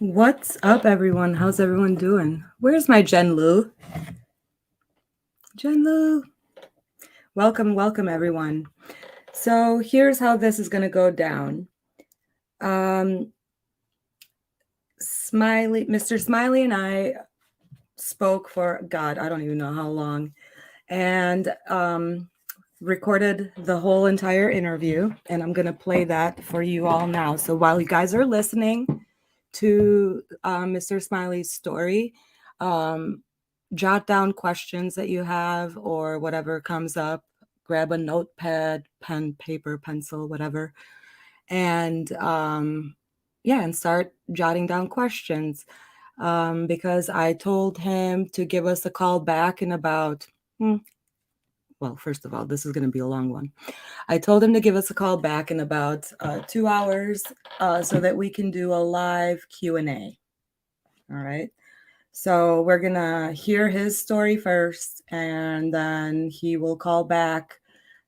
What's up, everyone? How's everyone doing? Where's my Jen Lu? Jen Lu. Welcome, everyone. So here's how this is going to go down. Mr. Smiley and I spoke for, God, I don't even know how long, and recorded the whole entire interview. And I'm going to play that for you all now. So while you guys are listening to Mr. Smiley's story, jot down questions that you have or whatever comes up. Grab a notepad, pen, paper, pencil, whatever, and and start jotting down questions. Because I told him to give us a call back in about. Well, first of all, this is going to be a long one. I told him to give us a call back in about 2 hours so that we can do a live Q&A. All right. So we're going to hear his story first, and then he will call back,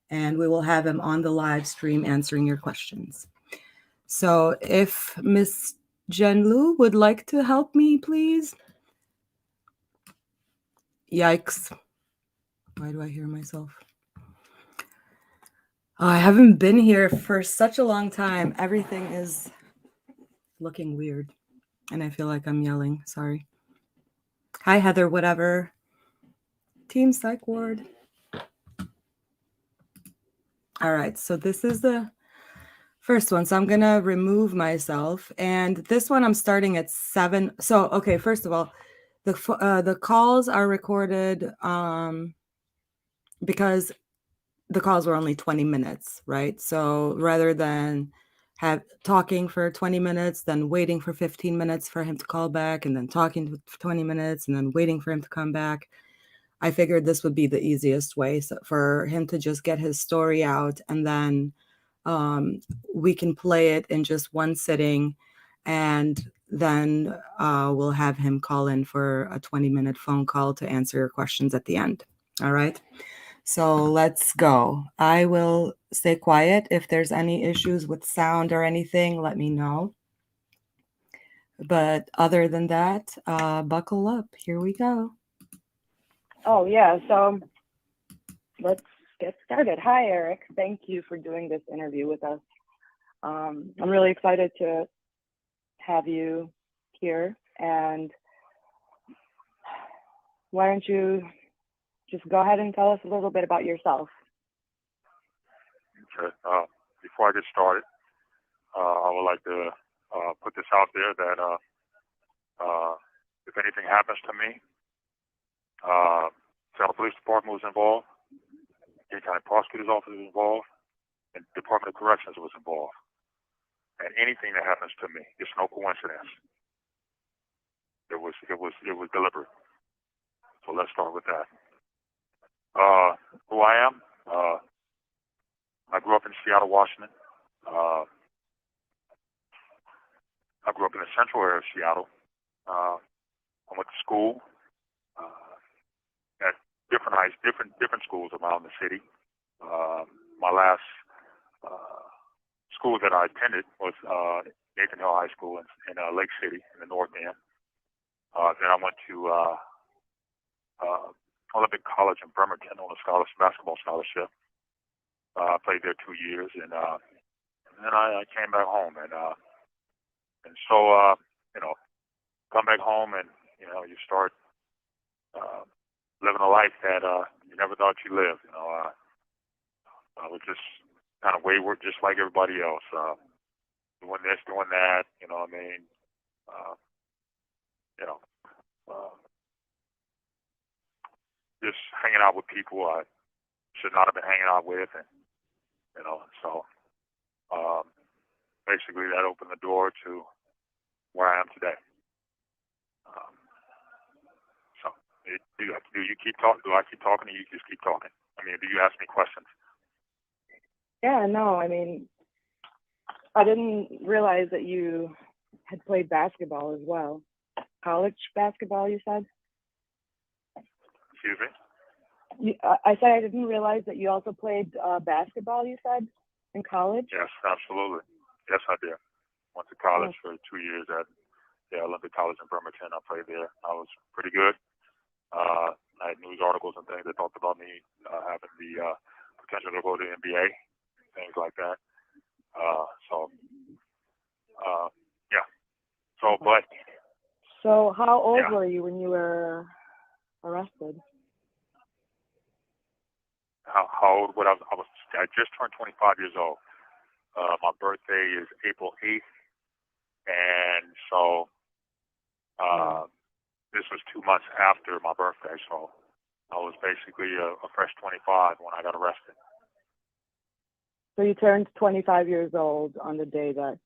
and we will have him on the live stream answering your questions. So if Miss Jenlu would like to help me, please. Yikes. Why do I hear myself? Oh, I haven't been here for such a long time. Everything is looking weird, and I feel like I'm yelling. Sorry. Hi, Heather, whatever. Team Psych Ward. All right, so this is the first one. So I'm going to remove myself. And this one I'm starting at 7. So, okay, first of all, the calls are recorded because the calls were only 20 minutes, right? So rather than have talking for 20 minutes, then waiting for 15 minutes for him to call back, and then talking for 20 minutes, and then waiting for him to come back, I figured this would be the easiest way for him to just get his story out, and then we can play it in just one sitting, and then we'll have him call in for a 20-minute phone call to answer your questions at the end. All right. So let's go. I will stay quiet. If there's any issues with sound or anything, let me know. But other than that, buckle up. Here we go. Oh, yeah. So let's get started. Hi, Eric. Thank you for doing this interview with us. I'm really excited to have you here. And why don't you just go ahead and tell us a little bit about yourself? Okay. Before I get started, I would like to put this out there that if anything happens to me, Seattle Police Department was involved, King County Prosecutor's Office was involved, and Department of Corrections was involved. And anything that happens to me, it's no coincidence. It was deliberate. So let's start with that. Who I am? I grew up in Seattle, Washington. I grew up in the central area of Seattle. I went to school at different schools around the city. My last school that I attended was Nathan Hill High School in Lake City in the North End. Then I went to Olympic College in Bremerton on a basketball scholarship. I played there 2 years, and then I came back home, and so come back home, and you start living a life that you never thought you'd live. I was just kind of wayward, just like everybody else, doing this, doing that. You know what I mean? Just hanging out with people I should not have been hanging out with, and so basically that opened the door to where I am today. So do you keep talking? Do I keep talking, or you just keep talking? I mean, do you ask me questions? Yeah, no, I mean, I didn't realize that you had played basketball as well. College basketball, you said? Excuse me? I said I didn't realize that you also played basketball, you said, in college? Yes, absolutely. Yes, I did. Went to college for 2 years at Olympic College in Bremerton. I played there. I was pretty good. I had news articles and things that talked about me having the potential to go to the NBA, things like that. So, yeah. So, but. So how old Yeah. were you when you were arrested? How old? I just turned 25 years old. My birthday is April 8th, and so this was 2 months after my birthday. So I was basically a fresh 25 when I got arrested. So you turned 25 years old on the day that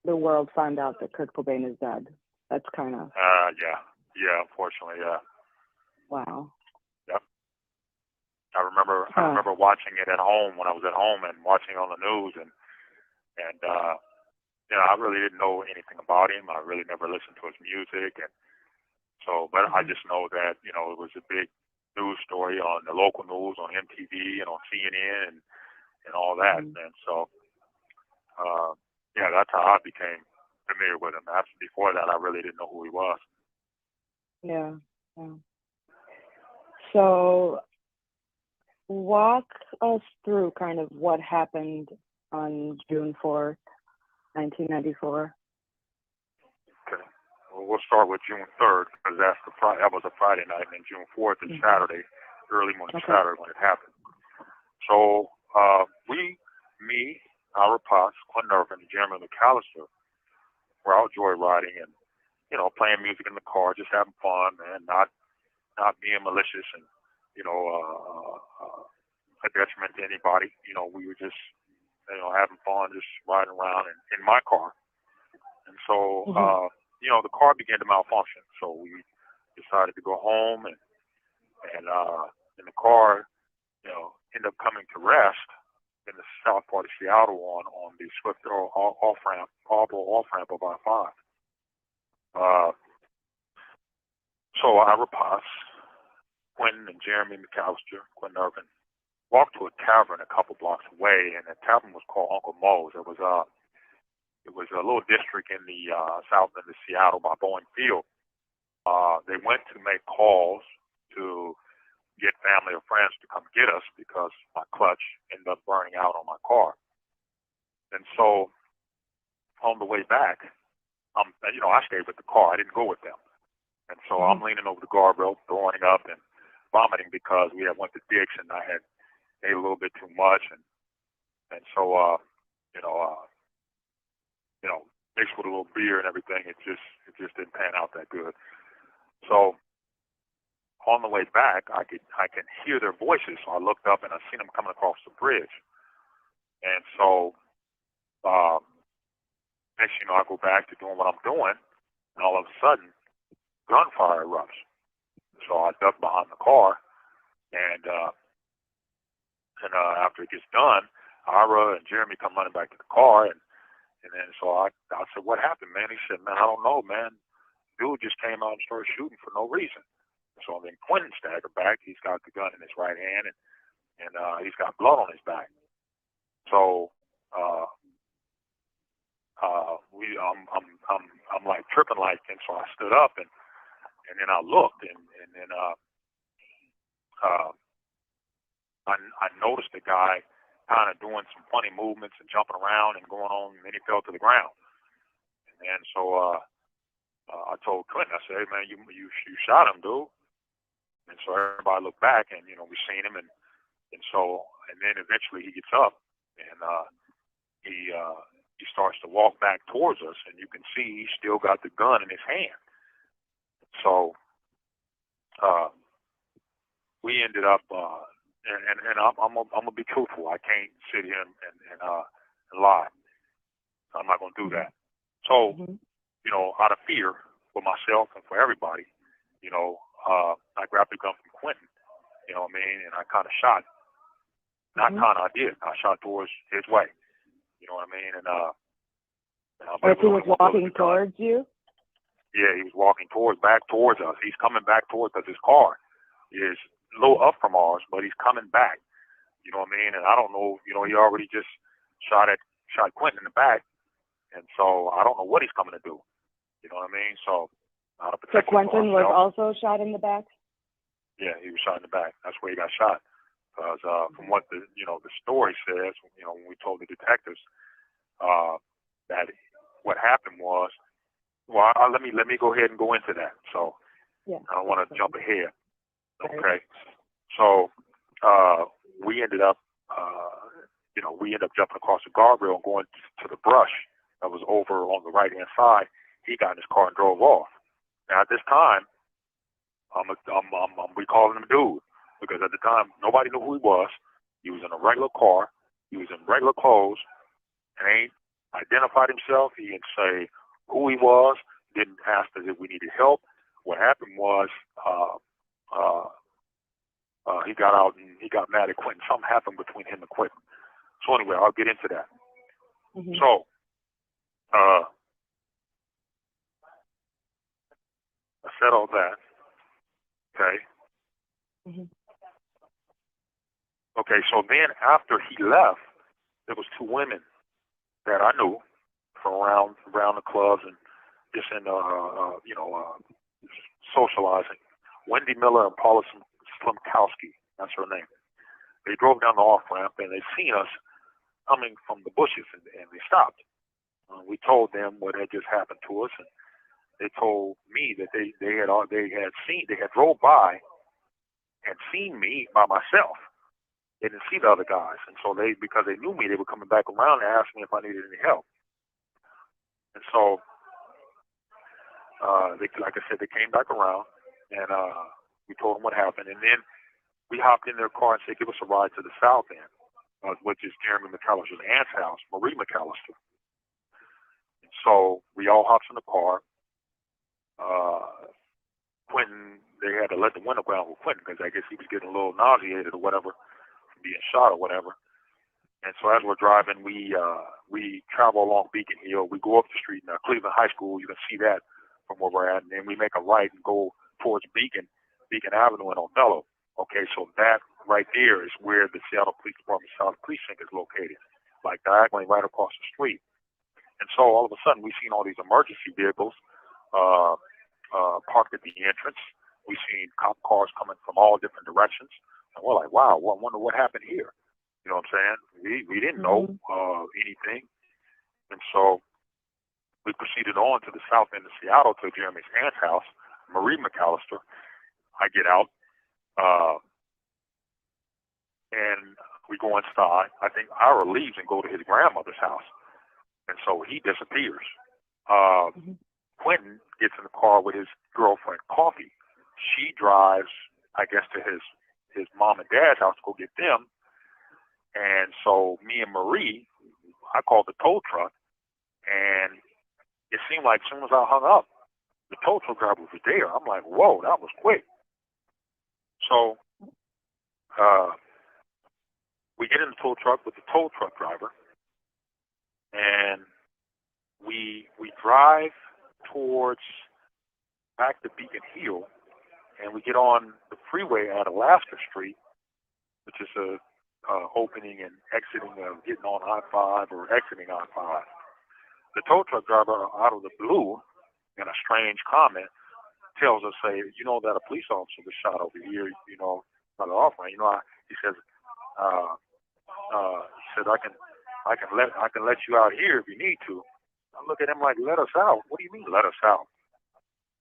the world found out that Kurt Cobain is dead. That's kind of. Yeah. Unfortunately, yeah. Wow. Yep. I remember watching it at home when I was at home and watching it on the news, and I really didn't know anything about him. I really never listened to his music, and so, but I just know that it was a big news story on the local news, on MTV and on CNN and all that, and so that's how I became familiar with him. Before that, I really didn't know who he was. Yeah. So walk us through kind of what happened on June 4th, 1994. Okay. Well, we'll start with June 3rd because that was a Friday night, and June 4th is Saturday, early morning Saturday when it happened. So me, Ira Potts, Quentin Irvin, and Jeremy McAllister were out joyriding and playing music in the car, just having fun, man, not being malicious and a detriment to anybody. We were just having fun, just riding around in my car. And so the car began to malfunction. So we decided to go home, and in the car, ended up coming to rest in the south part of Seattle on the Swift off ramp of I-5. So Ira Potts, Quentin and Jeremy McAllister, Quentin Irvin, walked to a tavern a couple blocks away, and the tavern was called Uncle Moe's. It was a little district in the south end of Seattle by Boeing Field. They went to make calls to get family or friends to come get us because my clutch ended up burning out on my car. And so on the way back, I stayed with the car. I didn't go with them. And so I'm leaning over the guardrail, throwing up and vomiting because we had went to Dick's and I had ate a little bit too much, and so mixed with a little beer and everything, it just didn't pan out that good. So on the way back, I can hear their voices. So I looked up and I seen them coming across the bridge, and so next I go back to doing what I'm doing, and all of a sudden, gunfire erupts. So I duck behind the car, and after it gets done, Ira and Jeremy come running back to the car, and then so I said, "What happened, man?" He said, "Man, I don't know, man. Dude just came out and started shooting for no reason." So then Quentin staggered back. He's got the gun in his right hand, and he's got blood on his back. So I'm like tripping like, and so I stood up and then I looked and then I noticed the guy kind of doing some funny movements and jumping around and going on, and then he fell to the ground. And so I told Quentin, I said, "Hey man, you shot him, dude." And so everybody looked back, and we seen him, and then eventually he gets up and he starts to walk back towards us, and you can see he's still got the gun in his hand. So we ended up, and I'm gonna be truthful. I can't sit here and lie. I'm not gonna do that. So out of fear for myself and for everybody, I grabbed the gun from Quentin. You know what I mean? And I kind of shot. Not kind of, I did. I shot towards his way. You know what I mean? And But he was walking towards you? Yeah, he was walking back towards us. He's coming back towards us. His car is a little up from ours, but he's coming back. You know what I mean? And I don't know, he already just shot Quentin in the back. And so I don't know what he's coming to do. You know what I mean? So, out of So protection for Quentin was myself, also shot in the back? yeah, he was shot in the back. That's where he got shot. Because from what the story says, when we told the detectives that what happened was, well, let me go ahead and go into that. So Yeah. I don't want to jump ahead. Right. Okay. So we ended up, jumping across the guardrail and going to the brush that was over on the right hand side. He got in his car and drove off. Now at this time, I'm recalling him dude because at the time nobody knew who he was. He was in a regular car. He was in regular clothes, and ain't identified himself. He didn't say who he was. Didn't ask us if we needed help. What happened was he got out and he got mad at Quentin. Something happened between him and Quentin. So anyway, I'll get into that. Mm-hmm. So I said all that. Okay. Mm-hmm. Okay. So then after he left, there was two women that I knew from around the clubs and just in socializing. Wendy Miller and Paula Slimkowski. That's her name. They drove down the off ramp and they seen us coming from the bushes and they stopped. We told them what had just happened to us, and they told me that they had drove by and seen me by myself. They didn't see the other guys, and so because they knew me, they were coming back around and asked me if I needed any help. And so, like I said, they came back around and we told them what happened, and then we hopped in their car and said, "Give us a ride to the south end," which is Jeremy McAllister's aunt's house, Marie McAllister. And so we all hopped in the car. Quentin, they had to let the window down with Quentin because I guess he was getting a little nauseated or whatever from being shot or whatever. And so as we're driving, we travel along Beacon Hill. We go up the street in Cleveland High School. You can see that from where we're at. And then we make a right and go towards Beacon Avenue in Othello. Okay, so that right there is where the Seattle Police Department South Precinct is located, like diagonally right across the street. And so all of a sudden, we seen all these emergency vehicles parked at the entrance. We seen cop cars coming from all different directions. And we're like, wow, well, I wonder what happened here. You know what I'm saying? We didn't know anything. And so we proceeded on to the south end of Seattle to Jeremy's aunt's house, Marie McAllister. I get out, and we go inside. I think Ira leaves and go to his grandmother's house. And so he disappears. Quentin gets in the car with his girlfriend, Coffee. She drives, I guess, to his mom and dad's house to go get them. And so me and Marie, I called the tow truck, and it seemed like as soon as I hung up, the tow truck driver was there. I'm like, whoa, that was quick. So we get in the tow truck with the tow truck driver, and we drive towards back to Beacon Hill, and we get on the freeway at Alaska Street, which is a opening and exiting, getting on I-5 or exiting I-5. The tow truck driver, out of the blue, in a strange comment, tells us, "Say, you know that a police officer was shot over here, by the off-ramp. He says, I can let you out here if you need to." I look at him like, "Let us out? What do you mean, let us out?"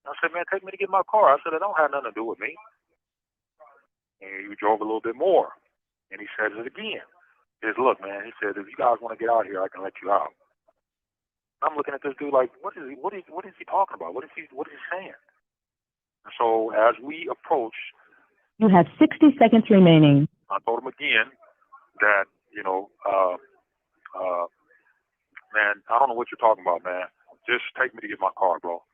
I said, "Man, take me to get my car." I said, "It don't have nothing to do with me." And he drove a little bit more, and he says it again. He says, "Look, man," he said, "if you guys want to get out here, I can let you out." I'm looking at this dude like, what is he talking about? What is he saying? So as we approach, you have 60 seconds remaining. I told him again that, man, I don't know what you're talking about, man. Just take me to get my car, bro.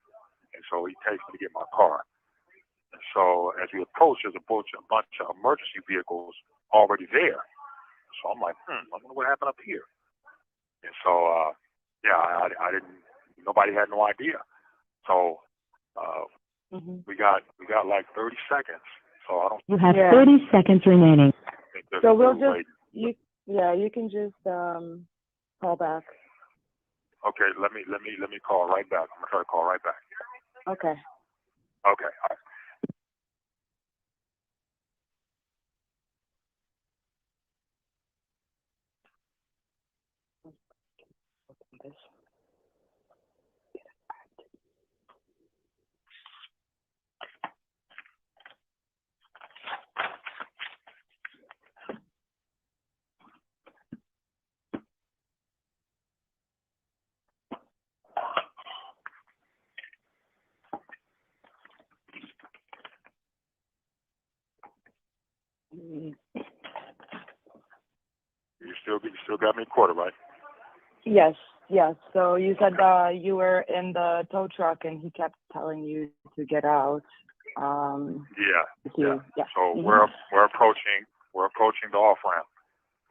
And so he takes me to get my car. And so as we approach, there's a bunch of emergency vehicles already there. So I'm like, I wonder what happened up here. And so, I didn't. Nobody had no idea. So we got like 30 seconds. So I don't. You have 30 seconds remaining. So we'll just you can just call back. Okay, let me call right back. I'm gonna try to call right back. Okay. Okay. All right. Mm. You still got me quarter, right? Yes, yes. So you said you were in the tow truck and he kept telling you to get out. Yeah. Yeah. So Mhm. we're approaching the off ramp,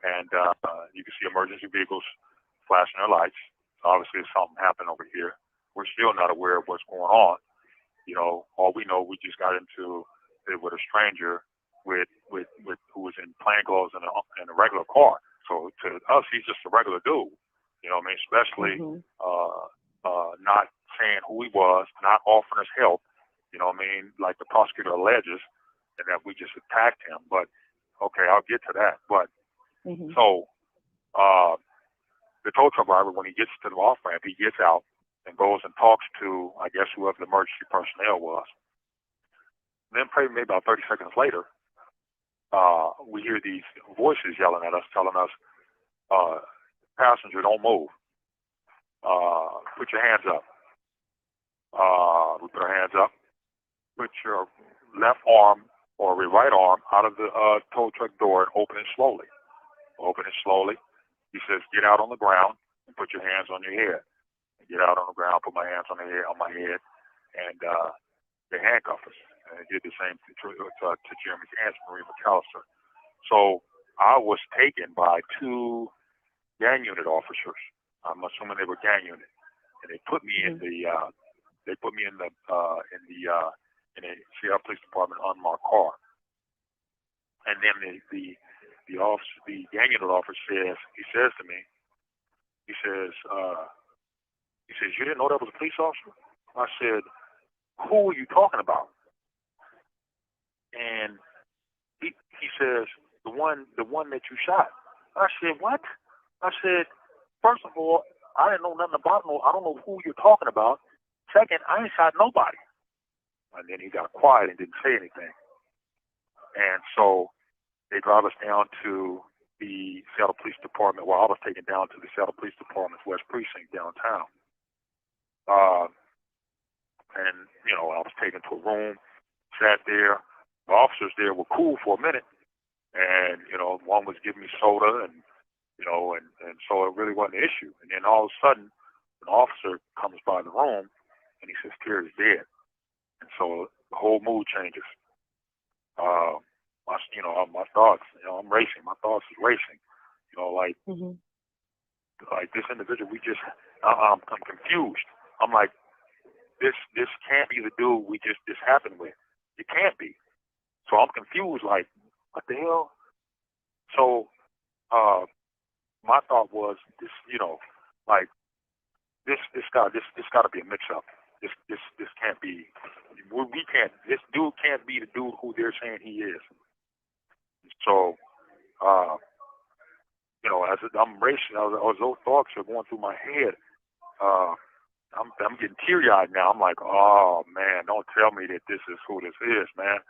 and you can see emergency vehicles flashing their lights. So obviously, something happened over here. We're still not aware of what's going on. You know, all we know, we just got into it with a stranger with who was in plain clothes in a regular car. So to us, he's just a regular dude. You know what I mean? Especially Mhm. not saying who he was, not offering us help. You know what I mean? Like the prosecutor alleges, and that we just attacked him. But okay, I'll get to that. But Mhm. so the tow truck driver, when he gets to the off ramp, he gets out and goes and talks to, I guess, whoever the emergency personnel was. And then maybe about 30 seconds later, we hear these voices yelling at us, telling us, passenger, don't move. Put your hands up. We put our hands up. Put your left arm or your right arm out of the tow truck door and open it slowly. Open it slowly. He says, get out on the ground and put your hands on your head. Get out on the ground, put my hands on my head, and they handcuff us. And they did the same to Jeremy Gans and Marie McAllister. So I was taken by two gang unit officers. I'm assuming they were gang unit, and they put me in the Seattle Police Department unmarked car. And then the gang unit officer says to me, he says, you didn't know that was a police officer? I said, who are you talking about? And he says, the one that you shot. I said, what? I said, first of all, I didn't know nothing about him. I don't know who you're talking about. Second, I ain't shot nobody. And then he got quiet and didn't say anything. And so they drive us down to the Seattle Police Department. Well, I was taken down to the Seattle Police Department's West Precinct downtown. And, you know, I was taken to a room, sat there. The officers there were cool for a minute. And, you know, one was giving me soda and, you know, and so it really wasn't an issue. And then all of a sudden, an officer comes by the room and he says, Terry's dead. And so the whole mood changes. My thoughts, you know, I'm racing. My thoughts is racing. You know, like this individual, I'm confused. I'm like, this can't be the dude this happened with. It can't be. So I'm confused, like, what the hell? So, my thought was this, you know, like this got to be a mix up. This can't be. We can't. This dude can't be the dude who they're saying he is. So, you know, as I'm racing, as those thoughts are going through my head, I'm getting teary-eyed now. I'm like, oh man, don't tell me that this is who this is, man.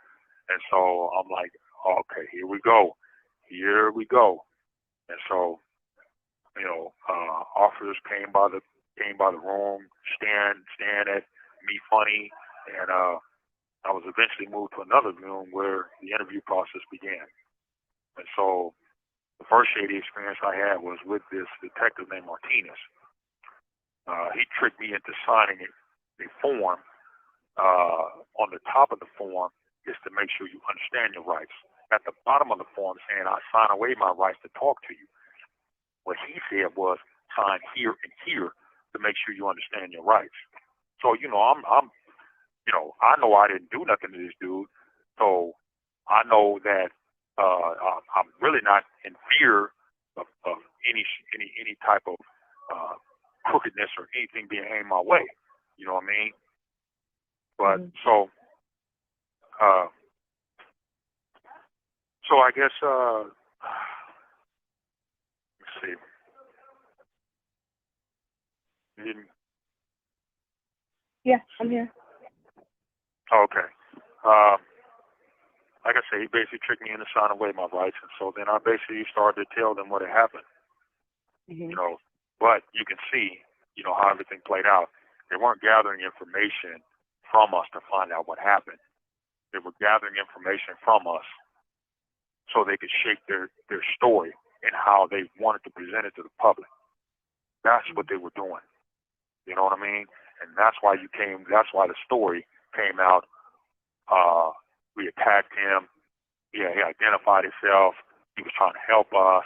And so I'm like, okay, here we go. And so, you know, officers came by the room, staring at me funny, and I was eventually moved to another room where the interview process began. And so the first shady experience I had was with this detective named Martinez. He tricked me into signing a form. On the top of the form is to make sure you understand your rights. At the bottom of the form saying, I sign away my rights to talk to you. What he said was, sign here and here to make sure you understand your rights. So, you know, I know I didn't do nothing to this dude. So I know that I'm really not in fear of any type of crookedness or anything being aimed my way. You know what I mean? But Mhm. so I guess let's see. You- Yeah, I'm here. Okay. Like I say, he basically tricked me into signing away my rights, and so then I basically started to tell them what had happened. Mhm. You know, but you can see, you know, how everything played out. They weren't gathering information from us to find out what happened. They were gathering information from us so they could shape their story and how they wanted to present it to the public. That's what they were doing. You know what I mean? And that's why that's why the story came out. We attacked him. Yeah, he identified himself. He was trying to help us.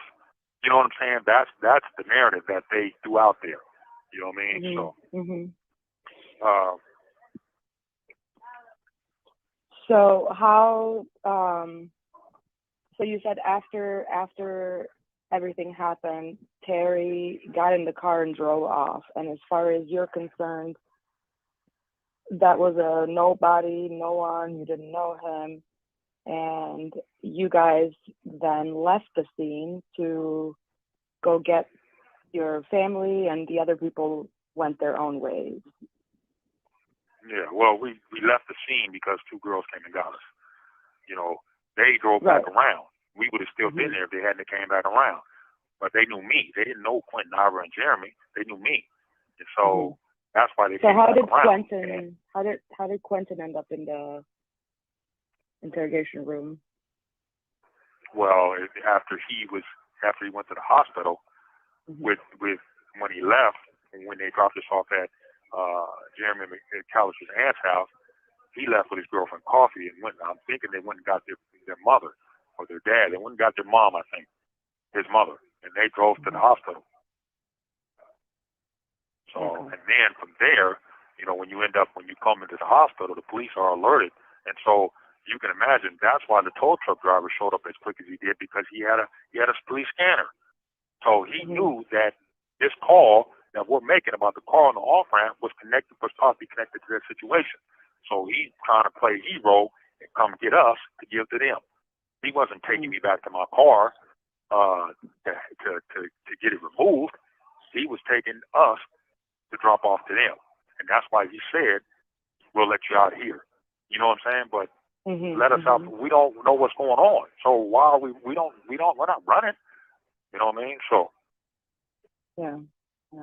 You know what I'm saying? That's the narrative that they threw out there. You know what I mean? Mhm. So, Mhm. uh, So how? So you said after everything happened, Terry got in the car and drove off. And as far as you're concerned, that was a nobody, no one. You didn't know him, and you guys then left the scene to go get your family, and the other people went their own ways. yeah. Well, we left the scene because two girls came and got us. You know, they drove Right. back around. We would have still been there if they hadn't came back around. But they knew me. They didn't know Quentin, Ira, and Jeremy. They knew me, and so that's why they So came how back did around. Quentin? How did Quentin end up in the interrogation room? Well, after he went to the hospital with when he left, when they dropped us off at Jeremy McCallister's aunt's house, he left with his girlfriend Coffee and went. I'm thinking they went and got their mother or their dad. They went and got their mom, I think, his mother, and they drove to the hospital. So, and then from there, you know, when you come into the hospital, the police are alerted, and so you can imagine that's why the tow truck driver showed up as quick as he did, because he had a police scanner. So he knew that this call that we're making about the car on the off ramp was possibly connected to that situation. So he's trying to play hero and come get us to give to them. He wasn't taking me back to my car to get it removed. He was taking us to drop off to them, and that's why he said, "We'll let you out here." You know what I'm saying? But let us out. We don't know what's going on. So why are we're not running. You know what I mean? So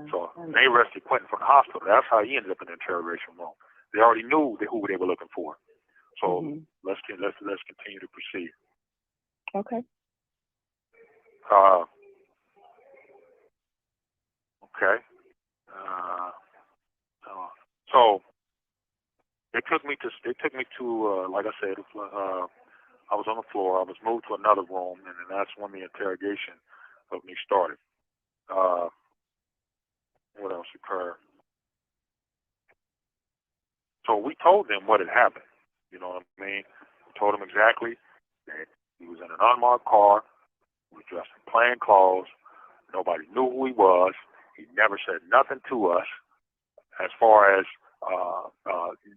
so they arrested Quentin from the hospital. That's how he ended up in the interrogation room. They already knew who they were looking for. So let's continue to proceed. Okay. Okay. So they took me to like I said, I was on the floor. I was moved to another room, and then that's when the interrogation of me started. What else occurred? So we told them what had happened. You know what I mean? We told them exactly that he was in an unmarked car. He was dressed in plain clothes. Nobody knew who he was. He never said nothing to us as far as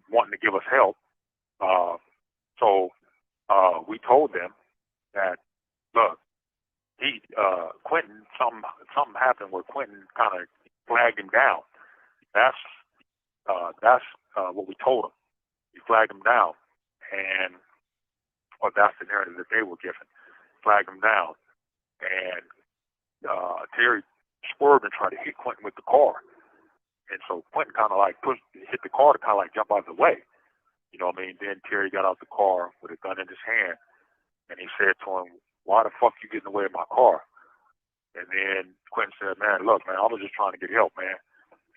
wanting to give us help. So we told them that, look, Quentin, something happened where Quentin kind of flagged him down. That's what we told him. He flagged him down, and or that's the narrative that they were given. Flagged him down, and Terry swerved and tried to hit Quentin with the car, and so Quentin kind of like hit the car to kind of like jump out of the way. You know what I mean? Then Terry got out the car with a gun in his hand, and he said to him, "Why the fuck you getting away in my car?" And then Quentin said, "Man, look, man, I was just trying to get help, man."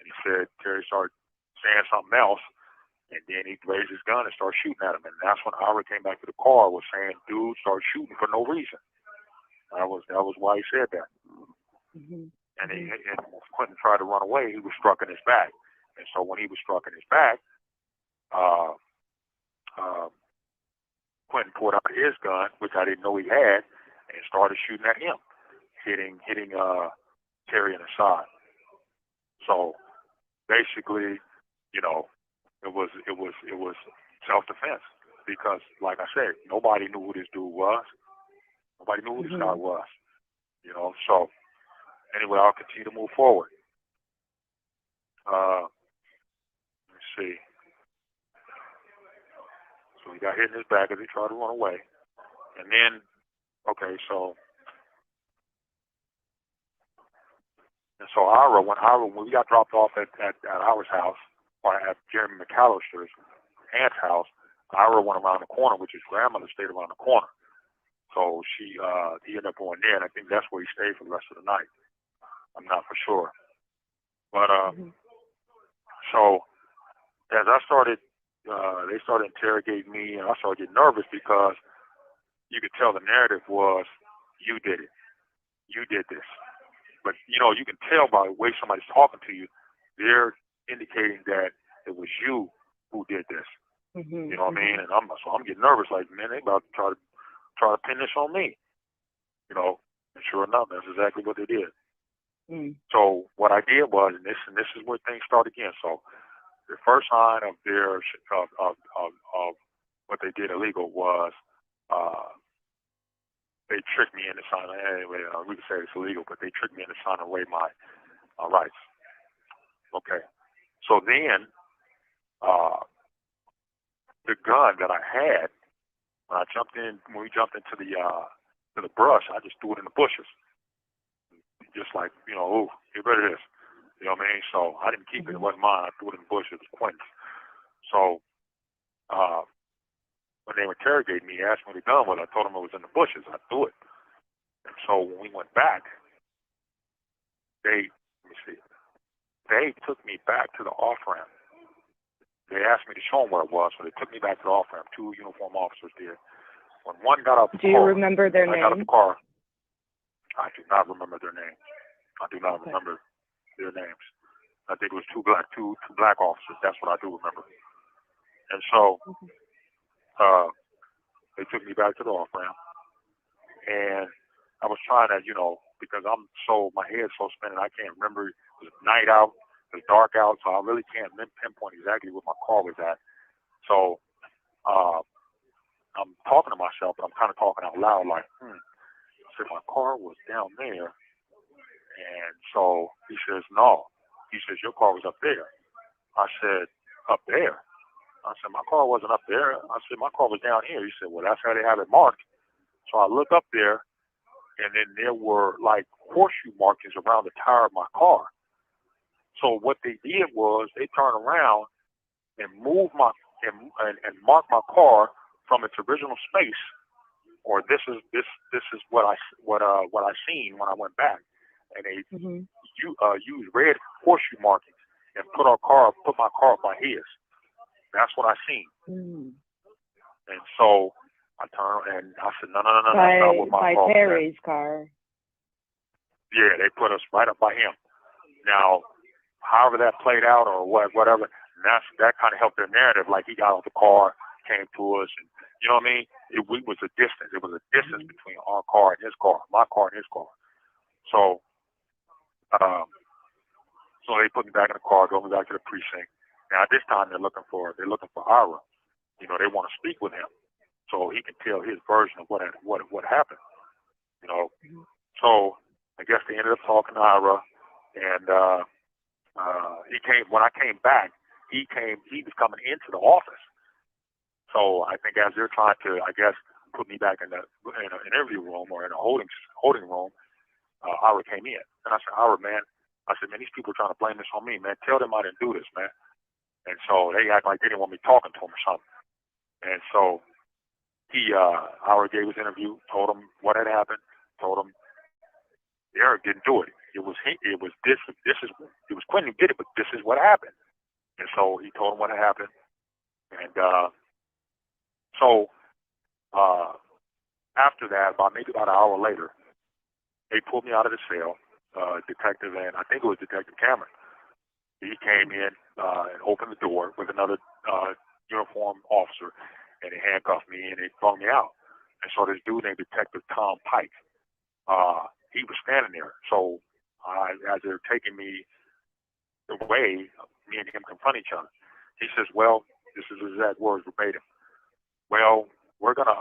And he said, Terry started saying something else, and then he raised his gun and started shooting at him. And that's when Ira came back to the car, was saying, "Dude, start shooting for no reason." That was why he said that. And Quentin tried to run away. He was struck in his back. And so when he was struck in his back, Quentin pulled out his gun, which I didn't know he had, and started shooting at him, hitting Terry in the side. So basically, you know, it was self-defense because, like I said, nobody knew who this dude was. Nobody knew who this guy was. You know, so anyway, I'll continue to move forward. Let's see. So he got hit in his back as he tried to run away. And then, okay, so Ira, when we got dropped off at our house, or at Jeremy McAllister's aunt's house, Ira went around the corner, which his grandmother stayed around the corner. So he ended up going there, and I think that's where he stayed for the rest of the night. I'm not for sure. But, so as I started, they started interrogating me, and I started getting nervous because you could tell the narrative was, you did it. You did this. But, you know, you can tell by the way somebody's talking to you, they're indicating that it was you who did this. You know what I mean? And I'm getting nervous, like, man, they about to try to pin this on me. You know, and sure enough, that's exactly what they did. So what I did was, and this is where things start again. So the first sign of their of what they did illegal was they tricked me into signing. Anyway, we can say it's illegal, but they tricked me into signing away my rights. Okay. So then the gun that I had when we jumped into the brush, I just threw it in the bushes. Just like, you know, oh, get rid of this. You know what I mean? So I didn't keep it. It wasn't mine. I threw it in the bushes. It was Quentin's. So when they interrogated me, asked me what the gun was, I told them it was in the bushes. I threw it. And so when we went back, they took me back to the off-ramp. They asked me to show them what it was, so they took me back to the off-ramp. 2 uniformed officers did. When one got out the car, do you remember their I got out name? the car. I do not remember their names. I do not remember their names. I think it was two black officers. That's what I do remember. And so they took me back to the off-ramp, and I was trying to, you know, because my head's so spinning, I can't remember. It was night out, it was dark out, so I really can't pinpoint exactly where my car was at. So I'm talking to myself, but I'm kind of talking out loud, like, I said, my car was down there. And so he says, no. He says, your car was up there. I said, up there? I said, my car wasn't up there. I said, my car was down here. He said, well, that's how they have it marked. So I look up there, and then there were like horseshoe markings around the tire of my car. So what they did was they turned around and moved and marked my car from its original space, or this is what I seen when I went back. And they used red horseshoe markings and put my car up by his. That's what I seen. And so I turned and I said, no, that's not what my car was. By Terry's car. Yeah, they put us right up by him. Now, however that played out or whatever, that kind of helped their narrative. Like he got out of the car, came to us, and you know what I mean? It was a distance. It was a distance between our car and his car, my car and his car. So they put me back in the car, drove me back to the precinct. Now at this time they're looking for Ira. You know, they want to speak with him so he can tell his version of what happened. You know, so I guess they ended up talking to Ira, and he came. When I came back, he was coming into the office. So I think as they're trying to, I guess, put me back in an interview room or in a holding room, Ira came in, and I said, Ira, man. I said, man, these people are trying to blame this on me, man. Tell them I didn't do this, man. And so they act like they didn't want me talking to them or something. And so Ira gave his interview, told him what had happened, told him Eric didn't do it. It was Quentin who did it, but this is what happened. And so he told him what had happened. And so after that, about an hour later, they pulled me out of the cell. Detective, and I think it was Detective Cameron. He came in and opened the door with another uniformed officer, and they handcuffed me and they thrown me out. And so this dude named Detective Tom Pike, he was standing there. So as they're taking me the way me and him confront each other. He says, "Well, this is his exact words verbatim. Well, we're gonna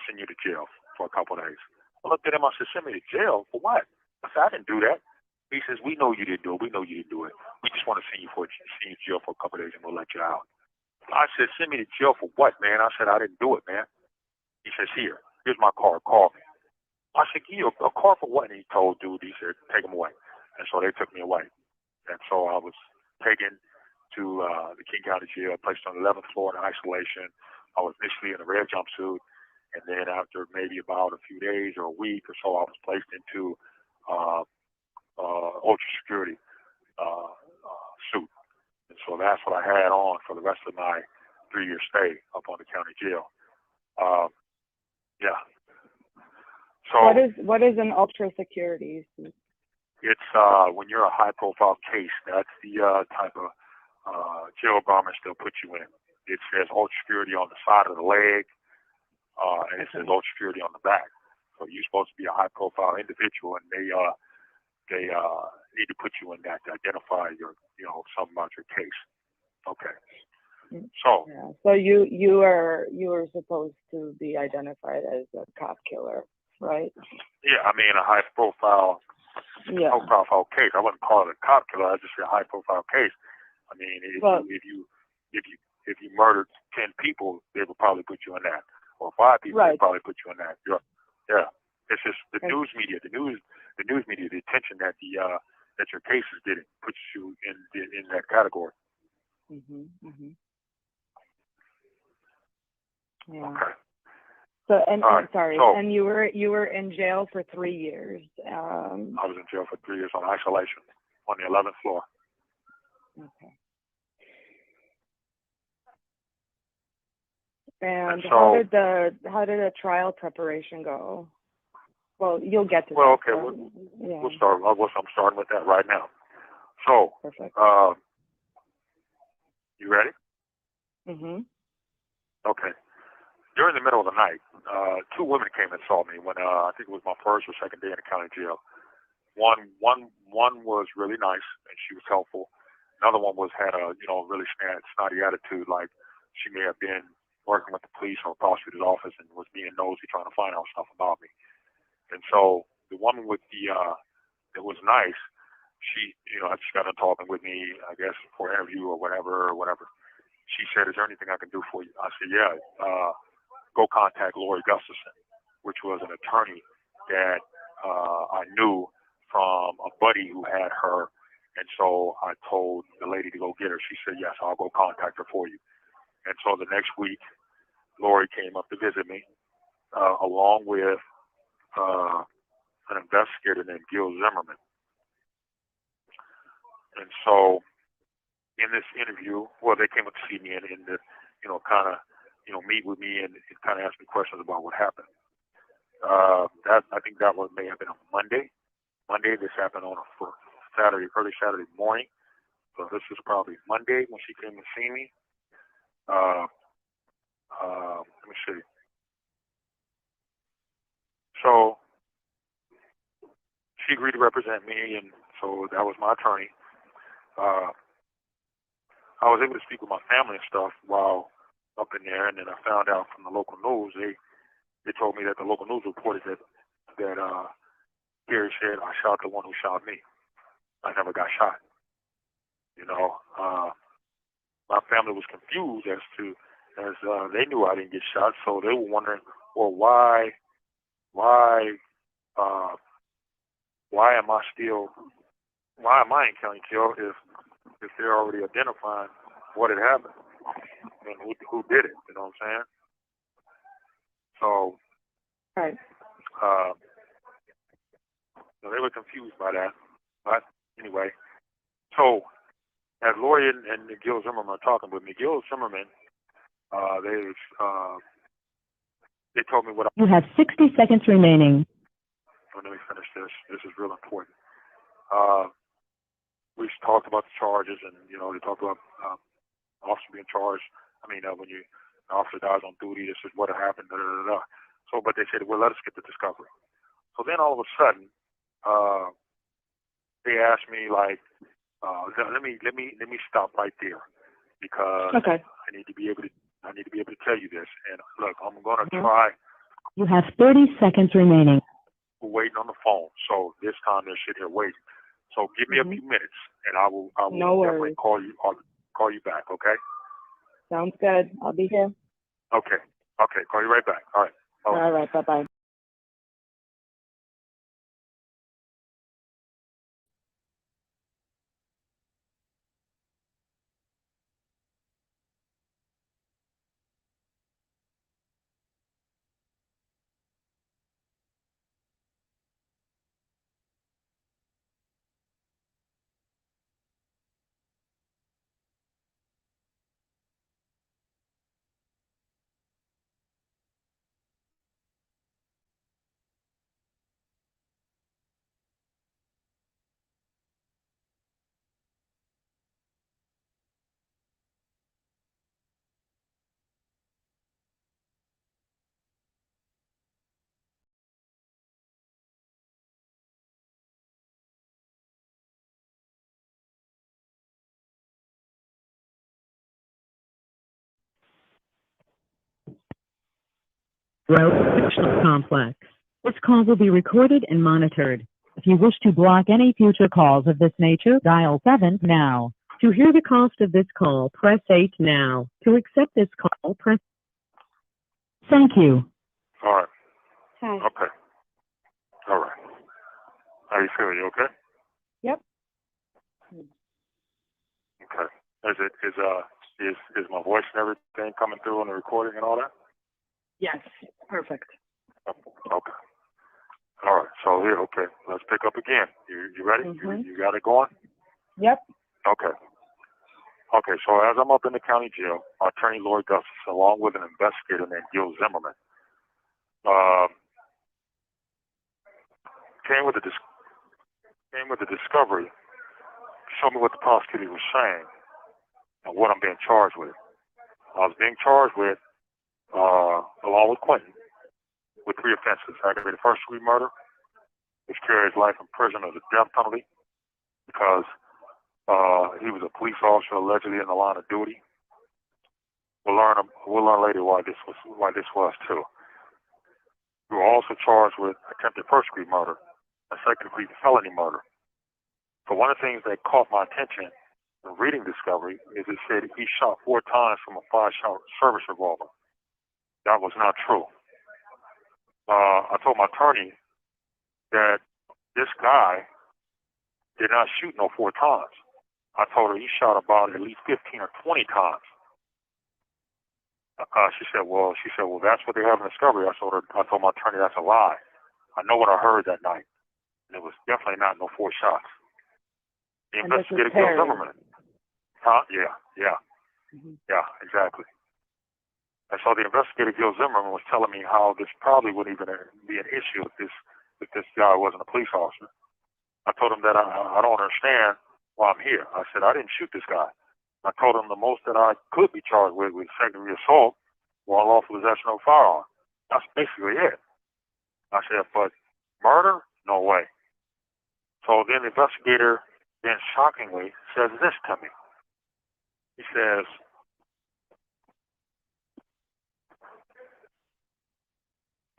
send you to jail for a couple of days." I looked at him. I said, "Send me to jail for what?" I said, "I didn't do that." He says, "We know you didn't do it. We know you didn't do it. We just want to send you to jail for a couple of days and we'll let you out." I said, "Send me to jail for what, man?" I said, "I didn't do it, man." He says, here's my card. Call me." I said, "Give you a card for what?" And he told dude, he said, "Take him away." And so they took me away. And so I was taken to the King County Jail, placed on the 11th floor in isolation. I was initially in a red jumpsuit, and then after maybe about a few days or a week or so, I was placed into ultra security suit. And so that's what I had on for the rest of my 3-year stay up on the county jail. Yeah. So what is an ultra security suit? it's when you're a high profile case, that's the type of jail garments they'll put you in. It says ultra security on the side of the leg, and it says ultra security on the back. So you're supposed to be a high profile individual, and they need to put you in that to identify something about your case. Okay. So yeah. So you were supposed to be identified as a cop killer, right? yeah, I mean a high profile case. I wouldn't call it a cop killer. I just say a high profile case. I mean, if you murdered 10 people, they would probably put you in that, or 5 people, right. They would probably put you in that. Yeah. It's just the news media, the attention that that your cases didn't put you in that category. Yeah. Okay. So and So, and you were in jail for 3 years. I was in jail for 3 years on isolation on the 11th floor. Okay. And so, how did the trial preparation go? Well, you'll get to that. Well, okay, we'll start. I'm starting with that right now. So, perfect. You ready? Okay. During the middle of the night, 2 women came and saw me when I think it was my first or second day in the county jail. One was really nice and she was helpful. Another one had a really snotty attitude, like she may have been working with the police or prosecutor's office and was being nosy trying to find out stuff about me. And so the woman with that was nice, she got to talking with me, I guess, for an interview or whatever. She said, "Is there anything I can do for you?" I said, "Yeah, go contact Lori Gustafson," which was an attorney that I knew from a buddy who had her. And so I told the lady to go get her. She said, "Yes, I'll go contact her for you." And so the next week, Lori came up to visit me, along with an investigator named Gil Zimmerman. And so in this interview, they came up to see me and kind of, meet with me and kind of ask me questions about what happened. I think that may have been a Monday. This happened on a Saturday, early Saturday morning. So this was probably Monday when she came to see me. Let me see. So she agreed to represent me, and so that was my attorney. I was able to speak with my family and stuff while up in there, and then I found out from the local news. They told me that the local news reported that Gary said I shot the one who shot me. I never got shot. My family was confused as they knew I didn't get shot, so they were wondering, well, why am I in county jail if they're already identifying what had happened and who did it? You know what I'm saying? So, right. They were confused by that. But anyway, so as Lori and Gil Zimmerman are talking with me, Gil Zimmerman, they told me what. You have 60 seconds remaining. Let me finish this. This is real important. We talked about the charges, and they talked about officer being charged. When an officer dies on duty, this is what happened. Da, da, da, da. So, but they said, well, let us get the discovery. So then all of a sudden, they asked me, like, Let me stop right there because Okay. I need to be able to tell you this. And look, I'm gonna Mhm. try You have 30 seconds remaining. waiting on the phone. So this time they're sitting here waiting. So give me a Mhm. few minutes, and I will No definitely worries. call you. I'll call you back. Okay. Sounds good. I'll be here. Okay. Okay. Call you right back. All right. All right. All right. Bye-bye. Correctional Complex. This call will be recorded and monitored. If you wish to block any future calls of this nature, dial 7 now. To hear the cost of this call, press 8 now. To accept this call, press... Thank you. All right. Hi. Okay. All right. How you feeling? You okay? Yep. Okay. Is my voice and everything coming through on the recording and all that? Yes. Perfect. Okay. All right. So here, okay. Let's pick up again. You ready? Mhm. You got it going? Yep. Okay. Okay. So as I'm up in the county jail, my attorney Lloyd Gustis, along with an investigator named Gil Zimmerman, came with the discovery, showed me what the prosecutor was saying and what I'm being charged with. I was being charged with, along with Quentin, with 3 offenses: aggravated first-degree murder, which carries life in prison or the death penalty, because he was a police officer allegedly in the line of duty. We'll learn later why this was too. We were also charged with attempted first-degree murder and second-degree felony murder. So one of the things that caught my attention in reading discovery is it said he shot 4 times from a 5-shot service revolver. That was not true. I told my attorney that this guy did not shoot no 4 times. I told her he shot about at least 15 or 20 times. She said, well, that's what they have in discovery. I told my attorney that's a lie. I know what I heard that night, and it was definitely not no 4 shots. The And this is investigator, Gil Terry. Zimmerman. Huh? Yeah, exactly. And so the investigator, Gil Zimmerman, was telling me how this probably wouldn't even be an issue if this guy wasn't a police officer. I told him that I don't understand why I'm here. I said, I didn't shoot this guy. I told him the most that I could be charged with second-degree assault or unlawful possession of a firearm. That's basically it. I said, but murder? No way. So then the investigator then shockingly says this to me. He says,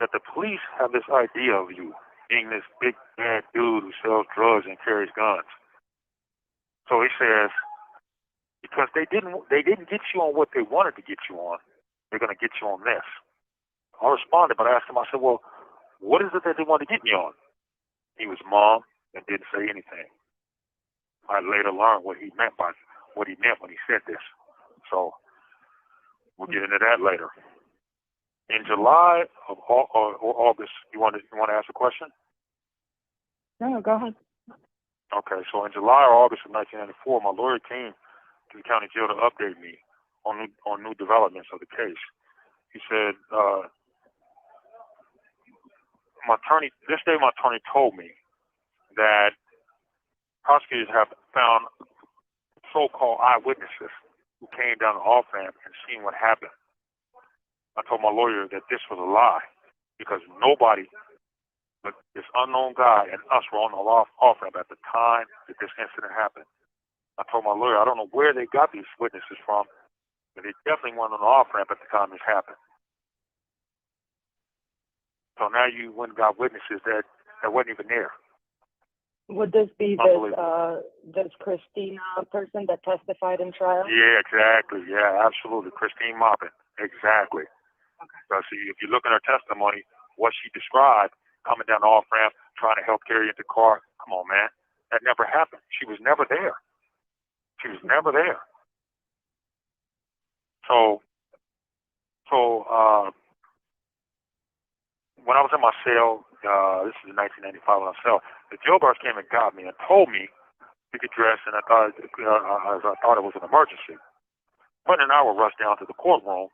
that the police have this idea of you being this big bad dude who sells drugs and carries guns. So he says, because they didn't get you on what they wanted to get you on, they're going to get you on this. I responded, but I asked him, I said, well, what is it that they want to get me on? He was mum and didn't say anything. I later learned what he meant when he said this. So we'll get into that later. In July or August, you want to ask a question? No, go ahead. Okay, so in July or August of 1994, my lawyer came to the county jail to update me on new developments of the case. He said, this day my attorney told me that prosecutors have found so-called eyewitnesses who came down the off-ramp and seen what happened. I told my lawyer that this was a lie because nobody but this unknown guy and us were on the off-ramp at the time that this incident happened. I told my lawyer, I don't know where they got these witnesses from, but they definitely weren't on the off-ramp at the time this happened. So now you went and got witnesses that wasn't even there. Would this be this Christina person that testified in trial? Yeah, exactly. Yeah, absolutely. Christine Moppin. Exactly. Okay. So see, if you look at her testimony, what she described, coming down the off-ramp, trying to help carry into the car, come on, man. That never happened. She was never there. She was never there. So when I was in my cell, this is in 1995 when I was in my cell, the jailbirds came and got me and told me to get dressed, and I thought it was an emergency. Quentin and I were rushed down to the courtroom.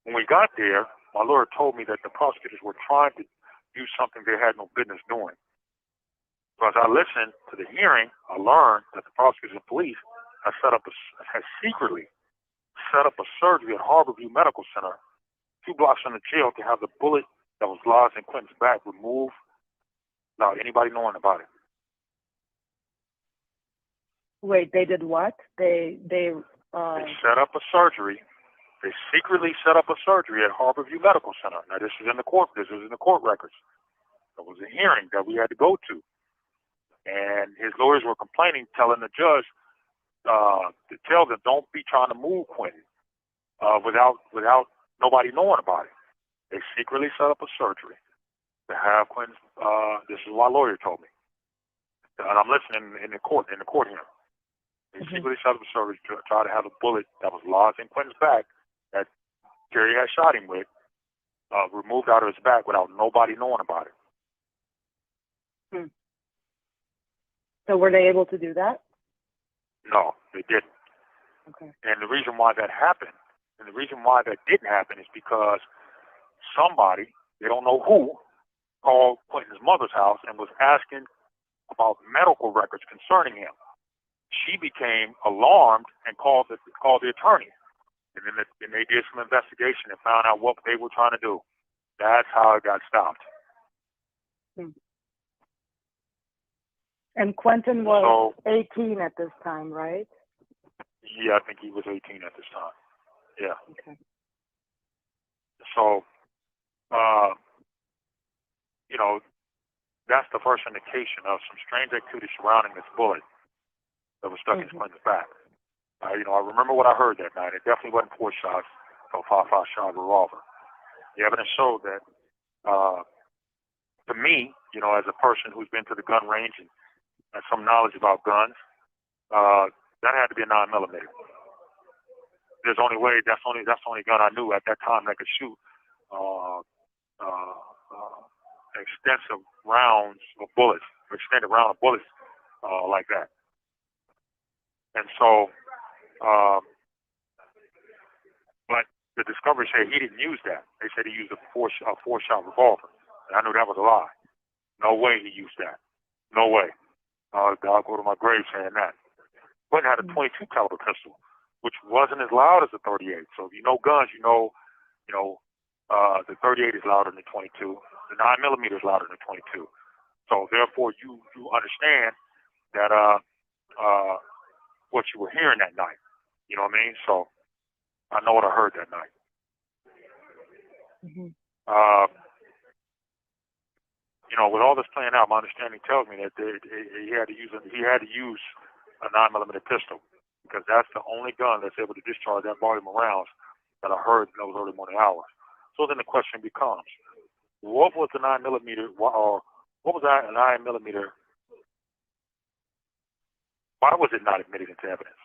When we got there, my lawyer told me that the prosecutors were trying to do something they had no business doing. So as I listened to the hearing, I learned that the prosecutors and police had secretly set up a surgery at Harborview Medical Center, 2 blocks from the jail, to have the bullet that was lodged in Quentin's back removed without anybody knowing about it. Wait, they did what? They set up a surgery. They secretly set up a surgery at Harborview Medical Center. Now this is in the court. This was in the court records. There was a hearing that we had to go to, and his lawyers were complaining, telling the judge to tell them don't be trying to move Quentin without nobody knowing about it. They secretly set up a surgery to have Quentin's. This is what my lawyer told me, and I'm listening in the court hearing. They secretly set up a surgery to try to have a bullet that was lodged in Quentin's back that Jerry had shot him with removed out of his back without nobody knowing about it. So were they able to do that? No, they didn't. Okay. And the reason why that happened, and the reason why that didn't happen, is because somebody, they don't know who, called Quentin's mother's house and was asking about medical records concerning him. She became alarmed and called the attorney. And then they did some investigation and found out what they were trying to do. That's how it got stopped. And Quentin was 18 at this time, right? Yeah, I think he was 18 at this time. Yeah. Okay. So, that's the first indication of some strange activity surrounding this bullet that was stuck in Quentin's back. I remember what I heard that night. It definitely wasn't 4 shots, so 5.5-shot revolver. The evidence showed that, to me, as a person who's been to the gun range and has some knowledge about guns, that had to be a 9mm. There's only way. That's the only gun I knew at that time that could shoot extensive rounds of bullets, extended round of bullets like that. And so, but the discovery said he didn't use that. They said he used a 4-shot revolver, and I knew that was a lie. No way he used that. No way. I'll go to my grave saying that. Quentin had a .22 caliber pistol, which wasn't as loud as the .38. So if you know guns, the .38 is louder than the .22. The 9mm is louder than the .22. So therefore, you understand that what you were hearing that night. You know what I mean? So I know what I heard that night. With all this playing out, my understanding tells me that he had to use a 9mm pistol, because that's the only gun that's able to discharge that volume of rounds that I heard in those early morning hours. So then the question becomes, what was the 9mm, or what was that 9mm? Why was it not admitted into evidence?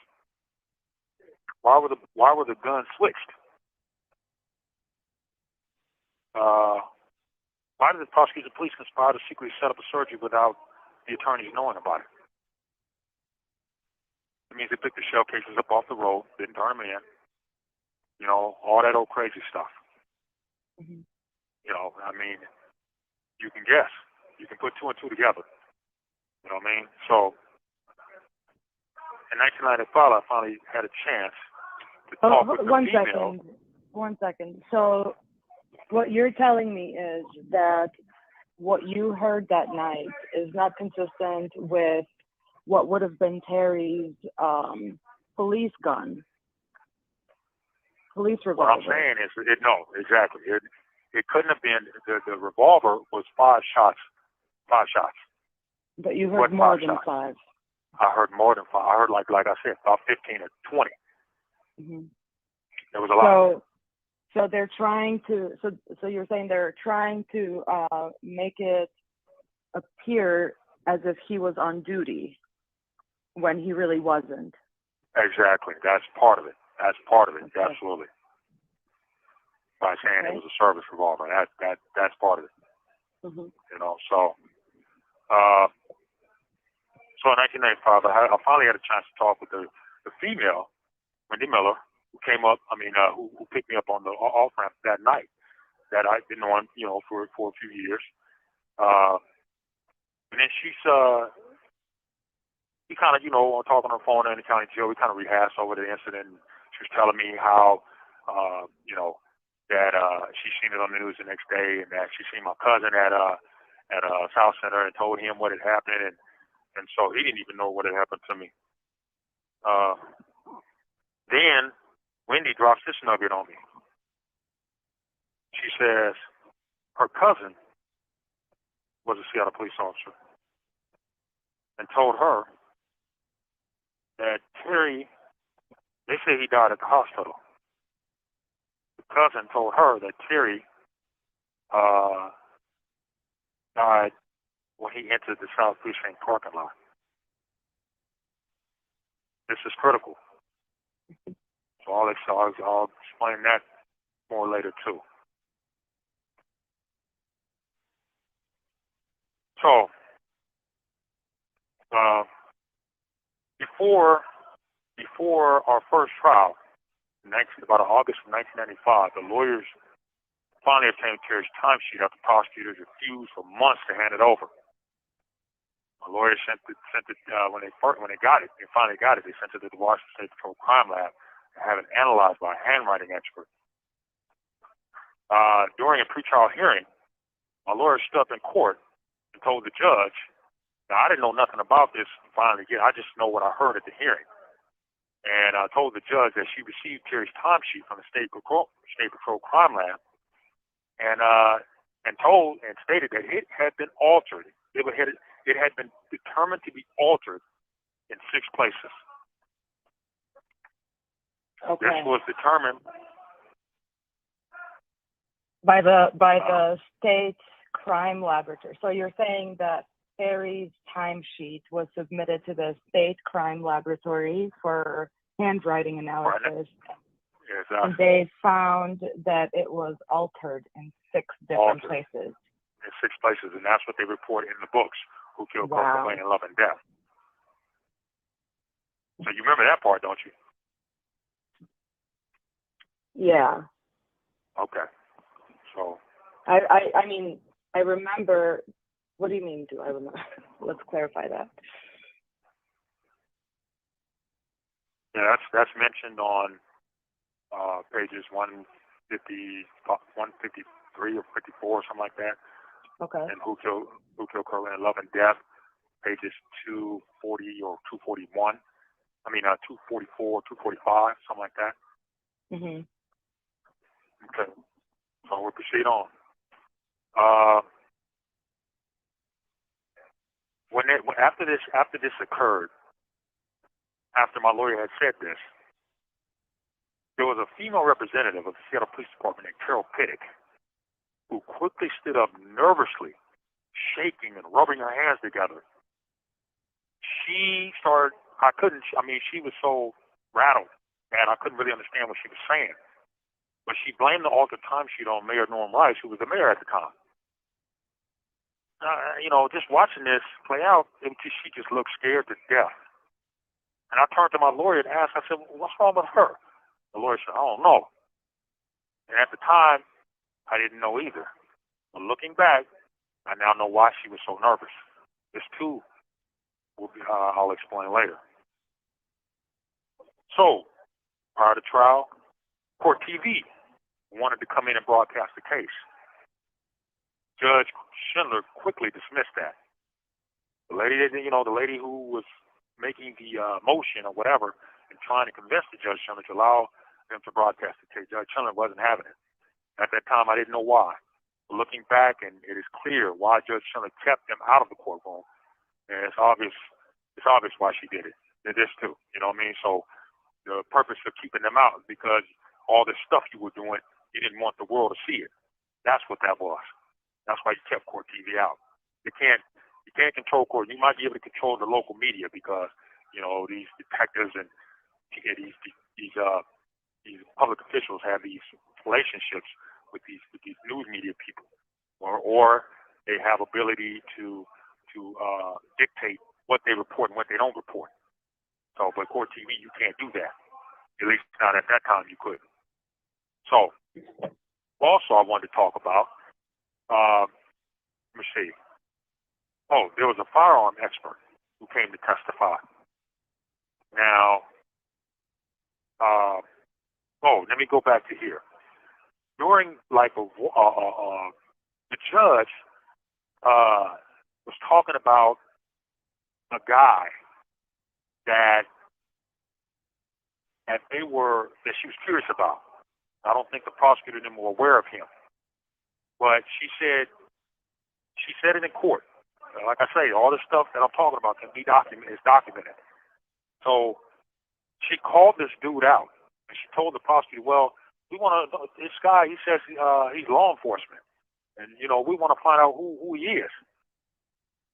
Why were the guns switched? Why did the prosecution police conspire to secretly set up a surgery without the attorneys knowing about it? It means they picked the shell cases up off the road, didn't turn them in. All that old crazy stuff. You can guess. You can put 2 and 2 together. You know what I mean? So, in 1995, I finally had a chance to talk with the female. One second. So, what you're telling me is that what you heard that night is not consistent with what would have been Terry's police gun, police What I'm revolver. saying is, no, exactly. It couldn't have been, the revolver was 5 shots. 5 shots. But you What heard more 5 than shots? 5. I heard more than 5. I heard, like I said, about 15 or 20. Mm-hmm. There was a lot. So they're trying to. So you're saying they're trying to make it appear as if he was on duty when he really wasn't. Exactly. That's part of it. That's part of it. Okay. Absolutely. By saying Okay. it was a service revolver, that's part of it. Mm-hmm. You know. So in 1995, I finally had a chance to talk with the female, Wendy Miller, who came up. Who picked me up on the off ramp that night that I'd been on, for a few years. And then she kind of, talking on the phone in the county jail, we kind of rehashed over the incident. She was telling me how, that she seen it on the news the next day, and that she seen my cousin at South Center and told him what had happened, and so he didn't even know what had happened to me. Then Wendy drops this nugget on me. She says her cousin was a Seattle police officer and told her that Terry, they say he died at the hospital. The cousin told her that Terry died when he entered the South Precinct parking lot. This is critical. So I'll explain that more later too. So before our first trial, about August of 1995, the lawyers finally obtained Terry's timesheet after prosecutors refused for months to hand it over. My lawyers sent it when they got it. They finally got it. They sent it to the Washington State Patrol Crime Lab to have it analyzed by a handwriting expert. During a pretrial hearing, my lawyer stood up in court and told the judge, "Now I didn't know nothing about this. Finally, I just know what I heard at the hearing." And I told the judge that she received Terry's timesheet from the State Patrol Crime Lab, and stated that it had been altered. It had been determined to be altered in 6 places. Okay. This was determined by the state crime laboratory. So you're saying that Terry's timesheet was submitted to the state crime laboratory for handwriting analysis, Exactly. and they found that it was altered in 6 different places. In 6 places, and that's what they report in the books. Who Killed Kurt Wow. Cobain in Love and Death. So you remember that part, don't you? Yeah. Okay. So. I mean, I remember. What do you mean? Do I remember? Let's clarify that. Yeah, that's mentioned on pages 153 or 54, something like that. Okay. And Who Killed Kurt in Love and Death, pages 240 or 241. 244, 245, something like that. Mhm. Okay. So we'll proceed on. After this occurred, after my lawyer had said this, there was a female representative of the Seattle Police Department named Carol Pittick who quickly stood up nervously, shaking and rubbing her hands together. She was so rattled and I couldn't really understand what she was saying. But she blamed the altered timesheet on Mayor Norm Rice, who was the mayor at the time. Just watching this play out, she just looked scared to death. And I turned to my lawyer and asked, I said, "What's wrong with her?" The lawyer said, "I don't know." And at the time, I didn't know either. But looking back, I now know why she was so nervous. This too I'll explain later. So, prior to trial, Court TV wanted to come in and broadcast the case. Judge Schindler quickly dismissed that. The lady who was making the motion or whatever and trying to convince the Judge Chandler to allow them to broadcast the tape. Judge Chandler wasn't having it. At that time, I didn't know why. But looking back, and it is clear why Judge Chandler kept them out of the courtroom. And it's obvious why she did it. Did this too, you know what I mean? So the purpose of keeping them out is because all this stuff you were doing, you didn't want the world to see it. That's what that was. That's why you kept court TV out. You can't control court. You might be able to control the local media because, you know, these detectives and these public officials have these relationships with these news media people, or they have ability to dictate what they report and what they don't report. So, but court TV, you can't do that. At least not at that time you couldn't. So, also I wanted to talk about, let me see. Oh, there was a firearm expert who came to testify. Now, let me go back to here. During the judge was talking about a guy that she was curious about. I don't think the prosecutor and them were aware of him, but she said it in court. Like I say, all this stuff that I'm talking about is documented. So she called this dude out, and she told the prosecutor, "Well, we want to. This guy, he says he's law enforcement, and we want to find out who he is."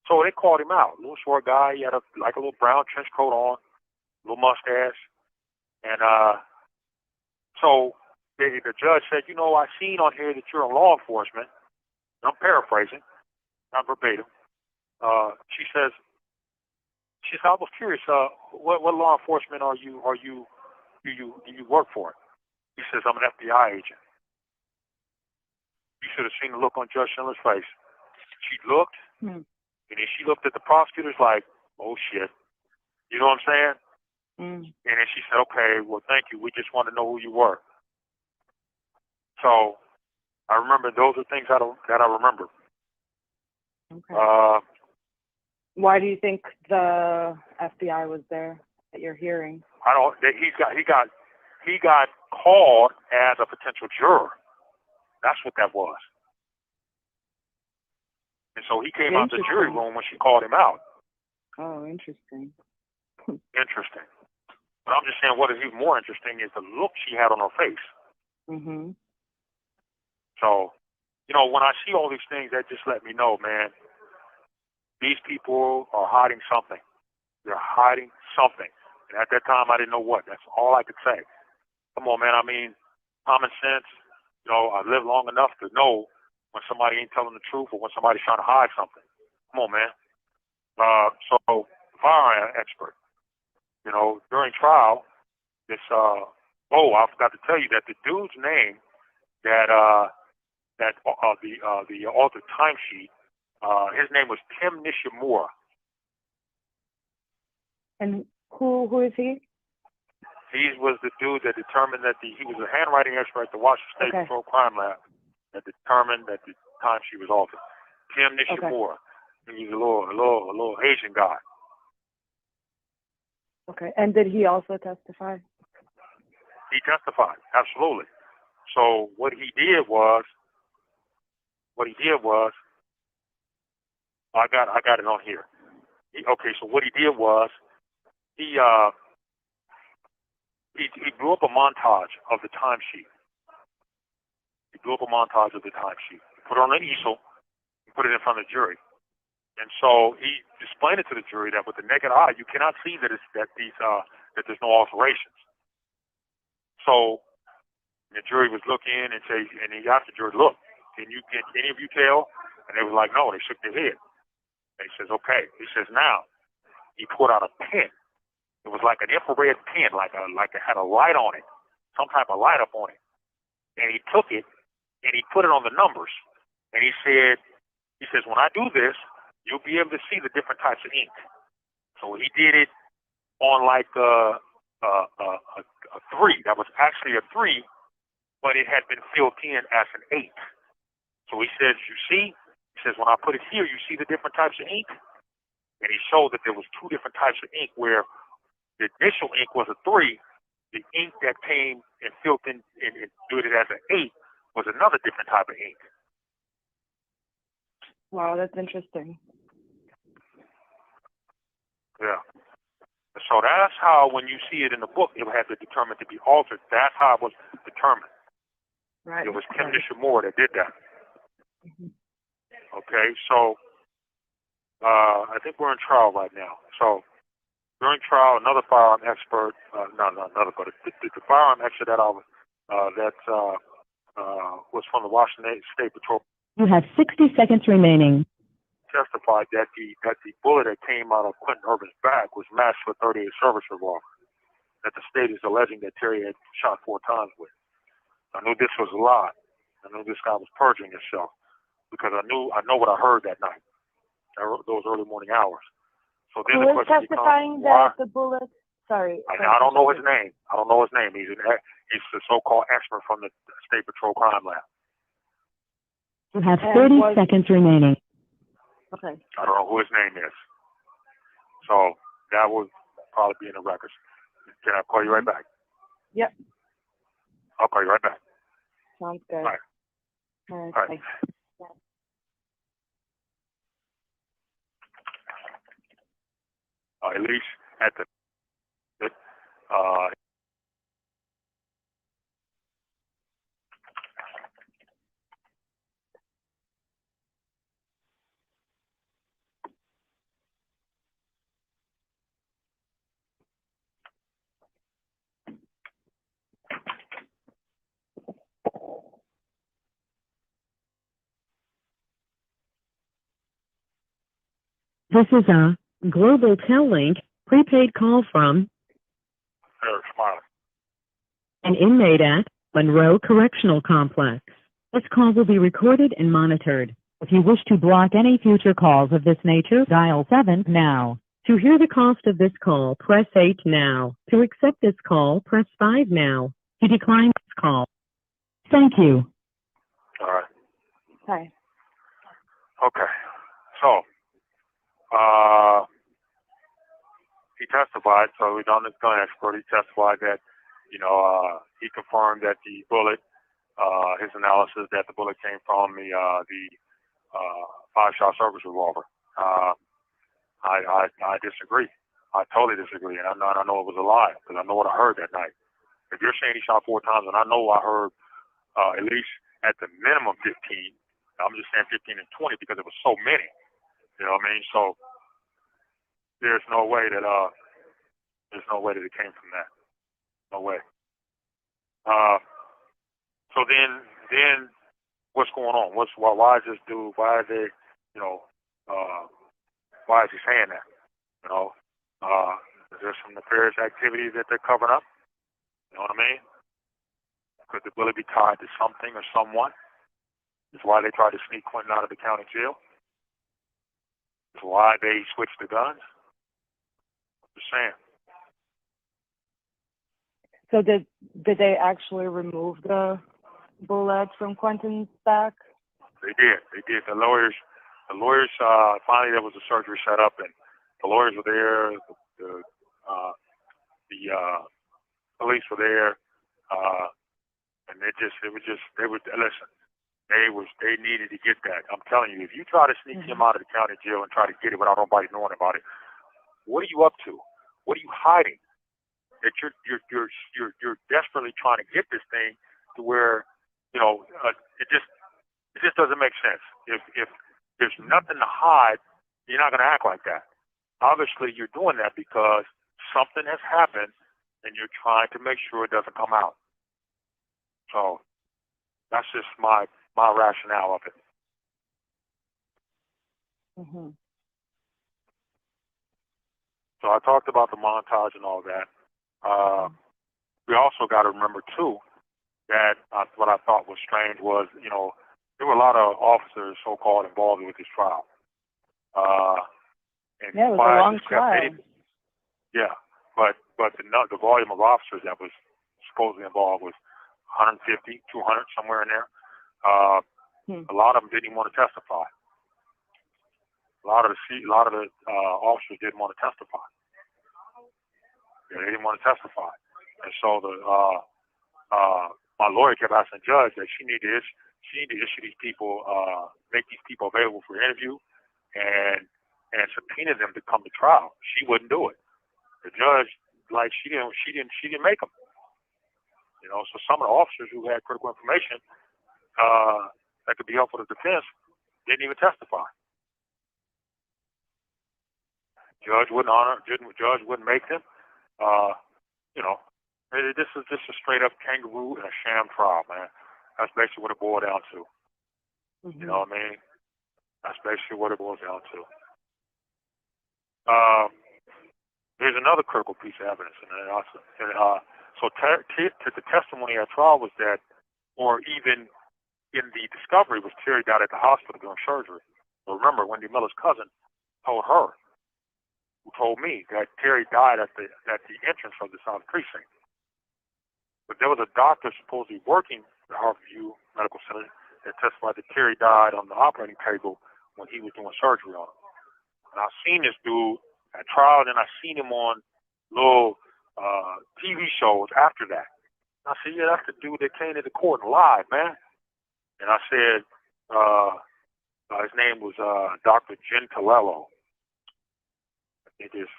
So they called him out. Little short guy. He had a little brown trench coat on, little mustache, and so the judge said, "I seen on here that you're in law enforcement." I'm paraphrasing, not verbatim. She says, "I was curious. What law enforcement do you work for?" He says, "I'm an FBI agent." You should have seen the look on Judge Schindler's face. She looked, and then she looked at the prosecutors like, "Oh shit," you know what I'm saying? And then she said, "Okay, well, thank you. We just want to know who you were." So I remember those are things that I remember. Okay. Why do you think the FBI was there at your hearing? I don't. He got called as a potential juror. That's what that was. And so he came out the jury room when she called him out. Oh, interesting. Interesting. But I'm just saying, what is even more interesting is the look she had on her face. Mhm. So, when I see all these things, that just let me know, man, these people are hiding something. They're hiding something. And at that time, I didn't know what. That's all I could say. Come on, man. I mean, common sense. I've lived long enough to know when somebody ain't telling the truth or when somebody's trying to hide something. Come on, man. So, firearm expert. During trial, this, I forgot to tell you that the dude's name that the altered timesheet, his name was Tim Nishimura. And who is he? He was the dude that determined that he was a handwriting expert at the Washington State Patrol Crime Lab that determined that the timesheet was altered. Tim Nishimura. Okay. He's a little Asian guy. Okay. And did he also testify? He testified, absolutely. So what he did was, I got it on here. So what he did was, he blew up a montage of the timesheet. He blew up a montage of the timesheet. He put it on an easel and put it in front of the jury. And so he explained it to the jury that with the naked eye, you cannot see that there's no alterations. So the jury was looking and he asked the jury, "Look, can any of you tell?" And they were like, "No." They shook their head. And he says, "Okay." He says, "Now," he pulled out a pen. It was like an infrared pen, like it had a light on it, some type of light up on it. And he took it and he put it on the numbers. And he says, "When I do this, you'll be able to see the different types of ink." So he did it on like a 3. That was actually a 3, but it had been filled in as an 8. So he says, "You see?" He says, "When I put it here, you see the different types of ink?" and he showed that there was two different types of ink, where the initial ink was a 3. The ink that came and filled in and did it as an 8 was another different type of ink. Wow, that's interesting. Yeah. So that's how, when you see it in the book, it had to determine to be altered. That's how it was determined. Right. It was Kim Nishimura that did that. Okay, so I think we're in trial right now. So during trial, another firearm expert, the firearm expert that was from the Washington State Patrol. You have 60 seconds remaining. Testified that the bullet that came out of Quentin Irvin's back was matched for 38 service revolver that the state is alleging that Terry had shot 4 times with. I knew this was a lie. I knew this guy was perjuring himself because I know what I heard that night, those early morning hours. So then Who is testifying that the bullet? Sorry. I don't know his name. I don't know his name. He's the so-called expert from the State Patrol Crime Lab. You have 30 seconds remaining. Okay. I don't know who his name is. So that would probably be in the records. Can I call you right back? Yep. I'll call you right back. Sounds good. All right. All right. All right. At least at the This is a Global Tel Link prepaid call from Eric Smiley. an inmate at Monroe Correctional Complex. This call will be recorded and monitored. If you wish to block any future calls of this nature, dial 7 now. To hear the cost of this call, press 8 now. To accept this call, press 5 now. To decline this call. Thank you. All right. Hi. Okay. So he testified. So we done this gun expert. He testified that he confirmed that the bullet, his analysis that the bullet came from the 5-shot service revolver. I disagree. I totally disagree, and I know it was a lie because I know what I heard that night. If you're saying he shot 4 times, and I know I heard at least at the minimum 15. I'm just saying 15 and 20 because it was so many. You know what I mean? So there's no way that it came from that. No way. So then what's going on? Why is this dude? Why are they? Why is he saying that? Is there some nefarious activities that they're covering up? You know what I mean? Could the bullet be tied to something or someone? It's why they tried to sneak Quentin out of the county jail. It's why they switched the guns. Just saying. So did they actually remove the bullet from Quentin's back? They did. The lawyers. Finally, there was a surgery set up, and the lawyers were there. The police were there, and they needed to get that. I'm telling you, if you try to sneak him out of the county jail and try to get it without nobody knowing about it, what are you up to? What are you hiding? That you're desperately trying to get this thing to where, it just doesn't make sense. If there's nothing to hide, you're not going to act like that. Obviously, you're doing that because something has happened, and you're trying to make sure it doesn't come out. So that's just my rationale of it. Mm-hmm. So I talked about the montage and all that. We also got to remember, too, that what I thought was strange was, there were a lot of officers, so-called, involved with this trial. And it was a long trial. Yeah, but the volume of officers that was supposedly involved was 150, 200, somewhere in there. A lot of them didn't even want to testify. A lot of the officers didn't want to testify. Yeah, they didn't want to testify, and so my lawyer kept asking the judge that she need to issue these people, make these people available for interview, and subpoena them to come to trial. She wouldn't do it. The judge, like, she didn't make them. You know, so some of the officers who had critical information that could be helpful to the defense didn't even testify. Judge wouldn't make them. You know, this is just a straight up kangaroo and a sham trial, man. That's basically what it boiled down to. Mm-hmm. You know what I mean? That's basically what it boils down to. There's another critical piece of evidence, so the testimony at trial was that, or even in the discovery, was Terry died at the hospital during surgery. But remember, Wendy Miller's cousin told her, who told me, that Terry died at the entrance of the South Precinct. But there was a doctor supposedly working at Harborview Medical Center that testified that Terry died on the operating table when he was doing surgery on him. And I've seen this dude at trial, and then I've seen him on little TV shows after that. I said, yeah, that's the dude that came to the court live, man. And I said, his name was Dr. Gentilello. I think it's,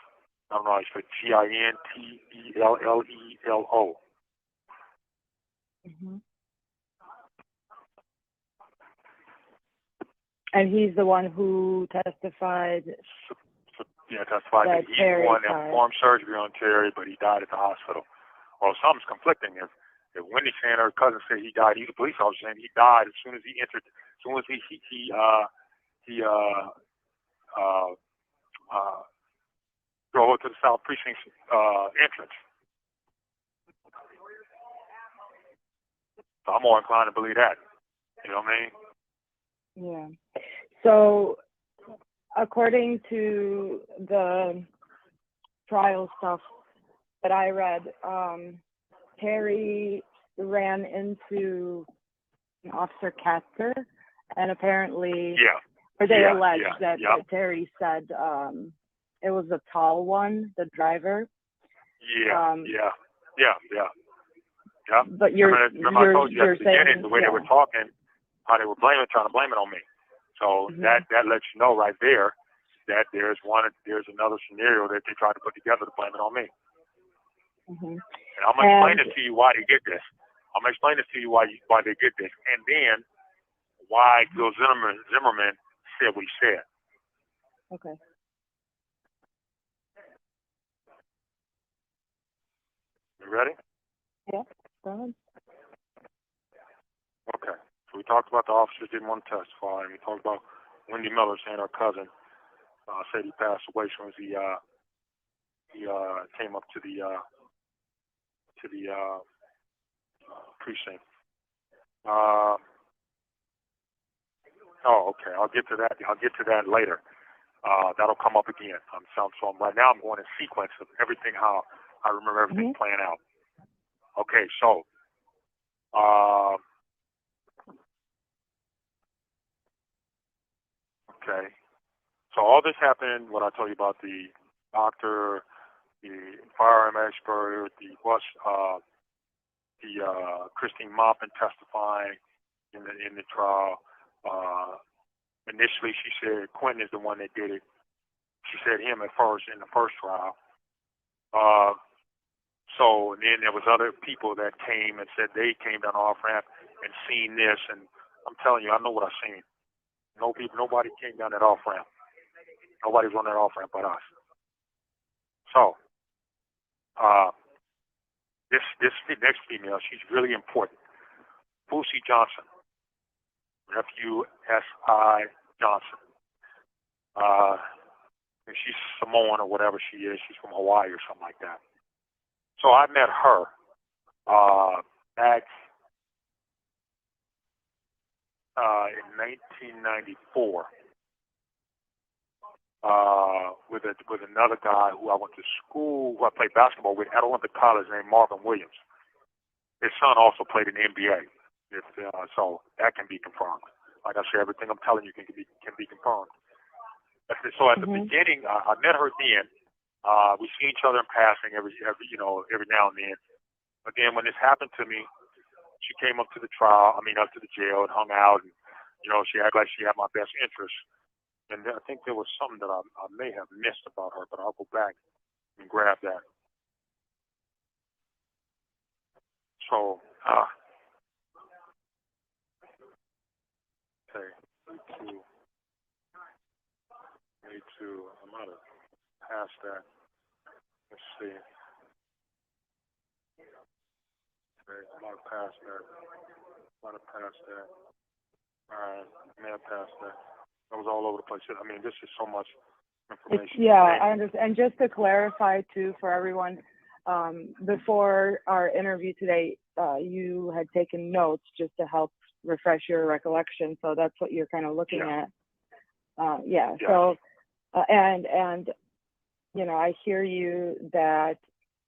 I don't know, it's for Gintellelo. Mm-hmm. And he's the one who testified. Yeah, testified that he's the one that performed surgery on Terry, but he died at the hospital. Well, something's conflicting. If Wendy saying her cousin said he died, he's a police officer saying he died as soon as he entered, as soon as he drove up to the South Precinct entrance. So I'm more inclined to believe that. You know what I mean? Yeah. So, according to the trial stuff that I read, Terry ran into Officer Katzer, and apparently, or they alleged that Terry said it was a tall one, the driver. Yeah. But you're I told you at the beginning saying, the way they were talking, how they were trying to blame it on me. So that lets you know right there that there's another scenario that they tried to put together to blame it on me. Mm-hmm. And I'm gonna explain this to you why they did this. I'm gonna explain this to you why they did this, and then why Bill Zimmerman said what he said. Okay. You ready? Yeah. Go ahead. Okay. So we talked about the officers didn't want to testify, and we talked about Wendy Miller saying her cousin said he passed away as soon as he came up to the precinct. Okay. I'll get to that later. That'll come up again. So right now I'm going in sequence of everything, how I remember everything playing out. Okay. So. Okay. So all this happened, what I told you about the doctor, the firearm expert, the Christine Maupin testifying in the trial. Initially, she said Quentin is the one that did it. She said him at first in the first trial. So and then there was other people that came and said they came down the off ramp and seen this, and I'm telling you, I know what I've seen. Nobody came down that off ramp. Nobody's on that off ramp but us. So, this next female, she's really important. Fusi Johnson, F-U-S-I Johnson. She's Samoan or whatever she is. She's from Hawaii or something like that. So I met her back in 1994 with another guy who I went to school, who I played basketball with at Olympic College, named Marvin Williams. His son also played in the NBA, so that can be confirmed. Like I said, everything I'm telling you can be confirmed. So at the Mhm. beginning, I met her then. We see each other in passing every now and then. But then when this happened to me, she came up to the trial. I mean, up to the jail and hung out, and she acted like she had my best interest. And I think there was something that I may have missed about her, but I'll go back and grab that. So, okay, me too. I might have passed that. Let's see. Okay, I might have passed that. Might have passed that. All right, I may have passed that. That was all over the place. I mean, this is so much information. Yeah, I understand. And just to clarify too for everyone, before our interview today, you had taken notes just to help refresh your recollection. So that's what you're kind of looking at. Yeah. So, and I hear you that,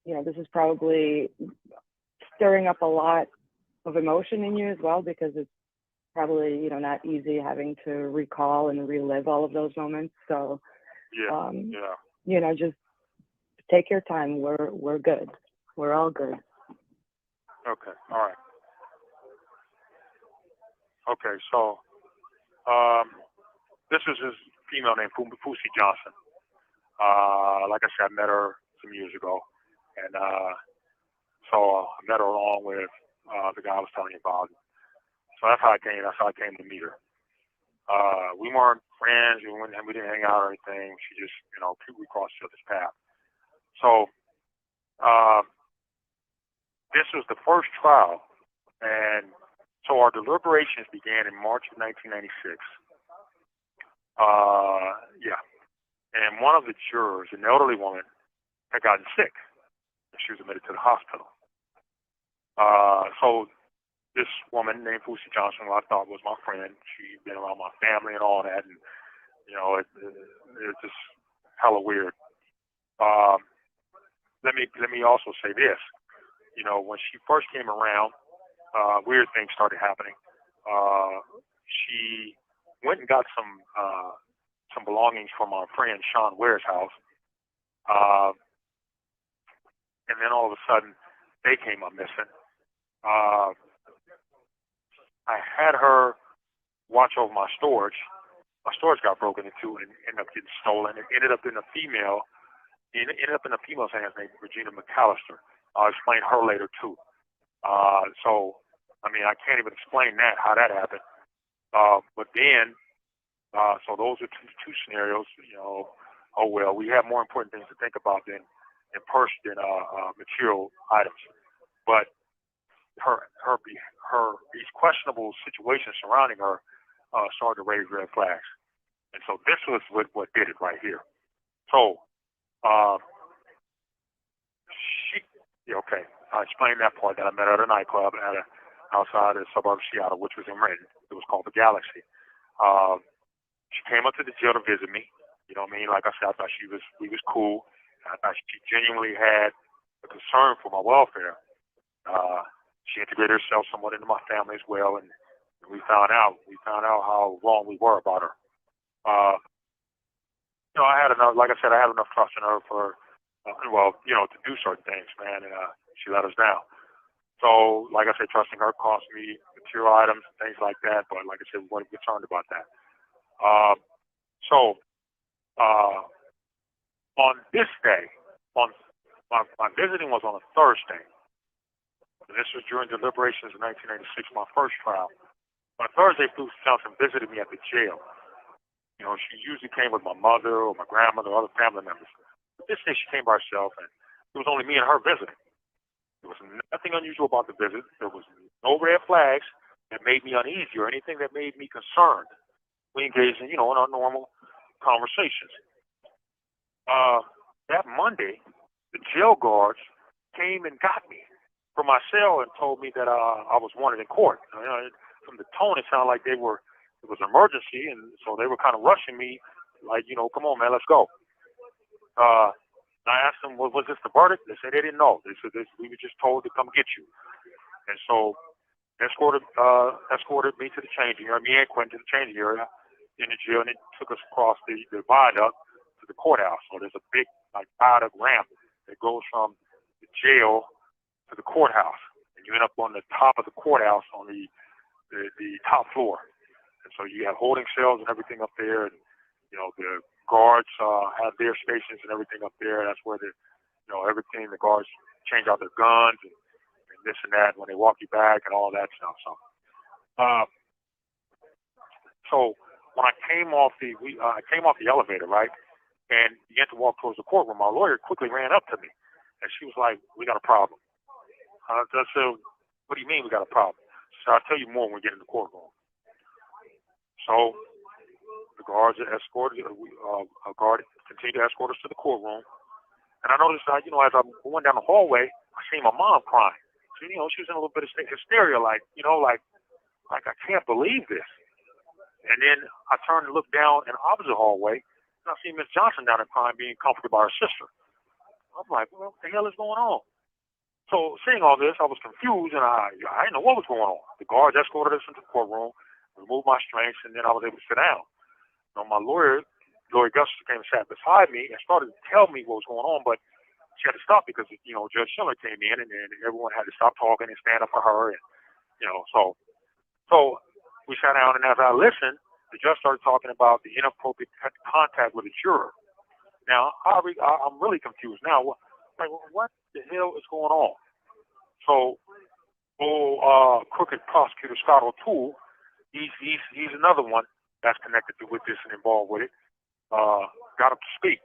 this is probably stirring up a lot of emotion in you as well, because it's probably, not easy having to recall and relive all of those moments. So, just take your time. We're good. We're all good. Okay. All right. Okay. So, this is his female named Fusi Johnson. Like I said, I met her some years ago, and so I met her along with the guy I was telling you about. So that's how I came. That's how I came to meet her. We weren't friends. We didn't hang out or anything. She just, we crossed each other's path. So this was the first trial, and so our deliberations began in March of 1996. And one of the jurors, an elderly woman, had gotten sick, and she was admitted to the hospital. So this woman named Fusi Johnson, who I thought was my friend, she'd been around my family and all that, and it's just hella weird. Let me also say this. When she first came around, weird things started happening. She went and got some belongings from our friend Sean Ware's house, and then all of a sudden they came up missing. I had her watch over my storage. My storage got broken into and ended up getting stolen. It ended up in a female's hands named Regina McAllister. I'll explain her later too. So, I mean, I can't even explain how that happened. But then, so those are two scenarios. Oh well, we have more important things to think about than material items. But these questionable situations surrounding her started to raise red flags. And so this was what did it right here. So, I explained that part, that I met her at a nightclub outside the suburb of Seattle, which was in Renton. It was called the Galaxy. She came up to the jail to visit me. You know what I mean? Like I said, I thought we was cool. I thought she genuinely had a concern for my welfare. She integrated herself somewhat into my family as well, and we found out how wrong we were about her. I had enough, like I said, I had enough trust in her for, to do certain things, man, and she let us down. So, like I said, trusting her cost me material items, things like that, but like I said, we weren't concerned about that. On this day, my visiting was on a Thursday. And this was during deliberations in 1996, my first trial. On Thursday, Fusi Johnson visited me at the jail. She usually came with my mother or my grandmother or other family members. But this day she came by herself, and it was only me and her visiting. There was nothing unusual about the visit. There was no red flags that made me uneasy or anything that made me concerned. We engaged in, in our normal conversations. That Monday, the jail guards came and got me from my cell and told me that I was wanted in court. From the tone, it sounded like it was an emergency, and so they were kind of rushing me, like, come on, man, let's go. I asked them, was this the verdict? They said they didn't know. They said we were just told to come get you. And so escorted me to the changing area, me and Quentin to the changing area, in the jail, and it took us across the viaduct to the courthouse. So there's a big like viaduct ramp that goes from the jail to the courthouse, and you end up on the top of the courthouse on the top floor. And so you have holding cells and everything up there, and you know the guards have their stations and everything up there. That's where everything the guards change out their guns and this and that when they walk you back and all that stuff. So when I came off the elevator, right, and began to walk towards the courtroom, my lawyer quickly ran up to me, and she was like, "We got a problem." I said, "What do you mean we got a problem?" She said, "I'll tell you more when we get in the courtroom." So the guards escorted, a guard continued to escort us to the courtroom, and I noticed, as I'm going down the hallway, I seen my mom crying. So, she was in a little bit of hysteria, like I can't believe this. And then I turned and looked down in the opposite hallway, and I see Miss Johnson down there crying, being comforted by her sister. I'm like, well, what the hell is going on? So seeing all this, I was confused, and I didn't know what was going on. The guards escorted us into the courtroom, removed my restraints, and then I was able to sit down. My lawyer, Gustus, came and sat beside me and started to tell me what was going on, but she had to stop because, Judge Schiller came in, and everyone had to stop talking and stand up for her, and, so we sat down, and as I listened, the judge started talking about the inappropriate contact with a juror. Now, I'm really confused now. What the hell is going on? So, crooked prosecutor Scott O'Toole, he's another one that's connected with this and involved with it, got up to speak.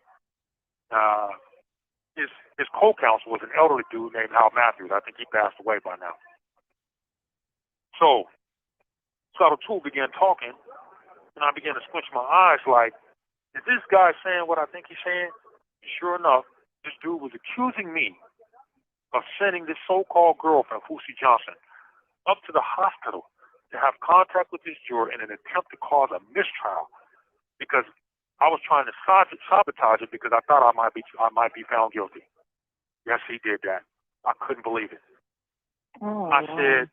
His co-counsel was an elderly dude named Hal Matthews. I think he passed away by now. So Scott O'Toole began talking, and I began to squinch my eyes like, is this guy saying what I think he's saying? Sure enough, this dude was accusing me of sending this so-called girlfriend, Fousey Johnson, up to the hospital to have contact with this juror in an attempt to cause a mistrial because I was trying to sabotage it because I thought I might be found guilty. Yes, he did that. I couldn't believe it. Oh, I said,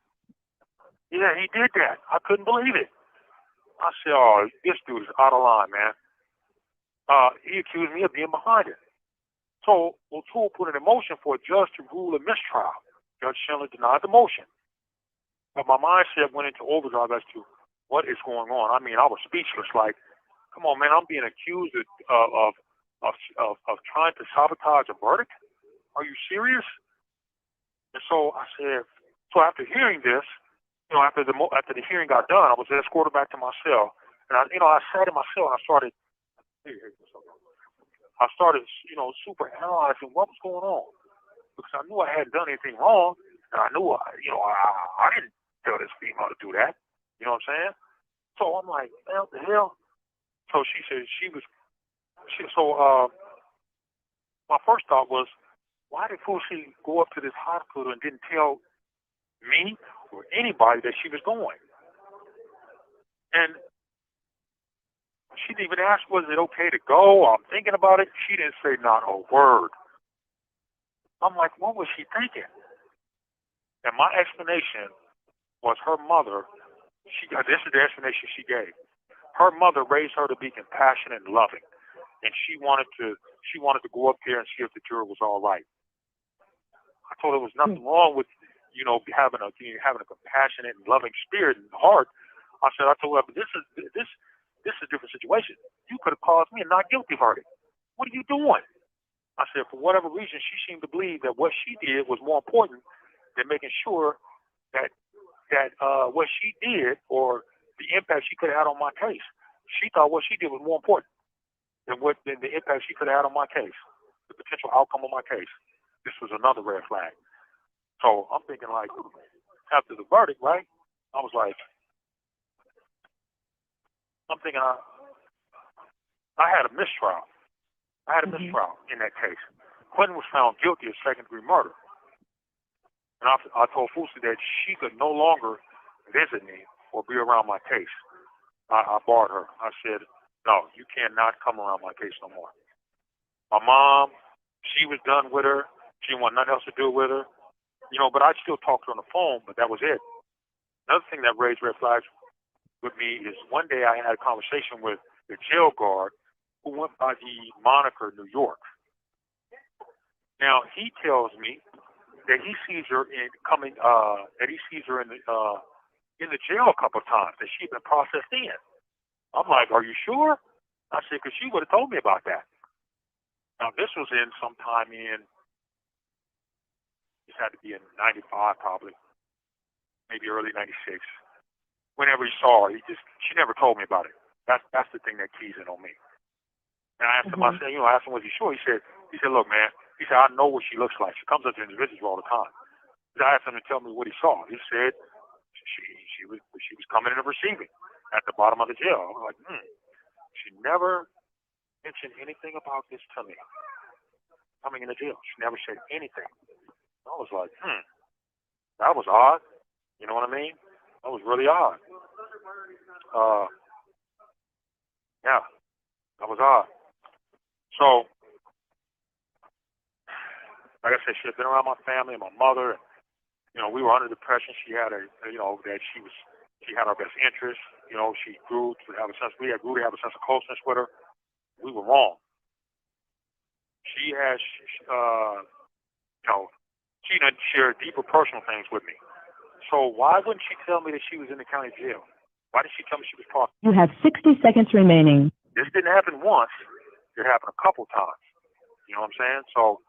yeah, he did that. I couldn't believe it. I said, oh, this dude is out of line, man. He accused me of being behind it. So O'Toole put in a motion for a judge to rule a mistrial. Judge Schindler denied the motion. But my mindset went into overdrive as to what is going on. I mean, I was speechless. Like, come on, man, I'm being accused of trying to sabotage a verdict? Are you serious? And so I said, so after hearing this, after the hearing got done, I was escorted back to my cell, and I sat in my cell and I started, super analyzing what was going on because I knew I hadn't done anything wrong, and I knew, I didn't tell this female to do that. You know what I'm saying? So I'm like, what the hell? So she said my first thought was, why did Fousey go up to this hospital and didn't tell me or anybody that she was going? And she didn't even ask, was it okay to go? I'm thinking about it. She didn't say not a word. I'm like, what was she thinking? And my explanation was her mother, this is the explanation she gave. Her mother raised her to be compassionate and loving, and she wanted to go up there and see if the juror was all right. I told her there was nothing wrong with having a compassionate and loving spirit and heart. I told her, but this is a different situation. You could have caused me a not guilty verdict. What are you doing? I said, for whatever reason, she seemed to believe that what she did was more important than making sure that what she did or the impact she could have had on my case. She thought what she did was more important than the impact she could have had on my case, the potential outcome of my case. This was another red flag. So I'm thinking, like, after the verdict, right? I was like, I'm thinking I had a mistrial. I had a mistrial in that case. Quentin was found guilty of second-degree murder. And I told Fousey that she could no longer visit me or be around my case. I barred her. I said, no, you cannot come around my case no more. My mom, she was done with her. She didn't want nothing else to do with her. But I still talked to her on the phone, but that was it. Another thing that raised red flags with me is one day I had a conversation with the jail guard who went by the moniker New York. Now he tells me that he sees her in the jail a couple of times, that she'd been processed in. I'm like, are you sure? I said, because she would have told me about that. Now this was in sometime in, this had to be in 95 probably, maybe early 96. Whenever he saw her, she never told me about it. That's the thing that keys in on me. And I asked him, I said, I asked him, was he sure? He said, look, man, he said, I know what she looks like. She comes up to his visits all the time. I asked him to tell me what he saw. He said she was coming in and receiving at the bottom of the jail. I was like, She never mentioned anything about this to me. Coming in the jail. She never said anything. I was like, that was odd. You know what I mean? That was really odd. Yeah, that was odd. So, like I said, she had been around my family and my mother. And, we were under depression. She had that she had our best interest. She grew to have a sense. We grew to have a sense of closeness with her. We were wrong. She has, she didn't share deeper personal things with me. So why wouldn't she tell me that she was in the county jail? Why did she tell me she was processed? You have 60 seconds remaining. This didn't happen once. It happened a couple times. You know what I'm saying? So,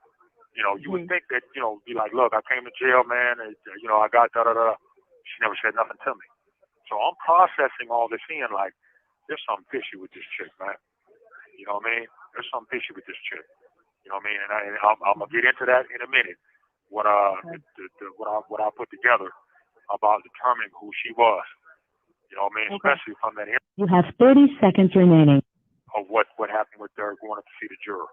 you would think that, be like, look, I came to jail, man, and, I got da-da-da. She never said nothing to me. So I'm processing all this in like, there's something fishy with this chick, man. You know what I mean? There's something fishy with this chick. You know what I mean? And I'm gonna get into that in a minute. What I put together about determining who she was. You know what I mean? Especially from that area. You have 30 seconds remaining. Of what happened with her going up to see the juror.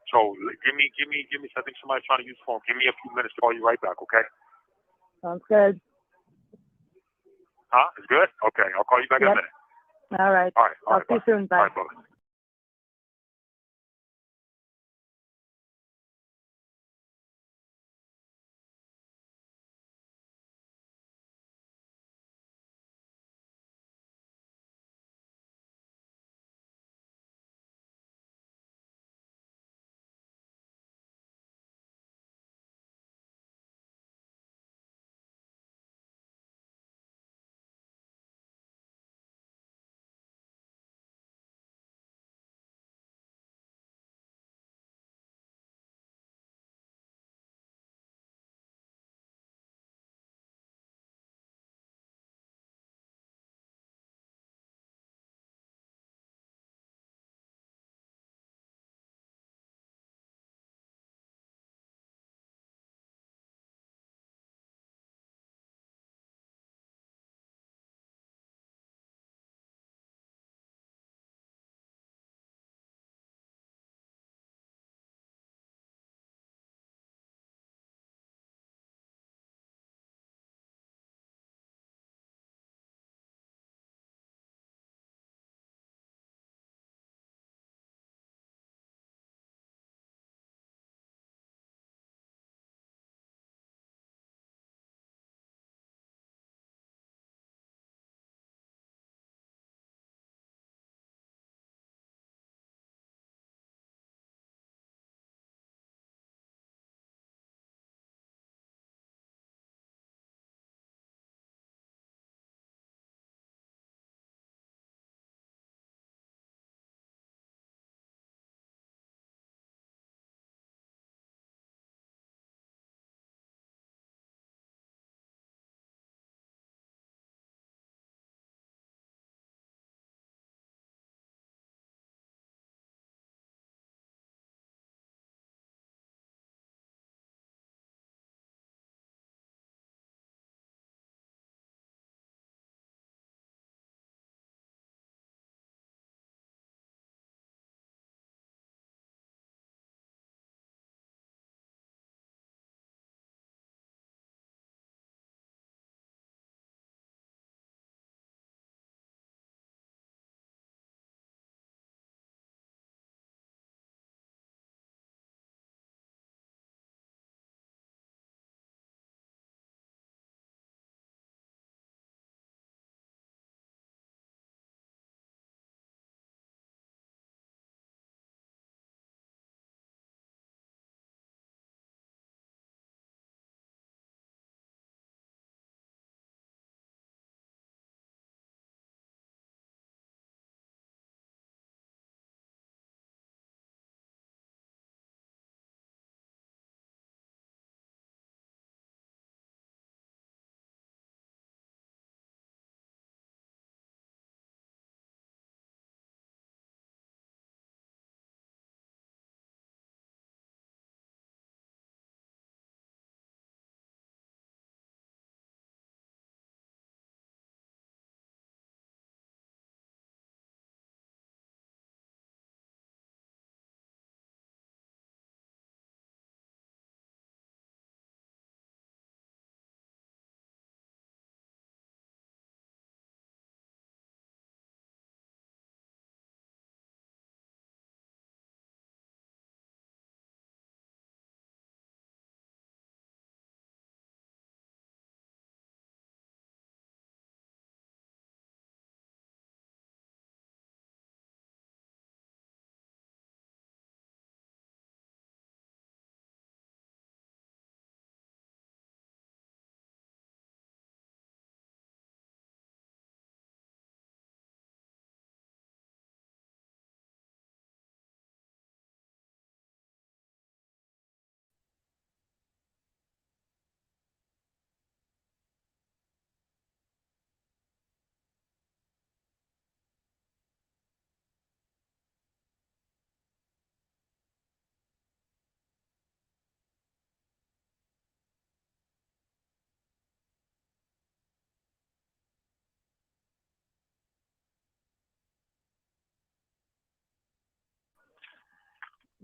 So give me. I think somebody's trying to use the phone. Give me a few minutes to call you right back, okay? Sounds good. Huh? It's good? Okay, I'll call you back in a minute. All right. All right. Talk to you soon. Bye. All right, bye.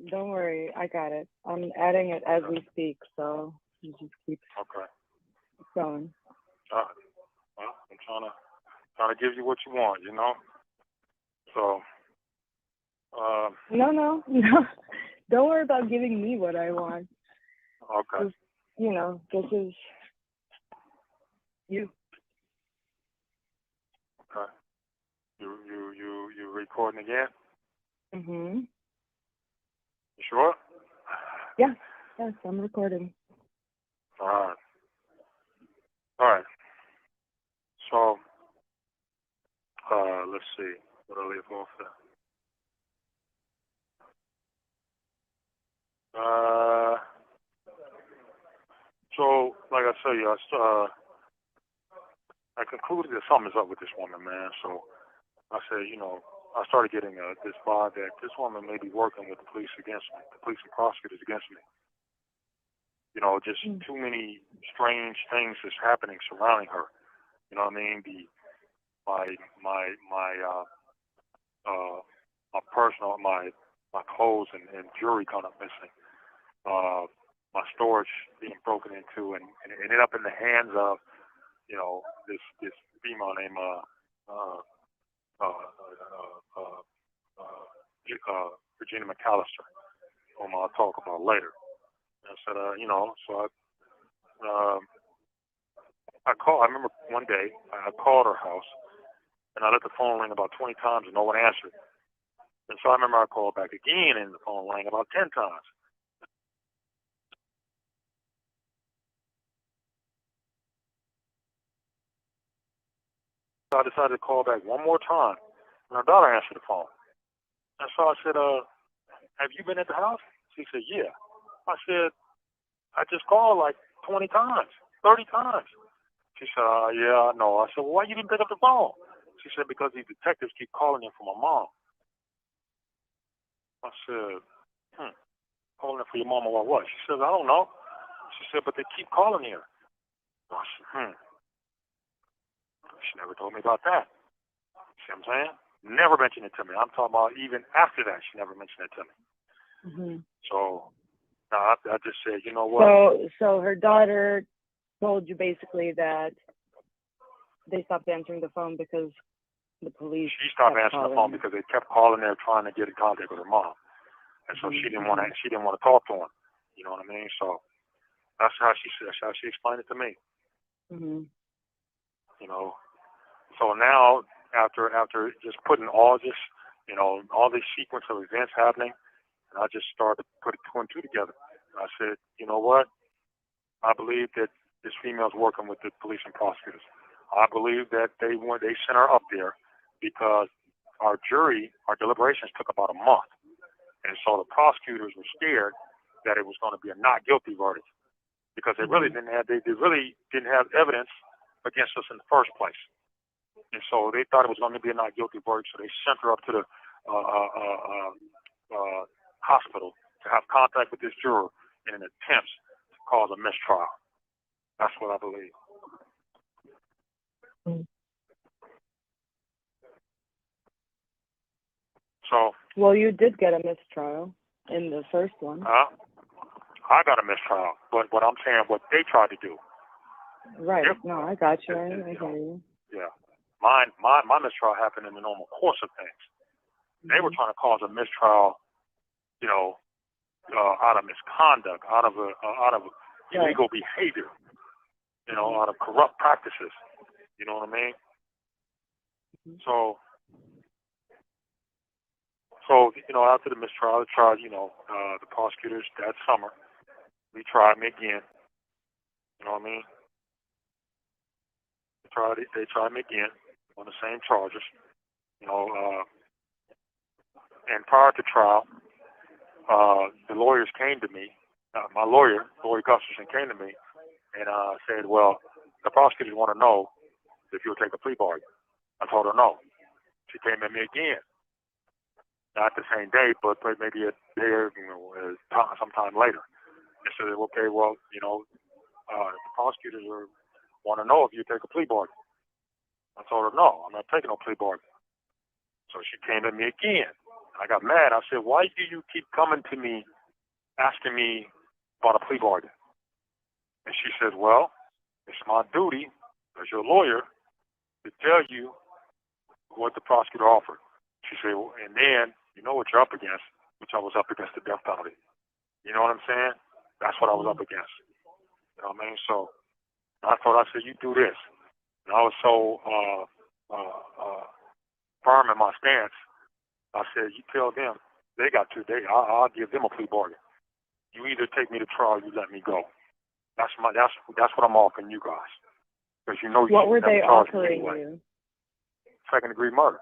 Don't worry, I got it. I'm adding it as we speak, so you just keep Okay. going. All right. Well, I'm trying to give you what you want, you know. So, No, no. Don't worry about giving me what I want. okay. Just, this is you. Okay. You recording again? Mhm. You sure? Yeah. Yes, I'm recording. All right. All right. So, let's see. What I leave off there? So, like I tell you, I concluded that something's up with this woman, man. So I said, I started getting this vibe that this woman may be working with the police against me, the police and prosecutors against me. Just too many strange things is happening surrounding her. You know what I mean? My personal, my clothes and jewelry kind of missing. My storage being broken into, and it ended up in the hands of, this female named uh, uh, uh, Regina McAllister, whom I'll talk about later. And I said, so I called. I remember one day I called her house, and I let the phone ring about 20 times, and no one answered. And so I remember I called back again, and the phone rang about 10 times. So I decided to call back one more time, and her daughter answered the phone. And so I said, have you been at the house? She said, yeah. I said, I just called like 20 times, 30 times. She said, yeah, I know. I said, well, why you didn't pick up the phone? She said, because these detectives keep calling in for my mom. I said, calling in for your mom or what? She says, I don't know. She said, but they keep calling here. I said, She never told me about that. See what I'm saying? Never mentioned it to me. I'm talking about even after that, she never mentioned it to me. Mhm. So, I just said, you know what? So her daughter told you basically that they stopped answering the phone because the police. She stopped kept answering the calling. phone because they kept calling her trying to get in contact with her mom, and so she didn't want to. She didn't want to talk to him. You know what I mean? So that's how she explained it to me. Mhm. So now after just putting all this, all this sequence of events happening, and I just started to put two and two together. I said, you know what? I believe that this female's working with the police and prosecutors. I believe that they sent her up there because our deliberations took about a month, and so the prosecutors were scared that it was going to be a not guilty verdict because they really didn't have evidence against us in the first place, and so they thought it was going to be a not guilty verdict. So they sent her up to the hospital to have contact with this juror in an attempt to cause a mistrial. That's what I believe. So. Well, you did get a mistrial in the first one. I got a mistrial, but what I'm saying, what they tried to do. Right. No, I got you. I hear you. Yeah. My mistrial happened in the normal course of things. They were trying to cause a mistrial, out of misconduct, out of illegal behavior, out of corrupt practices. You know what I mean? So after the mistrial, they tried, the prosecutors that summer, we tried me again. You know what I mean? They tried me again on the same charges. And prior to trial, the lawyers came to me. My lawyer, Lori Gustafson, came to me and said, well, the prosecutors want to know if you'll take a plea bargain. I told her no. She came at me again. Not the same day, but maybe a day or sometime later. And said, okay, well, the prosecutors want to know if you take a plea bargain. I told her no, I'm not taking no plea bargain. So she came at me again. I got mad. I said, why do you keep coming to me asking me about a plea bargain? And she says, well, it's my duty as your lawyer to tell you what the prosecutor offered. She said, well, and then you know what you're up against, which I was up against the death penalty. You know what I'm saying? That's what I was up against. You know what I mean? So I said, you do this. And I was so firm in my stance. I said, you tell them they got 2 days. I'll give them a plea bargain. You either take me to trial, or you let me go. That's what I'm offering you guys. Because you know you What were they charge me offering anyway. you? Second-degree murder.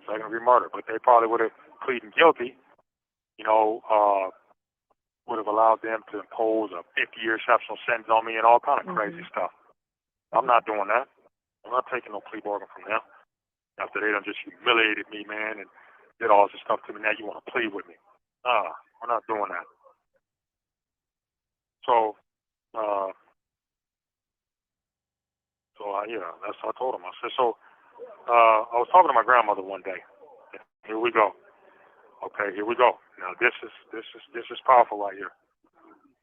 Second-degree murder. But they probably would have pleaded guilty, would have allowed them to impose a 50-year exceptional sentence on me and all kind of crazy stuff. I'm not doing that. I'm not taking no plea bargain from them. After they done just humiliated me, man, and did all this stuff to me, now you want to plead with me. We're not doing that. So, that's what I told him. I said, I was talking to my grandmother one day. Here we go. Okay, here we go. Now this is powerful right here.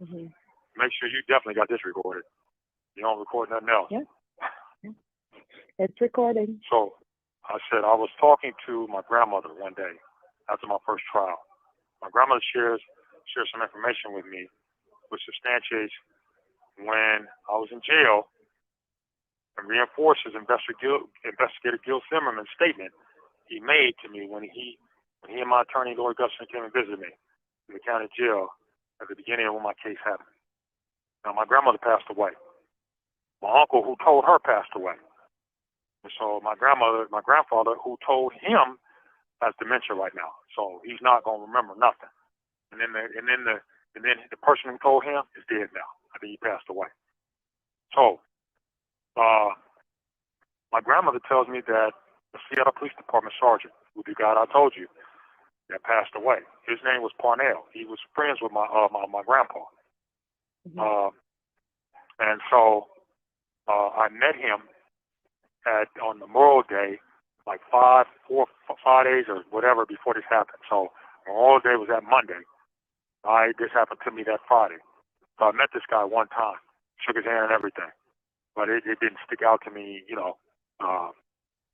Make sure you definitely got this recorded. You don't record nothing else. Yeah. It's recording. So I said I was talking to my grandmother one day after my first trial. My grandmother shares some information with me which substantiates when I was in jail and reinforces Investigator Gil Zimmerman's statement he made to me when he and my attorney, Lord Guston, came and visited me in the county jail at the beginning of when my case happened. Now, my grandmother passed away. My uncle who told her passed away. And so my grandfather who told him has dementia right now. So he's not going to remember nothing. And then the person who told him is dead now. I think he passed away. So my grandmother tells me that the Seattle Police Department sergeant, who the guy I told you, that passed away. His name was Parnell. He was friends with my grandpa. And so I met him on Memorial Day, like 5 days or whatever before this happened. So Memorial Day was that Monday. This happened to me that Friday. So I met this guy one time, shook his hand and everything, but it didn't stick out to me,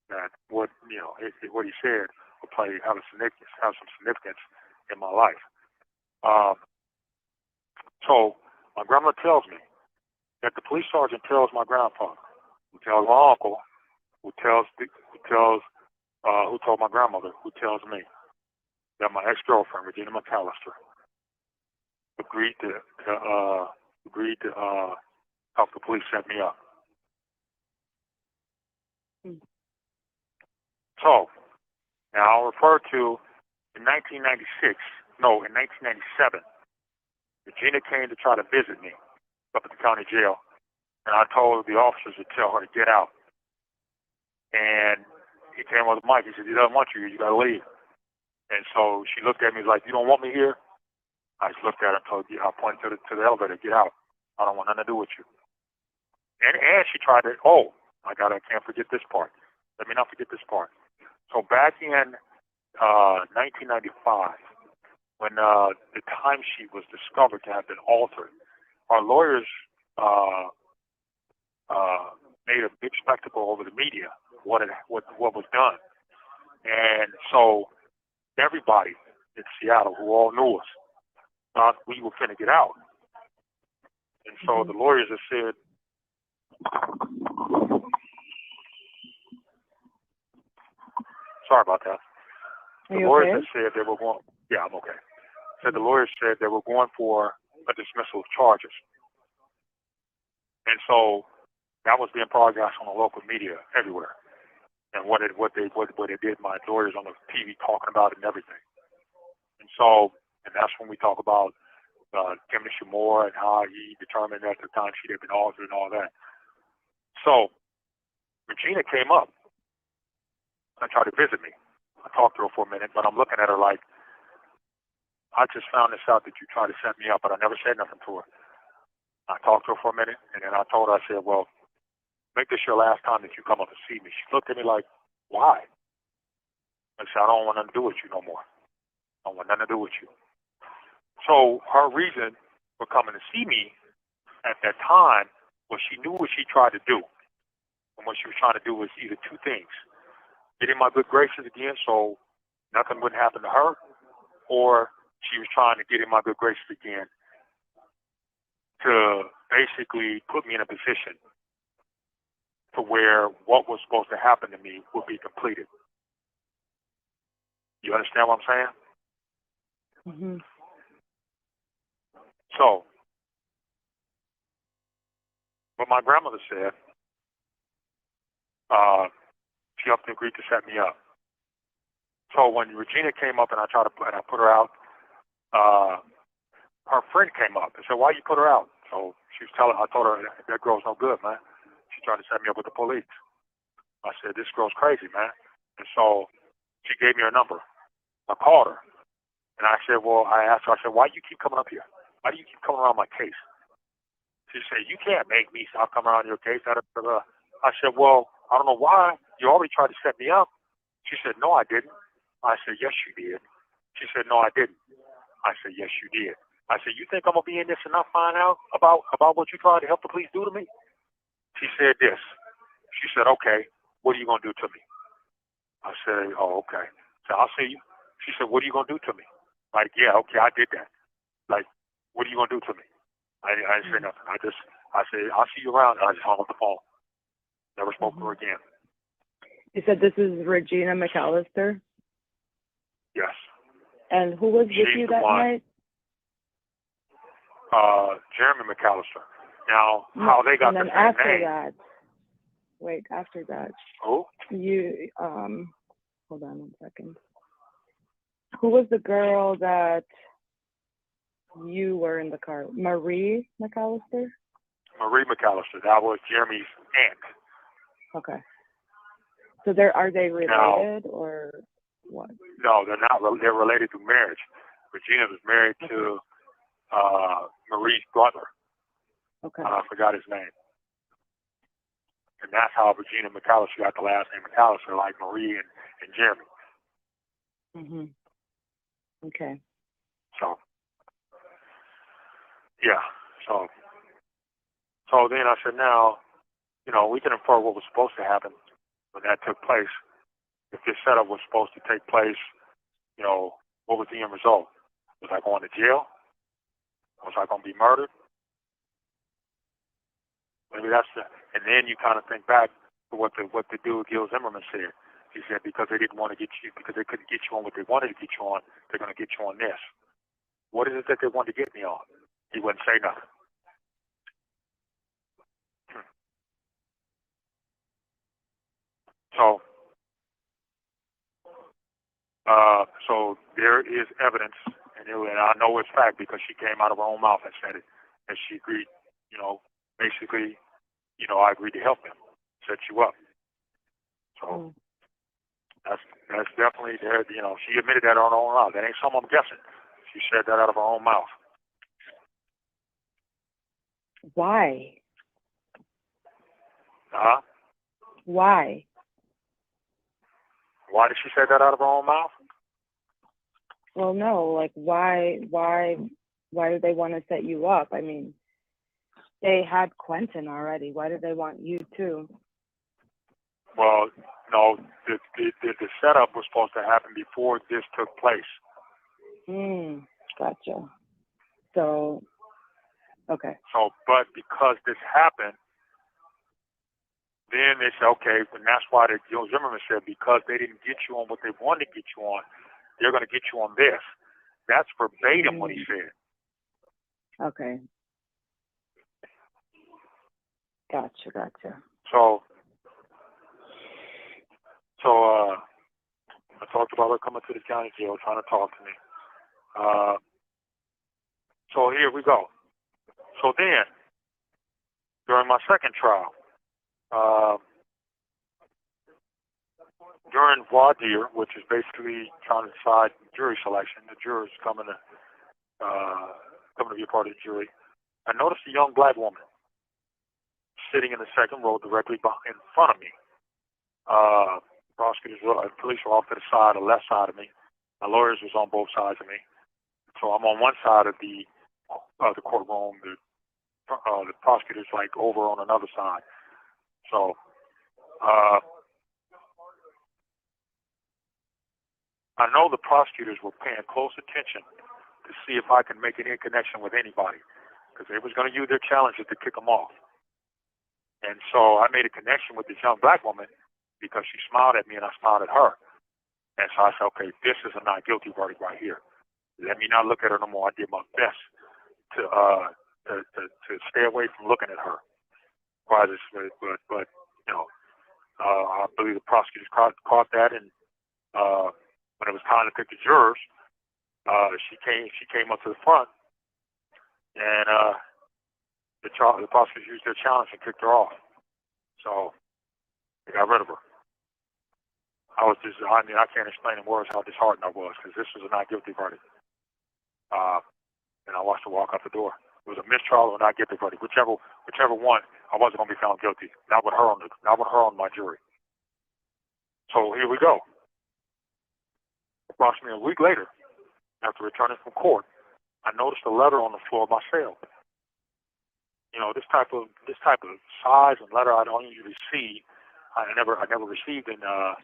that what he said would have some significance in my life. So my grandmother tells me that the police sergeant tells my grandfather, who tells my uncle, who told my grandmother, who tells me that my ex-girlfriend, Regina McAllister, agreed to help the police set me up. So now I'll refer to in 1997, Regina came to try to visit me up at the county jail, and I told the officers to tell her to get out. And he came with the mic. He said, he doesn't want you here. You got to leave. And so she looked at me like, you don't want me here? I just looked at her and I pointed to the elevator, get out. I don't want nothing to do with you. And she tried to, I can't forget this part. Let me not forget this part. So back in 1995, when the timesheet was discovered to have been altered, our lawyers made a big spectacle over the media what was done, and so everybody in Seattle who all knew us thought we were finna get out, and so the lawyers have said. Sorry about that. The lawyers said they were going. Yeah, I'm okay. The lawyers said they were going for a dismissal of charges, and so that was being broadcast on the local media everywhere, and what it did. My lawyers on the TV talking about it and everything, and that's when we talk about Timothy Moore and how he determined that the timesheet had been altered and all that. So Regina came up and tried to visit me. I talked to her for a minute, but I'm looking at her like, I just found this out that you tried to set me up, but I never said nothing to her. I talked to her for a minute, and then I told her, I said, well, make this your last time that you come up and see me. She looked at me like, why? I said, I don't want nothing to do with you no more. I don't want nothing to do with you. So her reason for coming to see me at that time was she knew what she tried to do. And what she was trying to do was either two things: get in my good graces again so nothing wouldn't happen to her, or she was trying to get in my good graces again to basically put me in a position to where what was supposed to happen to me would be completed. You understand what I'm saying? Mm-hmm. So, what my grandmother said, she up to agreed to set me up. So when Regina came up and I put her out, her friend came up and said, "Why you put her out?" So I told her, "That girl's no good, man. She tried to set me up with the police." I said, "This girl's crazy, man." And so she gave me her number. I called her and I asked her, I said, "Why do you keep coming up here? Why do you keep coming around my case?" She said, "You can't make me stop coming around your case." I said, "Well, I don't know why. You already tried to set me up." She said, "No, I didn't." I said, "Yes, you did." She said, "No, I didn't." I said, "Yes, you did." I said, "You think I'm going to be in this and not find out about what you tried to help the police do to me?" She said this. She said, "Okay, what are you going to do to me?" I said, "Oh, okay." So I'll see you. She said, "What are you going to do to me?" Like, "Yeah, okay, I did that." Like, "What are you going to do to me?" I didn't say nothing. I said, "I'll see you around." And I just hung up the phone. Never spoke to her again. You said this is Regina McAllister? Yes. And who was with She's you the that one. night? Jeremy McAllister. Now, how they got and then the same after name. that, wait, after that, Who? you, hold on 1 second. Who was the girl that you were in the car? Marie McAllister? Marie McAllister. That was Jeremy's aunt. Okay. So are they related or what? No, they're not. They're related through marriage. Regina was married to Marie's brother. Okay. I forgot his name. And that's how Regina McAllister got the last name McAllister, like Marie and Jeremy. Mhm. Okay. So, yeah. So then I said, now, we can infer what was supposed to happen when that took place. If this setup was supposed to take place, what was the end result? Was I going to jail? Was I going to be murdered? Maybe and then you kind of think back to what the dude Gil Zimmerman said. He said because they didn't want to get you, because they couldn't get you on what they wanted to get you on, they're going to get you on this. What is it that they wanted to get me on? He wouldn't say nothing. So there is evidence, and I know it's fact because she came out of her own mouth and said it, and she agreed, basically, I agreed to help him, set you up. So that's definitely there. She admitted that on her own mouth. That ain't something I'm guessing. She said that out of her own mouth. Why? Huh? Why? Why did she say that out of her own mouth? Well, no, like why do they want to set you up? I mean, they had Quentin already. Why do they want you too? Well, no, the setup was supposed to happen before this took place. Gotcha. So, okay. So, but because this happened, then they said, okay, and that's why Joe Zimmerman said, because they didn't get you on what they wanted to get you on, they're going to get you on this. That's verbatim what he said. Okay. Gotcha. So I talked about her coming to the county jail, trying to talk to me. So here we go. So then, during my second trial, during voir dire, which is basically trying to decide jury selection, the jurors coming to be a part of the jury, I noticed a young black woman sitting in the second row directly in front of me. Police were off to the side, the left side of me. My lawyers was on both sides of me. So I'm on one side of the courtroom. The prosecutor's like over on another side. So I know the prosecutors were paying close attention to see if I can make any connection with anybody, because they was going to use their challenges to kick them off. And so I made a connection with this young black woman because she smiled at me and I smiled at her. And so I said, okay, this is a not guilty verdict right here. Let me not look at her no more. I did my best to stay away from looking at her. But you know, I believe the prosecutors caught that, and when it was time to pick the jurors, she came up to the front, and the prosecutors used their challenge and kicked her off. So they got rid of her. I can't explain in words how disheartened I was, because this was a not guilty verdict. And I watched her walk out the door. It was a mistrial or not guilty verdict, whichever one. I wasn't going to be found guilty. Not with her on my jury. So here we go. Approximately a week later, after returning from court, I noticed a letter on the floor of my cell. You know, this type of size and letter I don't usually see. I never received in the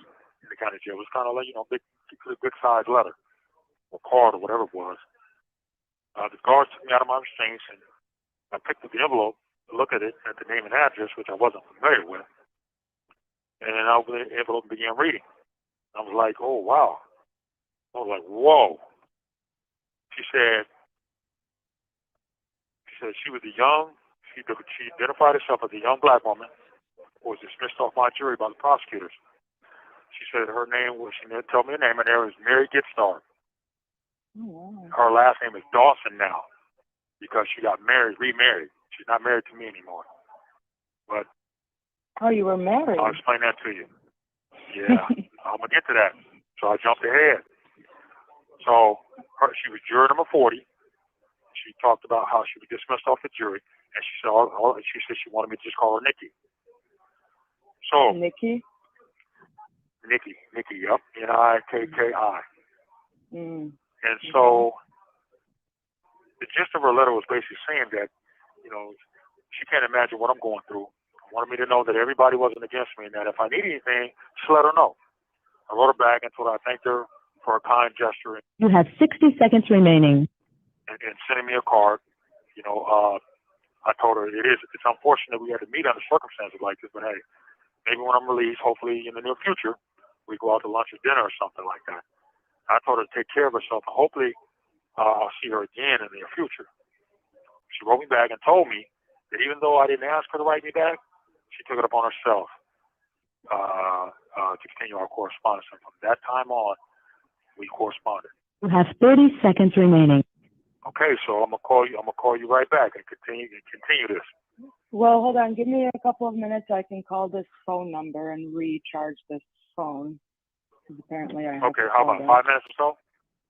county jail. It was kind of like, you know, big size letter or card or whatever it was. The guards took me out of my restraints, and I picked up the envelope to look at it, at the name and address, which I wasn't familiar with. And then I opened the envelope and began reading. I was like, oh, wow. I was like, whoa. She said she was she identified herself as a young black woman who was dismissed off my jury by the prosecutors. She said her name was, she didn't tell me her name, her name was Mary Gitstar. Oh, wow. Her last name is Dawson now, because she got remarried. She's not married to me anymore. But Oh, you were married. I'll explain that to you. Yeah, I'm gonna get to that. So I jumped ahead. So she was juror number 40. She talked about how she was dismissed off the jury, and she said she wanted me to just call her Nikki. So Nikki? Nikki, yep, Nikki. And so the gist of her letter was basically saying that, you know, she can't imagine what I'm going through. Wanted me to know that everybody wasn't against me, and that if I need anything, just let her know. I wrote her back and told her I thanked her for a kind gesture. You have 60 seconds remaining. And sending me a card. You know, I told her it's unfortunate we had to meet under circumstances like this, but hey, maybe when I'm released, hopefully in the near future, we go out to lunch or dinner or something like that. I told her to take care of herself, and hopefully I'll see her again in the near future. She wrote me back and told me that even though I didn't ask her to write me back, she took it upon herself to continue our correspondence. And from that time on, we corresponded. You have 30 seconds remaining. Okay, so I'm gonna call you right back and continue this. Well, hold on. Give me a couple of minutes. I can call this phone number and recharge this phone. Because apparently I have Okay, to how call about them. 5 minutes or so?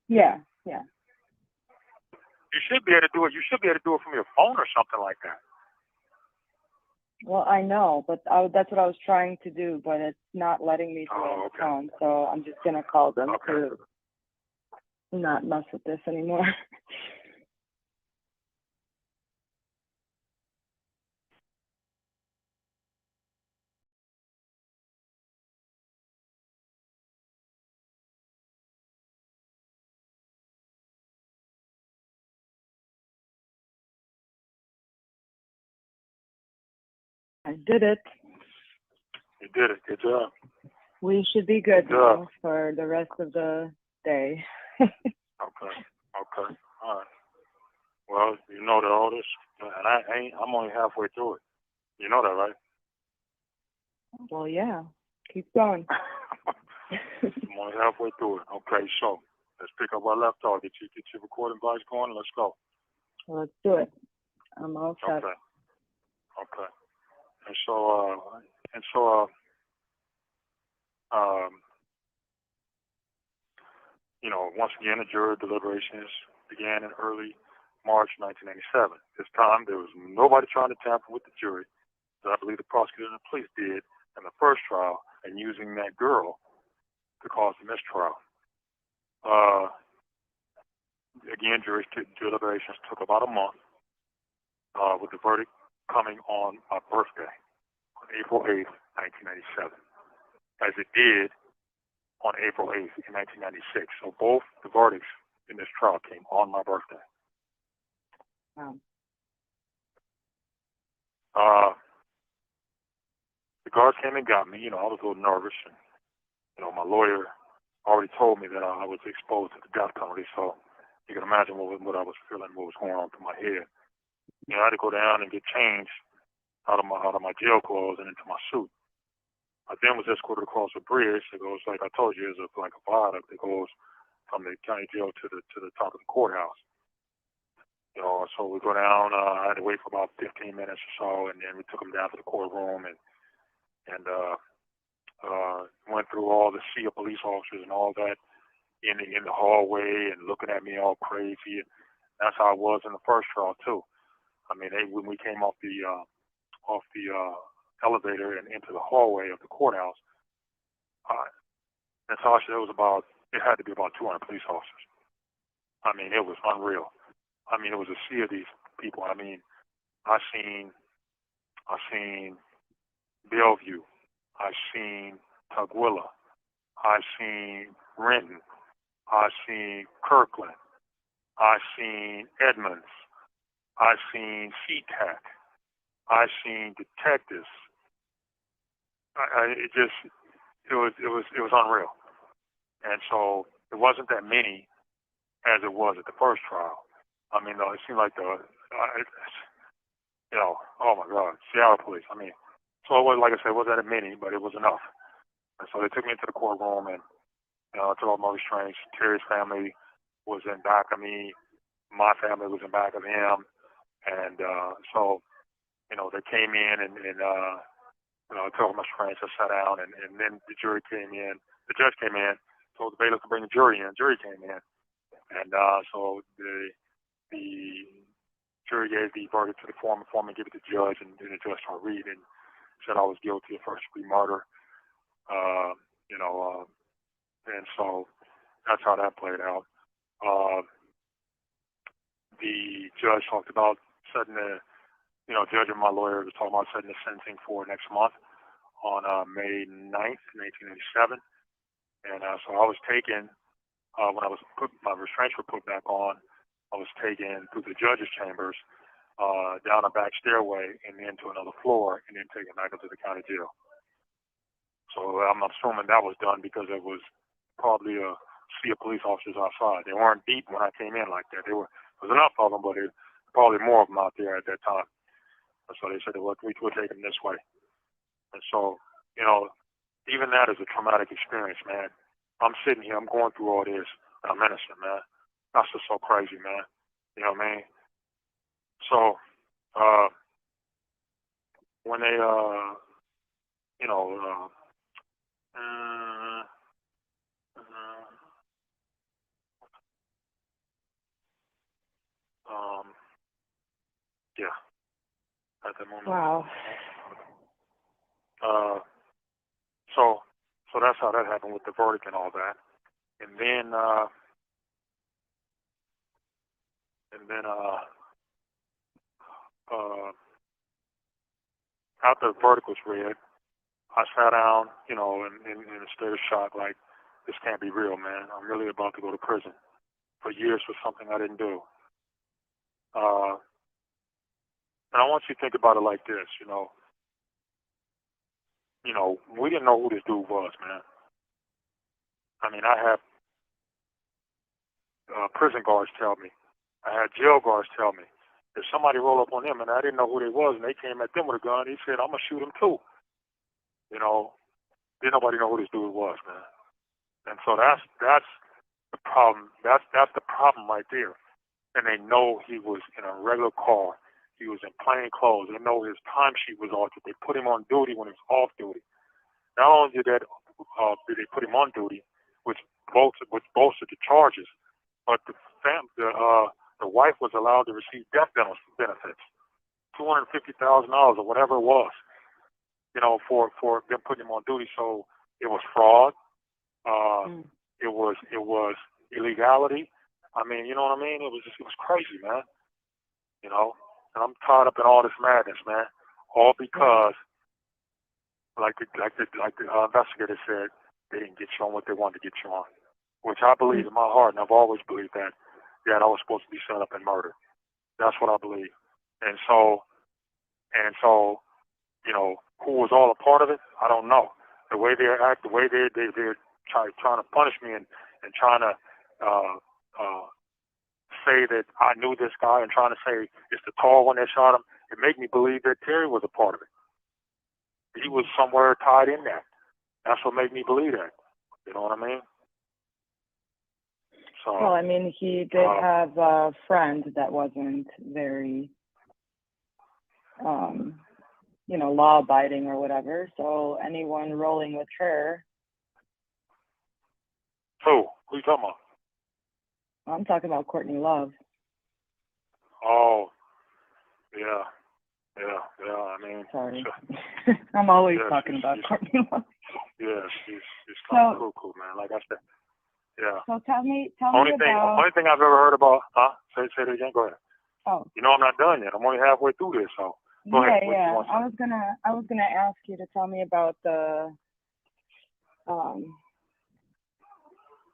Yeah. You should be able to do it. You should be able to do it from your phone or something like that. Well, I know, but that's what I was trying to do, but it's not letting me do it on the phone. So I'm just gonna call them to not mess with this anymore. I did it. You did it. Good job. We should be good now for the rest of the day. Okay. All right. Well, you know that all this, and I'm only halfway through it. You know that, right? Well, yeah. Keep going. I'm only halfway through it. Okay, so let's pick up where I left off. Get your recording device going. Let's go. Let's do it. I'm all set. Okay. And so, you know, once again, the jury deliberations began in early March 1987. This time, there was nobody trying to tamper with the jury. that I believe the prosecutor and the police did in the first trial, and using that girl to cause the mistrial. Again, jury deliberations took about a month, with the verdict coming on my birthday, on April 8th, 1997, as it did on April 8th in 1996. So both the verdicts in this trial came on my birthday. Wow. The guards came and got me. I was a little nervous. And, my lawyer already told me that I was exposed to the death penalty, so you can imagine what I was feeling, what was going on through my head. I had to go down and get changed out of my jail clothes and into my suit. I then was escorted across a bridge that goes, like I told you, is like a viaduct that goes from the county jail to the top of the courthouse. So we go down. I had to wait for about 15 minutes or so, and then we took them down to the courtroom and went through all the sea of police officers and all that in the hallway and looking at me all crazy. And that's how it was in the first trial too. I mean, when we came off the elevator and into the hallway of the courthouse, Natasha, it had to be about 200 police officers. I mean, it was unreal. I mean, it was a sea of these people. I mean, I seen Bellevue, I seen Tukwila, I seen Renton, I seen Kirkland, I seen Edmonds, I seen SeaTac, I seen detectives. It was unreal. And so it wasn't that many as it was at the first trial. I mean, it seemed like oh my God, Seattle police. I mean, so it was, like I said, it wasn't that many, but it was enough. And so they took me into the courtroom, and I took off my restraints. Terry's family was in back of me. My family was in back of him. And so, they came in and I took off my restraints. I sat down, and then the jury came in. The judge came in, told the bailiff to bring the jury in. The jury came in. And so the jury gave the verdict to the foreman gave it to the judge, and the judge started reading and said I was guilty of first-degree murder. And so that's how that played out. The judge talked about setting judge and my lawyer was talking about setting the sentencing for next month on May 9th, 1987. And so I was taken, when my restraints were put back on, I was taken through the judge's chambers, down a back stairway and into another floor, and then taken back up to the county jail. So I'm assuming that was done because it was probably a sea of police officers outside. They weren't deep when I came in like that. There was enough of them, but there were probably more of them out there at that time. And so they said, we'll take them this way. And so, even that is a traumatic experience, man. I'm sitting here, I'm going through all this, and I'm innocent, man. That's just so crazy, man. You know what I mean? So, when they, yeah, at that moment. Wow. So that's how that happened with the verdict and all that. And then after the verdict was read, I sat down, in a state of shock, like, this can't be real, man. I'm really about to go to prison for years for something I didn't do. And I want you to think about it like this, we didn't know who this dude was, man. I mean, I had prison guards tell me. I had jail guards tell me. If somebody rolled up on them and I didn't know who they was and they came at them with a gun, he said, I'm going to shoot him too. Didn't nobody know who this dude was, man. And so that's the problem. That's the problem right there. And they know he was in a regular car. He was in plain clothes. They know his timesheet was altered. They put him on duty when he was off duty. Not only did they put him on duty, which bolstered the charges, but the wife was allowed to receive death benefits, $250,000 or whatever it was. for them putting him on duty. So it was fraud. It was illegality. I mean, you know what I mean? It was crazy, man. And I'm caught up in all this madness, man. All because, like the investigator said, they didn't get you on what they wanted to get you on, which I believe in my heart, and I've always believed that I was supposed to be set up and murdered. That's what I believe. And so, who was all a part of it? I don't know. The way they act, the way they're trying to punish me and trying to say that I knew this guy and trying to say it's the tall one that shot him, it made me believe that Terry was a part of it. He was somewhere tied in that. That's what made me believe that. You know what I mean? So, well, I mean, he did have a friend that wasn't very, law-abiding or whatever. So anyone rolling with her. Who you talking about? I'm talking about Courtney Love. Oh, yeah. I mean, sorry, I'm always talking about she's, Courtney Love. Yeah, she's kind of cool, man. Like I said, yeah. So tell me Only about. thing I've ever heard about. Huh? Say it again. Go ahead. Oh. I'm not done yet. I'm only halfway through this, so go ahead. Yeah. I was gonna ask you to tell me about the,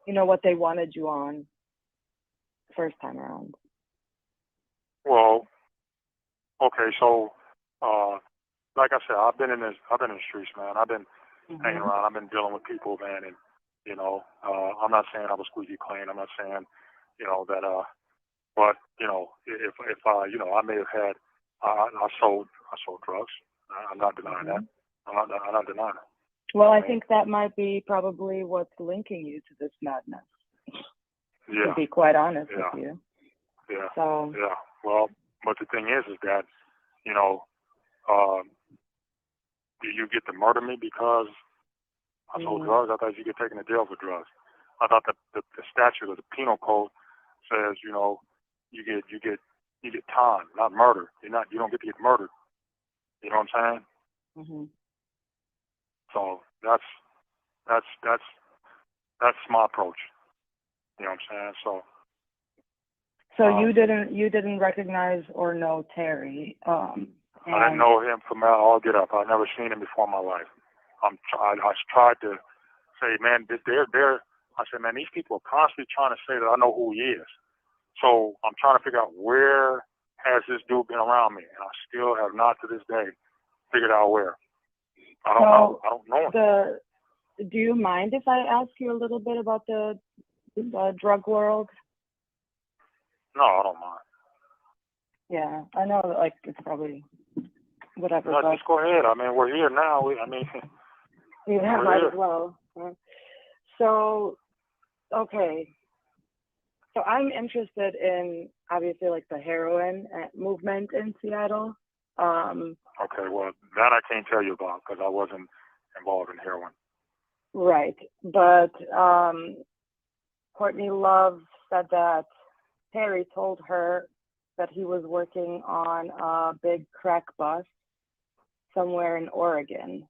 what they wanted you on first time around. Well, okay, so like I said, I've been in the streets, man. I've been hanging around. I've been dealing with people, man, and I'm not saying I was squeaky clean. I'm not saying that but if I may have had I sold drugs. I'm not denying that. I'm not denying it. Well, I think that might be probably what's linking you to this madness. Yeah. To be quite honest with you. Yeah. So. Yeah. Well, but the thing is that do you get to murder me because I sold drugs? I thought you get taken to jail for drugs. I thought the statute of the penal code says you get time, not murder. You don't get to get murdered. You know what I'm saying? So that's my approach. You know what I'm saying? So you didn't recognize or know Terry. I didn't know him from all get up. I've never seen him before in my life. I tried to say, man, I said, man, these people are constantly trying to say that I know who he is. So I'm trying to figure out where has this dude been around me, and I still have not to this day figured out where. I don't know him. Do you mind if I ask you a little bit about the drug world? No, I don't mind. Yeah, I know, like, it's probably whatever. No, just go ahead. I mean, we're here now. Yeah, might as well. So, okay. So I'm interested in, obviously, like, the heroin movement in Seattle. Okay, well, that I can't tell you about because I wasn't involved in heroin. Right, but Courtney Love said that Terry told her that he was working on a big crack bust somewhere in Oregon.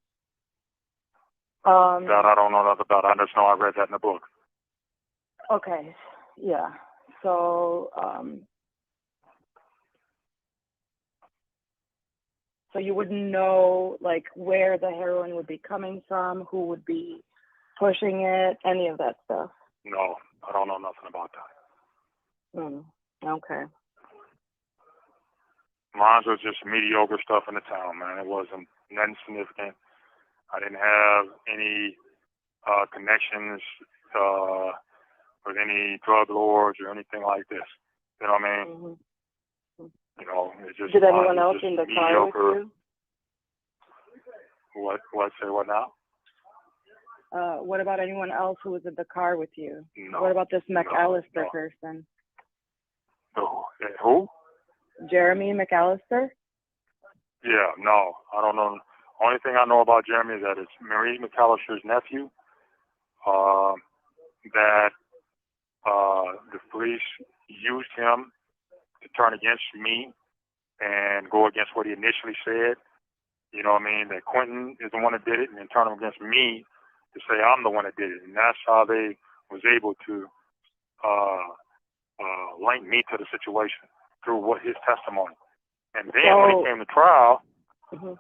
That I don't know nothing about. I just know I read that in the book. Okay, yeah. So, so you wouldn't know, like, where the heroin would be coming from, who would be pushing it, any of that stuff? No, I don't know nothing about that. Okay. Mine was just mediocre stuff in the town, man. It wasn't nothing significant. I didn't have any connections with any drug lords or anything like this. You know what I mean? It's just. Did anyone else in the car with you? What? Say what now? What about anyone else who was in the car with you? No. What about this McAllister person? Who? Jeremy McAllister? Yeah, no, I don't know. Only thing I know about Jeremy is that it's Marie McAllister's nephew. That the police used him to turn against me and go against what he initially said. You know what I mean? That Quentin is the one that did it, and then turn them against me to say I'm the one that did it. And that's how they was able to link me to the situation through his testimony. And then when it came to trial, Mm-hmm.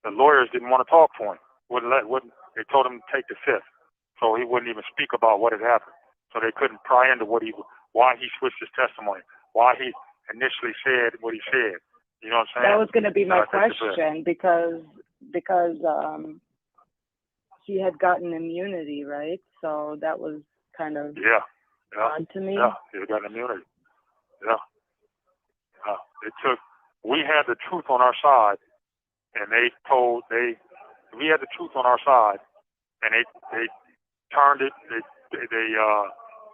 The lawyers didn't want to talk to him. They told him to take the fifth, so he wouldn't even speak about what had happened. So they couldn't pry into why he switched his testimony, why he initially said what he said. You know what I'm saying? That was going to be my question because he had gotten immunity, right? So that was kind of odd to me. Yeah, he had gotten immunity. Yeah. We had the truth on our side, and we had the truth on our side, and they turned it. They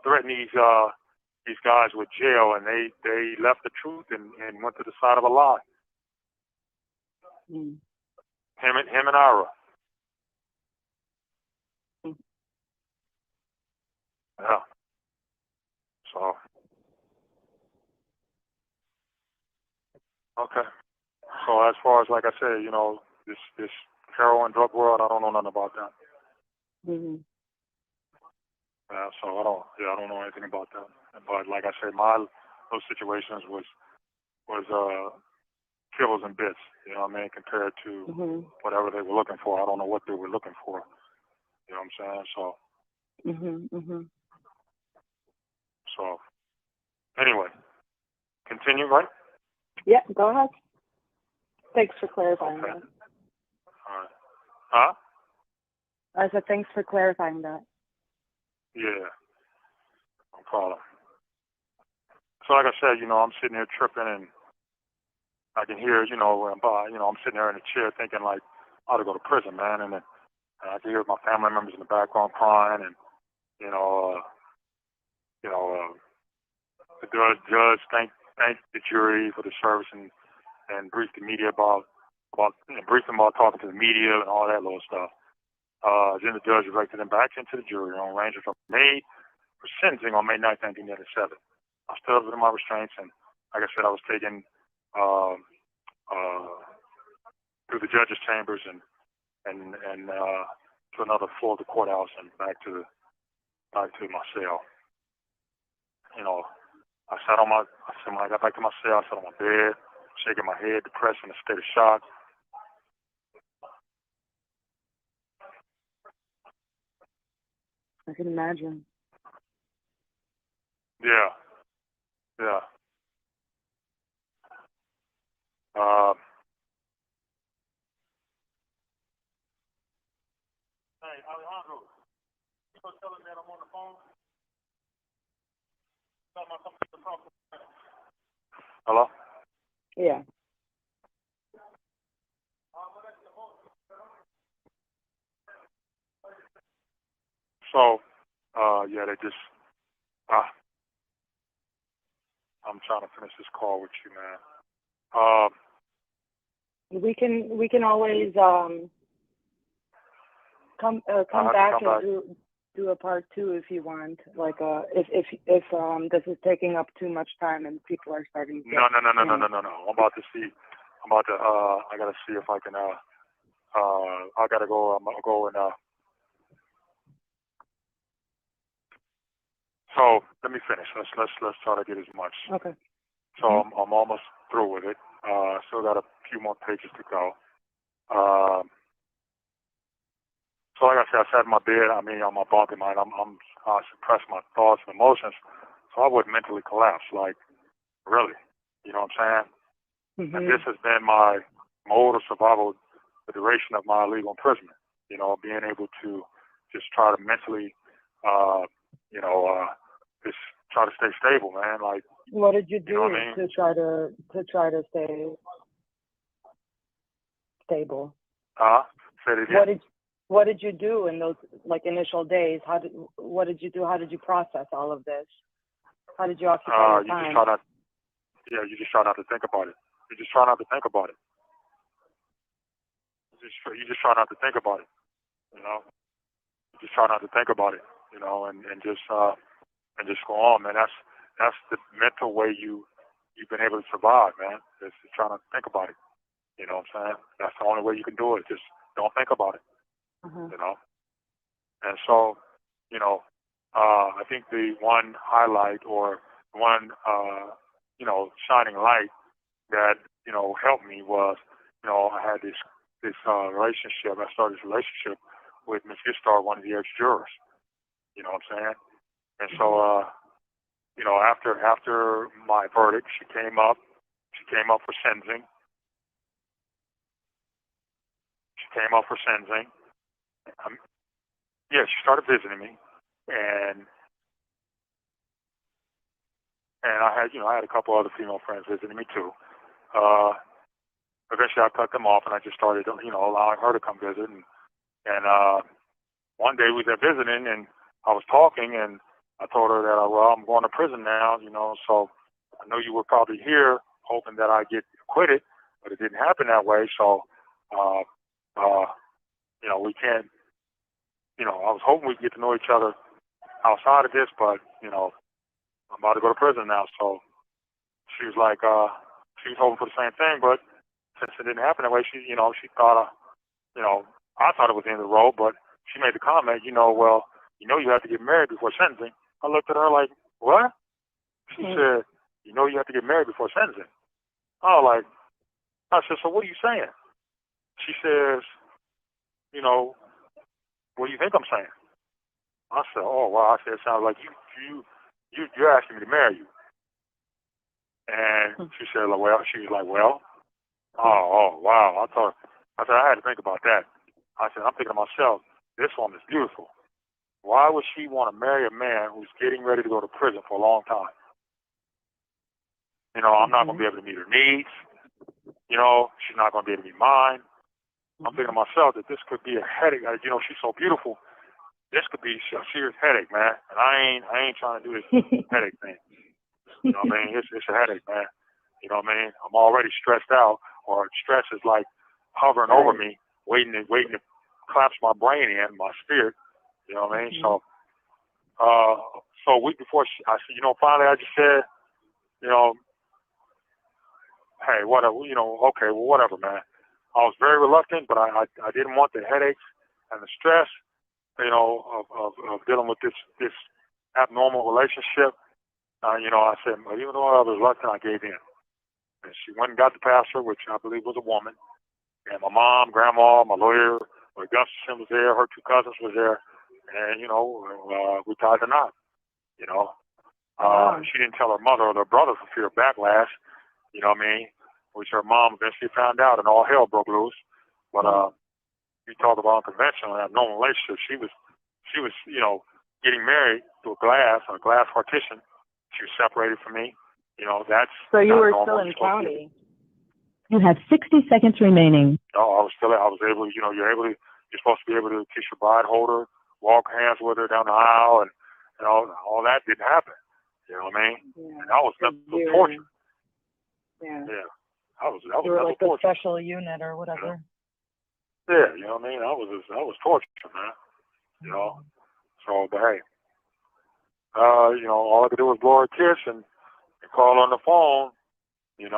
threatened these guys with jail, and they left the truth and went to the side of a lie. Mm. Him and Ira. Mm. Yeah. So. Okay. So as far as, like I said, this heroin drug world, I don't know nothing about that. Mm-hmm. Yeah, so I don't know anything about that. But like I said, those situations was kibbles and bits, you know what I mean, compared to whatever they were looking for. I don't know what they were looking for. You know what I'm saying? So. So. Anyway, continue, right? Yeah, go ahead. Thanks for clarifying that. All right. Huh? I said thanks for clarifying that. Yeah. No problem. So like I said, I'm sitting here tripping, and I can hear, I'm sitting there in a chair thinking like, I ought to go to prison, man, and then I can hear my family members in the background crying, and the judge thanked the jury for the service and briefed the media briefed them about talking to the media and all that little stuff. Then the judge directed them back into the jury room, ranging from May for sentencing on May 9th, 1987. I stood up within my restraints, and like I said, I was taken through the judge's chambers and to another floor of the courthouse and back to my cell. When I got back to my cell, I sat on my bed, shaking my head, depressed, in a state of shock. I can imagine. Yeah. Hey, Alejandro, you gonna tell him that I'm on the phone? Hello? Yeah. So, they just, I'm trying to finish this call with you, man. We can always come back and do a part 2 if you want. Like if this is taking up too much time and people are starting to No. I'm about to see. I gotta see if I can. I gotta go. I'm gonna go and. So let me finish. Let's try to get as much. Okay. So I'm almost through with it. Still got a few more pages to go. So like I said, I sat in my bed. I mean, on my bunk at night. I suppress my thoughts and emotions, so I wouldn't mentally collapse. Like, really, you know what I'm saying? Mm-hmm. And this has been my mode of survival the duration of my illegal imprisonment. Being able to just try to mentally, just try to stay stable, man. Like, what did you do you know what I mean? to try to stay stable? Say it again. What did you do in those initial days? What did you do? How did you process all of this? How did you occupy your time? You just try not to think about it. You just try not to think about it. You just try not to think about it. You just try not to think about it. And just go on, man. That's the mental way you you've been able to survive, man. Just trying to think about it. You know what I'm saying? That's the only way you can do it. Just don't think about it. Mhm. You know. And so, you know, I think the one highlight or one, shining light that helped me was, I had this relationship. I started this relationship with Miss Gistar, one of the ex-jurors. You know what I'm saying? And so, after my verdict, she came up. She came up for sentencing. She came up for sentencing. Yeah, she started visiting me, and I had a couple other female friends visiting me too. Eventually, I cut them off, and I just started, allowing her to come visit. And one day we were visiting, and I was talking, and I told her that, I'm going to prison now, so I know you were probably here hoping that I get acquitted, but it didn't happen that way. So, we can't, I was hoping we'd get to know each other outside of this, but, I'm about to go to prison now. So she was like, she was hoping for the same thing, but since it didn't happen that way, she thought, I thought it was the end of the road, but she made the comment, you have to get married before sentencing. I looked at her like, what? She said, you have to get married before sentencing. I said, so what are you saying? She says, what do you think I'm saying? I said, oh, wow. I said, it sounds like you're asking me to marry you. And she said, well, oh, wow. I said, I had to think about that. I said, I'm thinking to myself, this woman is beautiful. Why would she want to marry a man who's getting ready to go to prison for a long time? I'm not going to be able to meet her needs. She's not going to be able to meet mine. I'm thinking to myself that this could be a headache. She's so beautiful. This could be a serious headache, man. And I ain't trying to do this headache thing. You know what I mean? It's a headache, man. You know what I mean? I'm already stressed out, or stress is like hovering over me, waiting to collapse my brain in, my spirit. You know what I mean? So a week before, I said, finally I just said, hey, whatever, okay, well, whatever, man. I was very reluctant, but I didn't want the headaches and the stress, of dealing with this abnormal relationship. I said, well, even though I was reluctant, I gave in. And she went and got the pastor, which I believe was a woman. And my mom, grandma, my lawyer, my Gustafson was there, her two cousins was there. And, we tied the knot, She didn't tell her mother or their brother for fear of backlash, you know what I mean? Which her mom eventually found out, and all hell broke loose. But you talk about unconventional and abnormal relationship. She was, getting married to a glass partition. She was separated from me. That's so you were normal. still in county. You have 60 seconds remaining. No, I was able. You're supposed to be able to kiss your bride, hold her, walk hands with her down the aisle, and all that didn't happen. You know what I mean? Yeah. And that was mental torture. Yeah. Yeah. That was You were like torture. a special unit or whatever. Yeah, you know what I mean? That was torture, man. So, but hey, all I could do was blow her a kiss and call on the phone, and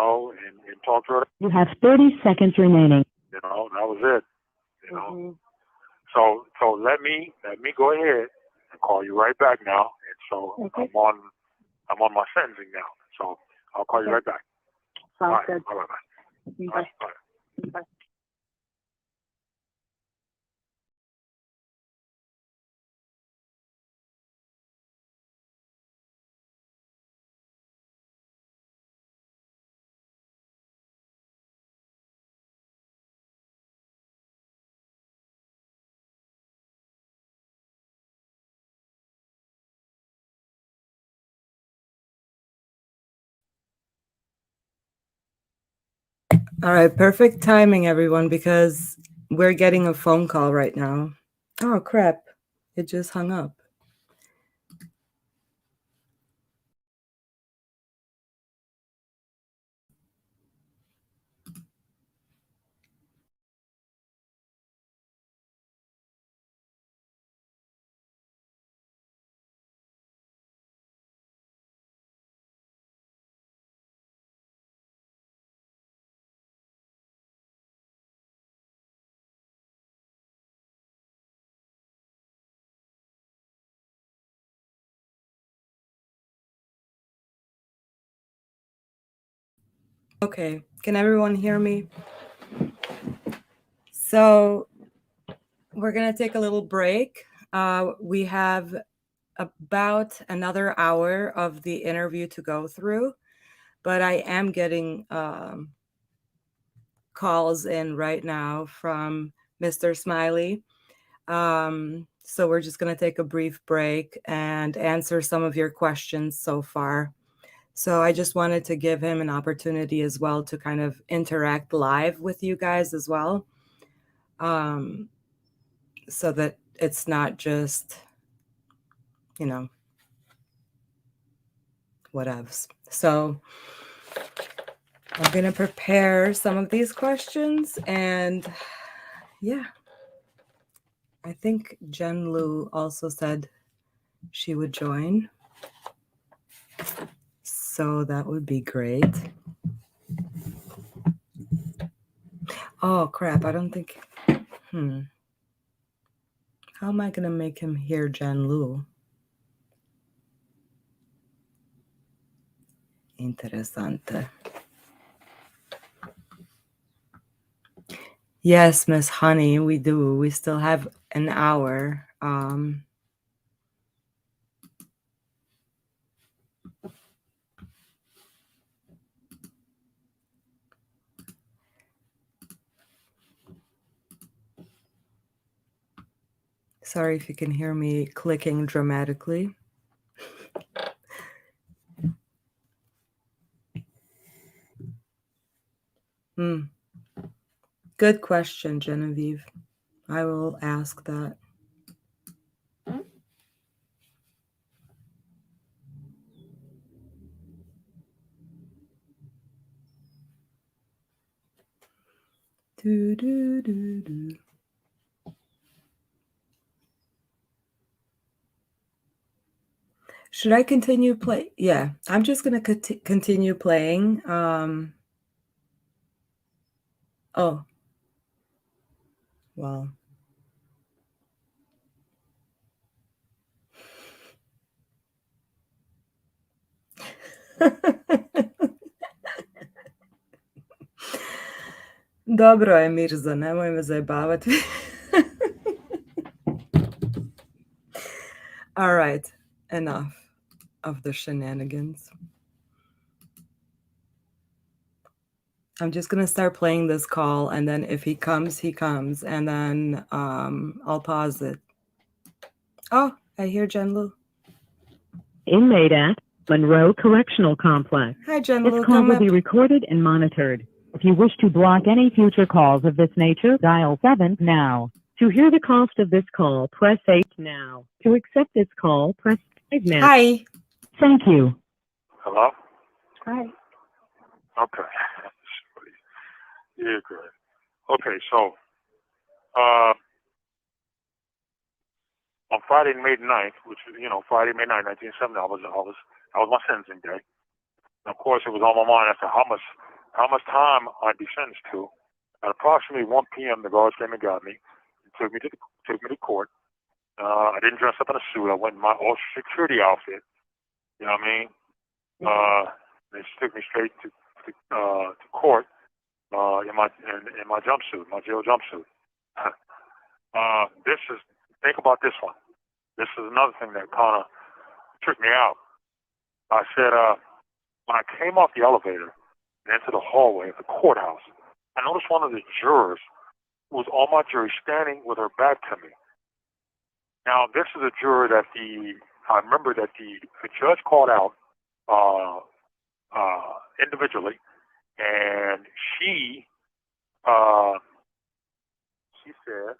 talk to her. You have 30 seconds remaining. That was it. So let me go ahead and call you right back now. And so I'm on my sentencing now. So I'll call you right back. Sounds good. All right, bye. Bye. Bye. Bye. All right, perfect timing, everyone, because we're getting a phone call right now. Oh, crap. It just hung up. Okay, can everyone hear me? So we're going to take a little break. We have about another hour of the interview to go through, but I am getting calls in right now from Mr. Smiley. So we're just going to take a brief break and answer some of your questions so far. So I just wanted to give him an opportunity as well to kind of interact live with you guys as well. So that it's not just, whatevs. So I'm going to prepare some of these questions, and yeah, I think Jen Lu also said she would join. So that would be great. Oh, crap. I don't think... How am I going to make him hear Jen Lu? Interessante. Yes, Miss Honey, we do. We still have an hour. Sorry if you can hear me clicking dramatically. Good question, Genevieve. I will ask that. Do, do, do, do. Should I continue play? Yeah, I'm just going to continue playing. Oh, well. Dobro je, Mirza, nemoj me zajebavati. All right, enough of the shenanigans. I'm just going to start playing this call, and then if he comes, he comes, and then I'll pause it. Oh, I hear Jen Lu. Inmate at Monroe Correctional Complex. Hi, Jen This Lu. call Come will up. be recorded and monitored. If you wish to block any future calls of this nature, dial 7 now. To hear the cost of this call, press 8 now. To accept this call, press 5 now. Hi. Thank you. Hello? Hi. Okay. Yeah, good. Okay, so on Friday, May 9th, which is, Friday, May 9th, 1970, that was my sentencing day. And of course, it was on my mind as to how much time I'd be sentenced to. At approximately 1 p.m., the guards came and got me, and took me to court. I didn't dress up in a suit. I went in my all security outfit. You know what I mean? They took me straight to court in my jumpsuit, my jail jumpsuit. Think about this one. This is another thing that kind of tricked me out. I said, when I came off the elevator and into the hallway of the courthouse, I noticed one of the jurors who was on my jury standing with her back to me. Now, this is a juror that I remember that the judge called out individually, and she said,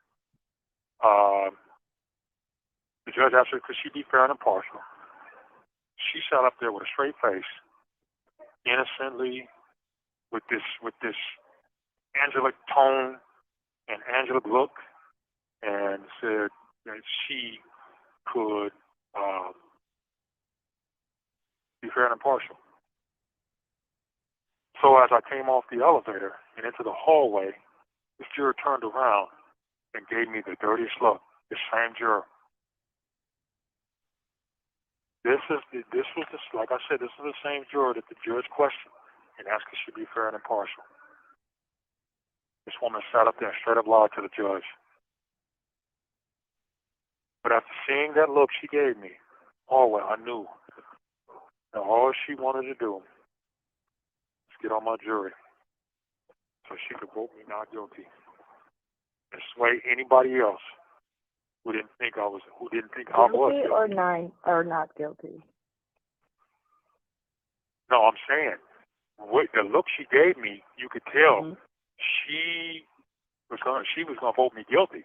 the judge asked her, could she be fair and impartial? She sat up there with a straight face, innocently, with this angelic tone and angelic look, and said that she could be fair and impartial. So as I came off the elevator and into the hallway, this juror turned around and gave me the dirtiest look. This same juror. Like I said, this is the same juror that the judge questioned. and ask if she'd be fair and impartial. This woman sat up there and straight up lied to the judge. But after seeing that look she gave me, oh, well, I knew that all she wanted to do was get on my jury so she could vote me not guilty and sway anybody else who didn't think I was guilty. Or not guilty? No, I'm saying, with the look she gave me, you could tell she was going to vote me guilty.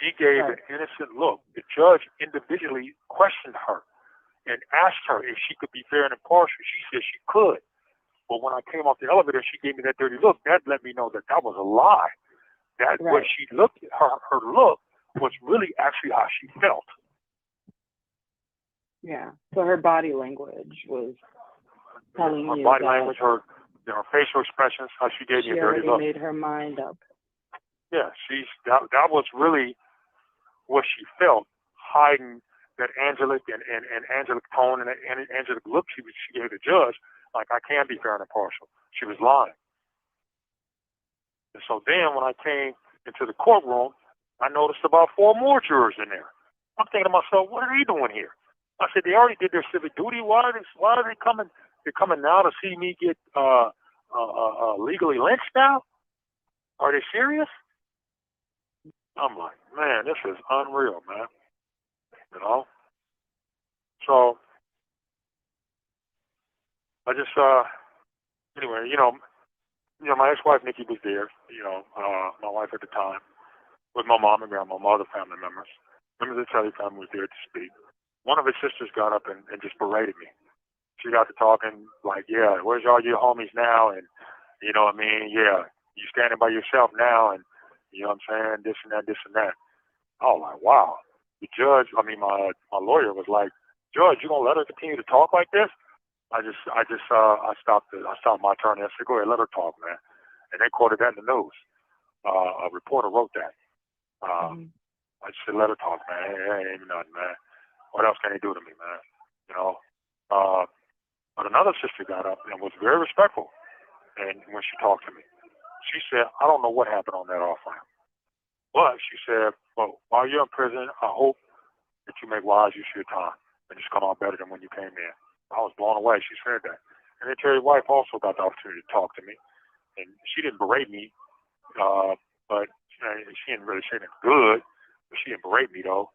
She gave an innocent look. The judge individually questioned her and asked her if she could be fair and impartial. She said she could. But when I came off the elevator, she gave me that dirty look. That let me know that was a lie. That what she looked at, her look was really actually how she felt. Yeah. So her body language was telling her you body that language, her facial expressions, how she gave me a dirty look. She already made her mind up. Yeah, that was really what she felt, hiding that angelic and angelic tone and angelic look she gave the judge, like, I can be fair and impartial. She was lying. And so then when I came into the courtroom, I noticed about 4 more jurors in there. I'm thinking to myself, what are they doing here? I said, they already did their civic duty. Why are they coming? They're coming now to see me get legally lynched now? Are they serious? I'm like, man, this is unreal, man. You know? So, I just, anyway, my ex-wife, Nikki, was there, my wife at the time, with my mom and grandma, my other family members. Members of the Telly family was there to speak. One of his sisters got up and just berated me. She got to talking like, yeah, where's all your homies now? And, you know what I mean? Yeah, you standing by yourself now, and, you know what I'm saying? This and that, this and that. I was like, wow. The judge, my lawyer was like, Judge, you gonna let her continue to talk like this? I stopped my attorney. I said, go ahead, let her talk, man. And they quoted that in the news. A reporter wrote that. I just said, let her talk, man. It ain't nothing, man. What else can he do to me, man? You know? But another sister got up and was very respectful. And when she talked to me, she said, I don't know what happened on that off ramp. But she said, well, while you're in prison, I hope that you make wise use of your time and just come out better than when you came in. I was blown away. She said that. And then Terry's wife also got the opportunity to talk to me. And she didn't berate me, but she didn't really say anything good. But she didn't berate me, though.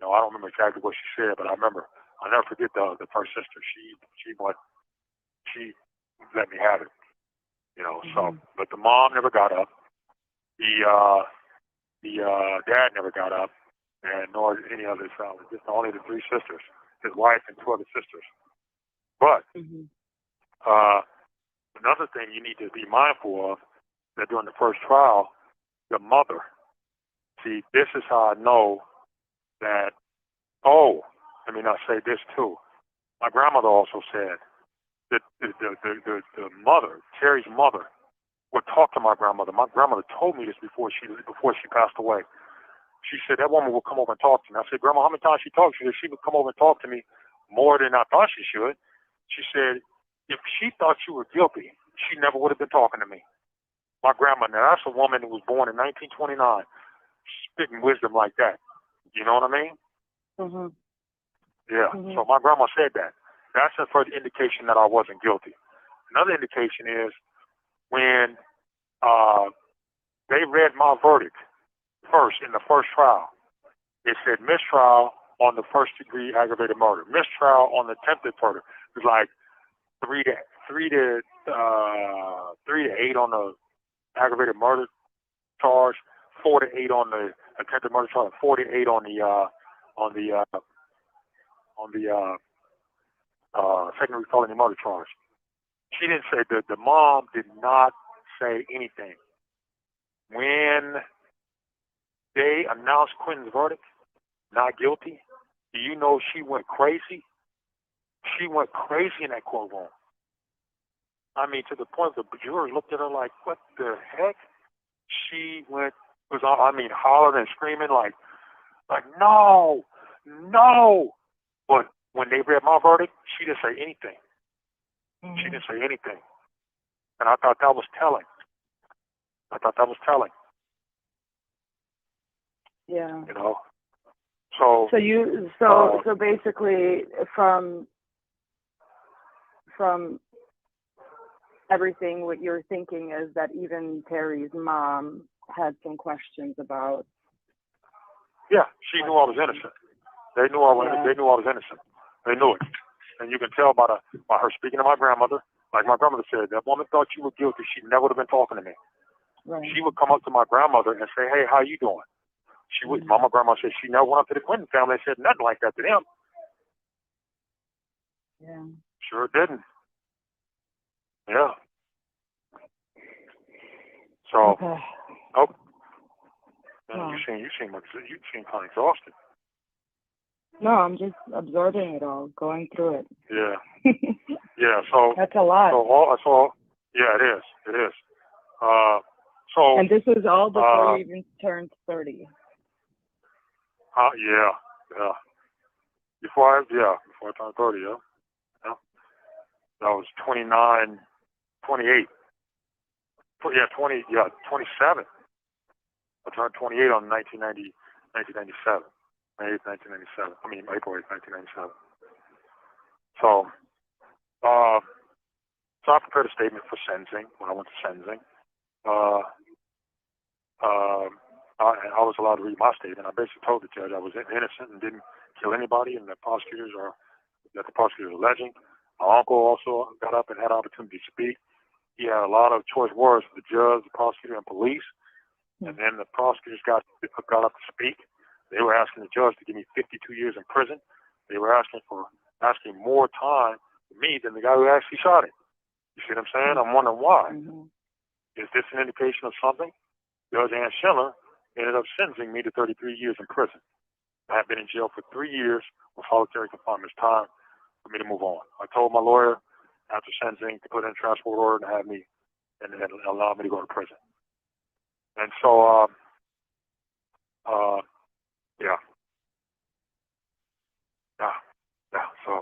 I don't remember exactly what she said, but I'll never forget the first sister. She let me have it. So, but the mom never got up. The dad never got up, and nor any other family. Just only the 3 sisters, his wife and 2 other sisters. But another thing you need to be mindful of, that during the first trial, the mother. See, this is how I know that. Oh, let me not say this too. My grandmother also said that the mother, Terry's mother, would talk to my grandmother. My grandmother told me this before she passed away. She said that woman would come over and talk to me. I said, Grandma, how many times she talked to you? She would come over and talk to me more than I thought she should. She said, if she thought you were guilty, she never would have been talking to me. My grandma, now that's a woman who was born in 1929, spitting wisdom like that. You know what I mean? Yeah. So my grandma said that. That's a further indication that I wasn't guilty. Another indication is when they read my verdict first in the first trial. It said mistrial on the first-degree aggravated murder, mistrial on the attempted murder. It was like 3 to 8 on the aggravated murder charge, 4 to 8 on the attempted murder charge, 4 to 8 on the secondary felony murder charge. She didn't say that. The mom did not say anything. When they announced Quentin's verdict, not guilty, do you know she went crazy? She went crazy in that courtroom. I mean, to the point the jurors looked at her like, what the heck? She was hollering and screaming like, no. But when they read my verdict, she didn't say anything. She didn't say anything. And I thought that was telling. Yeah. You know. So So basically from everything, what you're thinking is that even Terry's mom had some questions about. yeah, she knew I was innocent. They knew I was. Yeah. They knew I was innocent. They knew it, and you can tell by her speaking to my grandmother. Like my grandmother said, that woman thought you were guilty. She never would have been talking to me. Right. She would come up to my grandmother and say, "Hey, how you doing?" She would. My grandma said she never went up to the Clinton family and said nothing like that to them. Yeah. Sure didn't. Yeah. So, Okay. oh, man, Wow. you seem kind of exhausted. No, I'm just absorbing it all, going through it. Yeah. Yeah. So That's a lot. Yeah, it is. It is. And this was all before you even turned 30. Yeah. Yeah. Before I turned 30, yeah. I was 29, 28. 27. I turned 28 on 1997. May 8th, 1997. I mean, April 8th, 1997. So I prepared a statement for sentencing when I went to sentencing. I was allowed to read my statement. I basically told the judge I was innocent and didn't kill anybody, and that the prosecutors are alleging. My uncle also got up and had an opportunity to speak. He had a lot of choice words for the judge, the prosecutor, and police. And then the prosecutors got up to speak. They were asking the judge to give me 52 years in prison. They were asking more time for me than the guy who actually shot him. You see what I'm saying? I'm wondering why. Mm-hmm. Is this an indication of something? Judge Ann Schindler ended up sentencing me to 33 years in prison. I have been in jail for 3 years with solitary confinement. It's time for me to move on. I told my lawyer after sentencing to put in a transport order and have me and allow me to go to prison. And so, yeah. So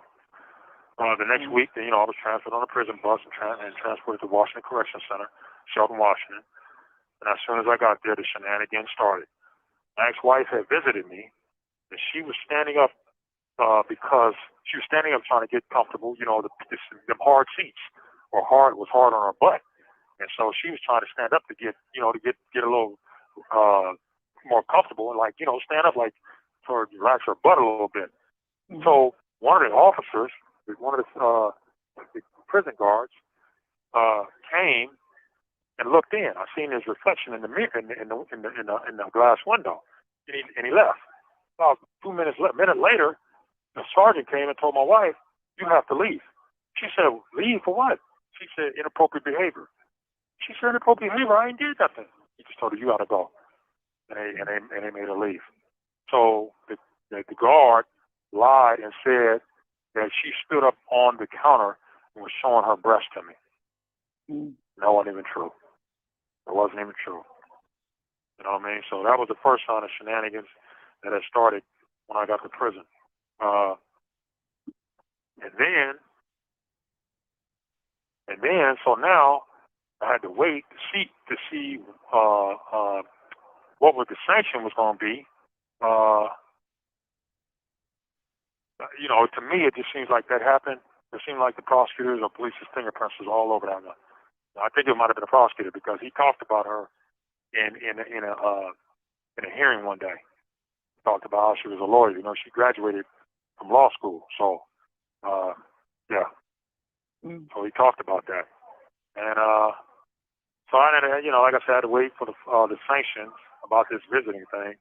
the next week, I was transferred on a prison bus and transported to Washington Correction Center, Shelton, Washington. And as soon as I got there, the shenanigans started. My ex-wife had visited me, and she was standing up because she was standing up trying to get comfortable. The hard seats was hard on her butt, and so she was trying to stand up to get a little more comfortable and stand up to relax her butt a little bit. Mm-hmm. So one of the officers, one of the prison guards, came and looked in. I seen his reflection in the mirror in the glass window, and he left. About 2 minutes later, the sergeant came and told my wife, "You have to leave." She said, "Leave for what?" She said, "Inappropriate behavior." She said, "Inappropriate behavior? I ain't did nothing." He just told her, "You got to go," and they made her leave. So the guard lied and said that she stood up on the counter and was showing her breast to me. That wasn't even true. It wasn't even true. You know what I mean? So that was the first sign of shenanigans that had started when I got to prison. And then, so now I had to wait to see what the sanction was going to be. To me, it just seems like that happened. It seemed like the prosecutors or police's fingerprints was all over that one. I think it might have been a prosecutor because he talked about her in a hearing one day. He talked about how she was a lawyer. She graduated from law school. So, yeah. So he talked about that, and so I had to, like I said, I had to wait for the sanctions about this visiting thing.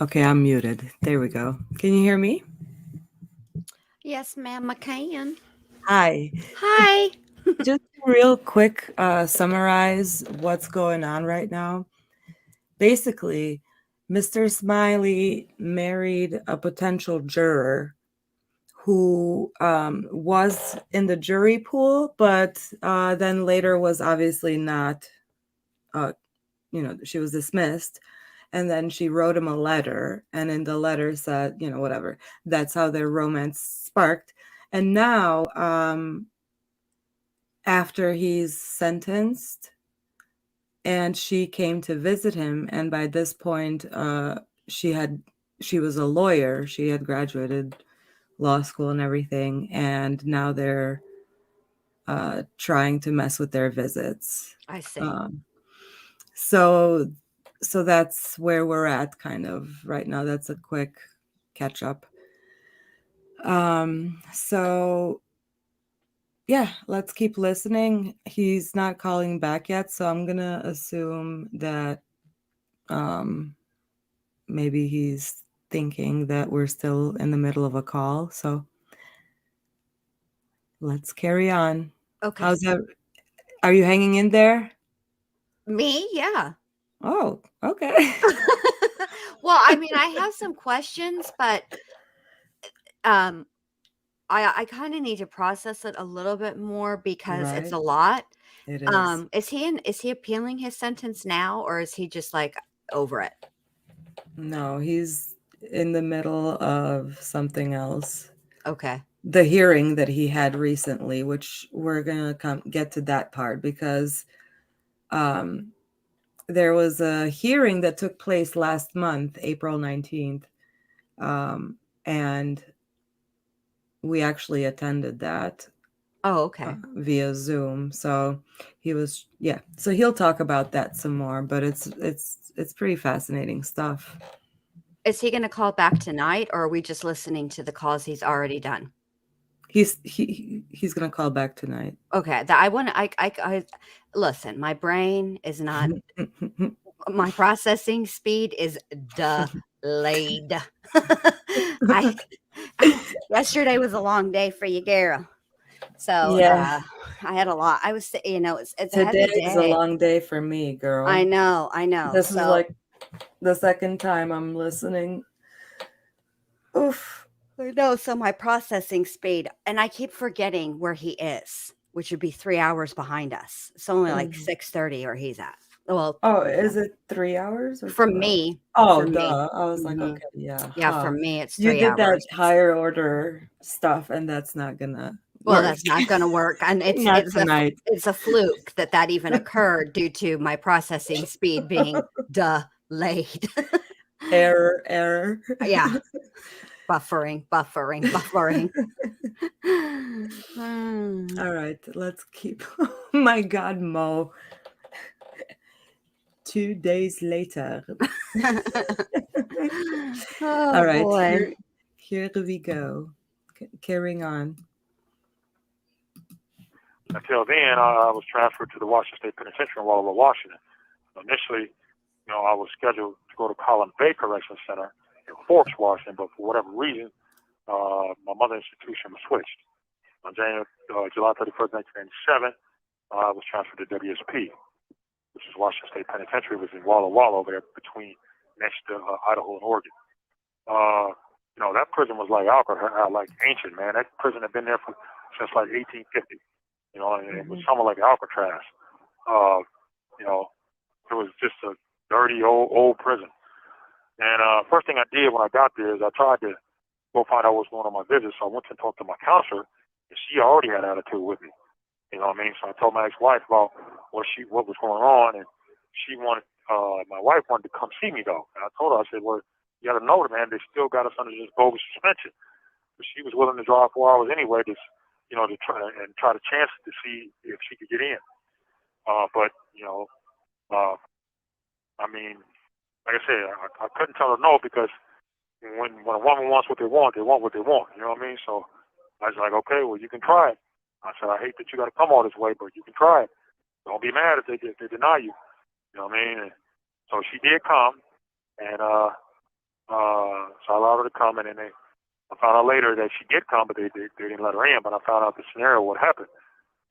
Okay, I'm muted. There we go. Can you hear me? Yes, ma'am, I can. Hi. Hi. Just real quick, summarize what's going on right now. Basically, Mr. Smiley married a potential juror who was in the jury pool, but then later was obviously not, she was dismissed. And then she wrote him a letter, and in the letter said, whatever. That's how their romance sparked. And now, after he's sentenced, and she came to visit him, and by this point, she was a lawyer. She had graduated law school and everything, and now they're trying to mess with their visits. I see. So that's where we're at kind of right now. That's a quick catch up. So yeah, let's keep listening. He's not calling back yet, so I'm gonna assume that maybe he's thinking that we're still in the middle of a call. So let's carry on. Okay. How's that? Are you hanging in there? Me? Yeah. Oh, okay. Well, I mean, I have some questions, but I kind of need to process it a little bit more because it's Right. a lot. It is. Is he appealing his sentence now, or is he just like over it? No, he's in the middle of something else. Okay. The hearing that he had recently, which we're gonna get to that part, because there was a hearing that took place last month, April 19th, and we actually attended that Oh, okay. via Zoom. So so he'll talk about that some more, but it's pretty fascinating stuff. Is he going to call back tonight, or are we just listening to the calls he's already done? He's gonna call back tonight. Okay. That I listen, my brain is not, my processing speed is delayed. Yesterday was a long day for you, girl. So Yeah. I had a lot. I was, it's a heavy Today is a day. long day for me, girl. I know. This is like the second time I'm listening. Oof. I know. So my processing speed, and I keep forgetting where he is, which would be 3 hours behind us. It's only like 6:30 where he's at. Well, Oh, is it 3 hours or from 2 hours? me. Oh, from duh. me. I was like, Mhm. okay, yeah. Yeah, for me, it's You 3 did that hours. higher order stuff, and that's not gonna Well, work. that's not going to work, and Not tonight. it's a fluke that even occurred due to my processing speed being delayed. Error. Yeah, buffering. All right, let's keep. Oh my God, Mo. 2 days later. Oh, All right, boy. here we go. Carrying on. Until then, I was transferred to the Washington State Penitentiary in Walla Walla, Washington. Initially, I was scheduled to go to Collin Bay Correctional Center in Forks, Washington, but for whatever reason, my mother institution was switched. On July 31st, 1997, I was transferred to WSP, which is Washington State Penitentiary. It was in Walla Walla over there next to Idaho and Oregon. That prison was like like ancient, man. That prison had been there since like 1850. And it was somewhat like Alcatraz. It was just a dirty old prison. And first thing I did when I got there is I tried to go find out what's going on my visit. So I went to talk to my counselor, and she already had attitude with me. You know what I mean? So I told my ex-wife about what was going on, and she wanted my wife wanted to come see me though. And I told her, I said, well, you got to know, man, they still got us under this bogus suspension. But she was willing to drive 4 hours anyway, to try to chance it to see if she could get in. But I mean, like I said, I couldn't tell her no, because when a woman wants what they want what they want. You know what I mean? So I was like, okay, well, you can try it. I said, I hate that you got to come all this way, but you can try it. Don't be mad if they deny you. You know what I mean? And so she did come, and so I allowed her to come, and then I found out later that she did come, but they didn't let her in. But I found out the scenario, what happened.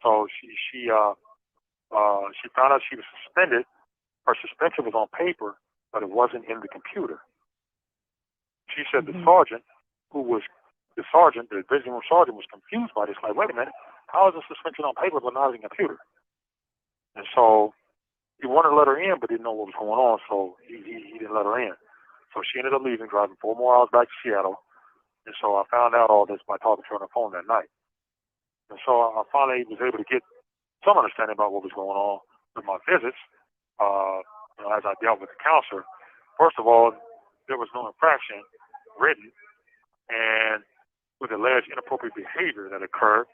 So she found out she was suspended. Her suspension was on paper, but it wasn't in the computer. She said the sergeant, the visiting room sergeant, was confused by this. Like, wait a minute, how is the suspension on paper but not in the computer? And so he wanted to let her in, but didn't know what was going on, so he didn't let her in. So she ended up leaving, driving 4 more hours back to Seattle. And so I found out all this by talking to her on the phone that night. And so I finally was able to get some understanding about what was going on with my visits. As I dealt with the counselor, first of all, there was no infraction written, and with alleged inappropriate behavior that occurred,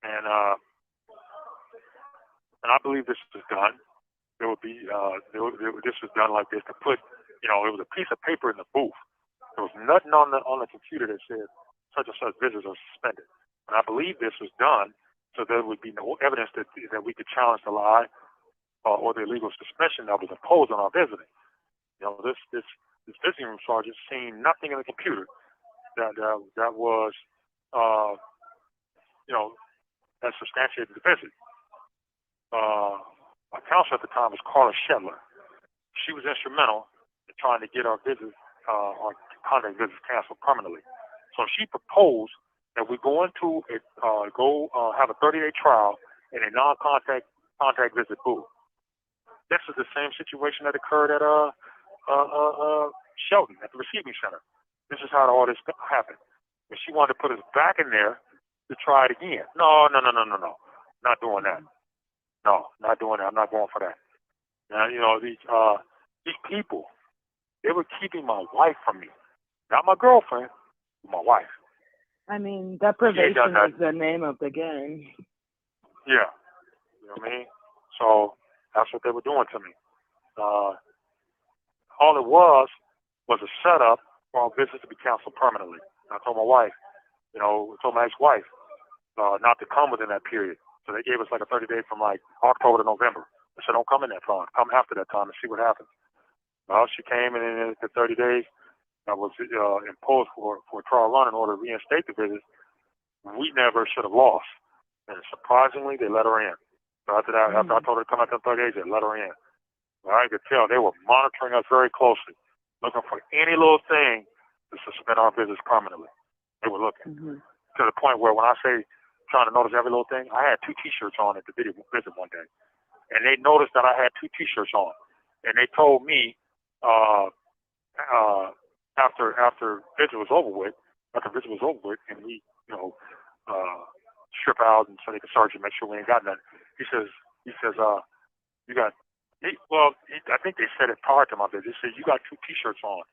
and I believe this was done. There would be this was done like this to put, it was a piece of paper in the booth. There was nothing on the computer that said such and such visits are suspended. And I believe this was done so there would be no evidence that we could challenge the lie or the illegal suspension that was imposed on our visiting. This visiting room sergeant seen nothing in the computer that was that substantiated the visit. My counselor at the time was Carla Shetler. She was instrumental in trying to get our visits, our contact visits canceled permanently. So she proposed that we go into have a 30-day trial in a non-contact visit booth. This is the same situation that occurred at Shelton at the receiving center. This is how all this happened. And she wanted to put us back in there to try it again. No. Not doing that. No, not doing that. I'm not going for that. Now, these people, they were keeping my wife from me. Not my girlfriend, but my wife. I mean, deprivation is the name of the game. Yeah. You know what I mean? So that's what they were doing to me. All it was a setup for our visits to be canceled permanently. I told my wife, told my ex-wife not to come within that period. So they gave us like a 30-day from like October to November. I said, don't come in that time. Come after that time and see what happens. Well, she came, and in the 30 days that was imposed for a trial run in order to reinstate the visits, we never should have lost. And surprisingly, they let her in. So after that, after I told her to come out in 30 days, they let her in. Well, I could tell they were monitoring us very closely, looking for any little thing to suspend our visits permanently. They were looking to the point where when I say trying to notice every little thing, I had 2 T-shirts on at the visit one day. And they noticed that I had 2 T-shirts on. And they told me after visit was over with, and we, strip out and so they could search and make sure we ain't got nothing. He says, you got, I think they said it prior to my visit. He said, you got 2 T-shirts on.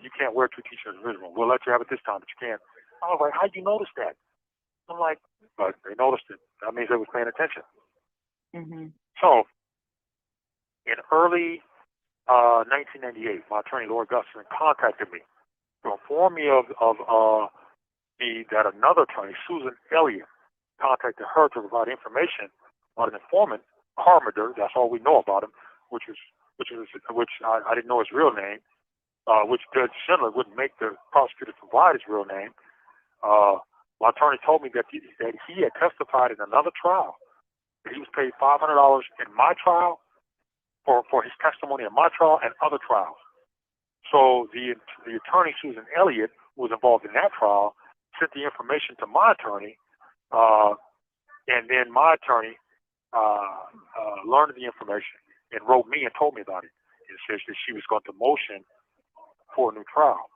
You can't wear 2 T-shirts in the visiting room. We'll let you have it this time, but you can't. I was like, how'd you notice that? I'm like, but they noticed it. That means they was paying attention. So, in early 1998, my attorney, Lord Gustin, contacted me to inform me that another attorney, Susan Elliott, contacted her to provide information on an informant, Carmenter. That's all we know about him, which I didn't know his real name, which Judge Schindler wouldn't make the prosecutor provide his real name. My attorney told me that he had testified in another trial. That he was paid $500 in my trial for his testimony in my trial and other trials. So the attorney, Susan Elliott, who was involved in that trial, sent the information to my attorney, and then my attorney learned the information and wrote me and told me about it. And says that she was going to motion for a new trial.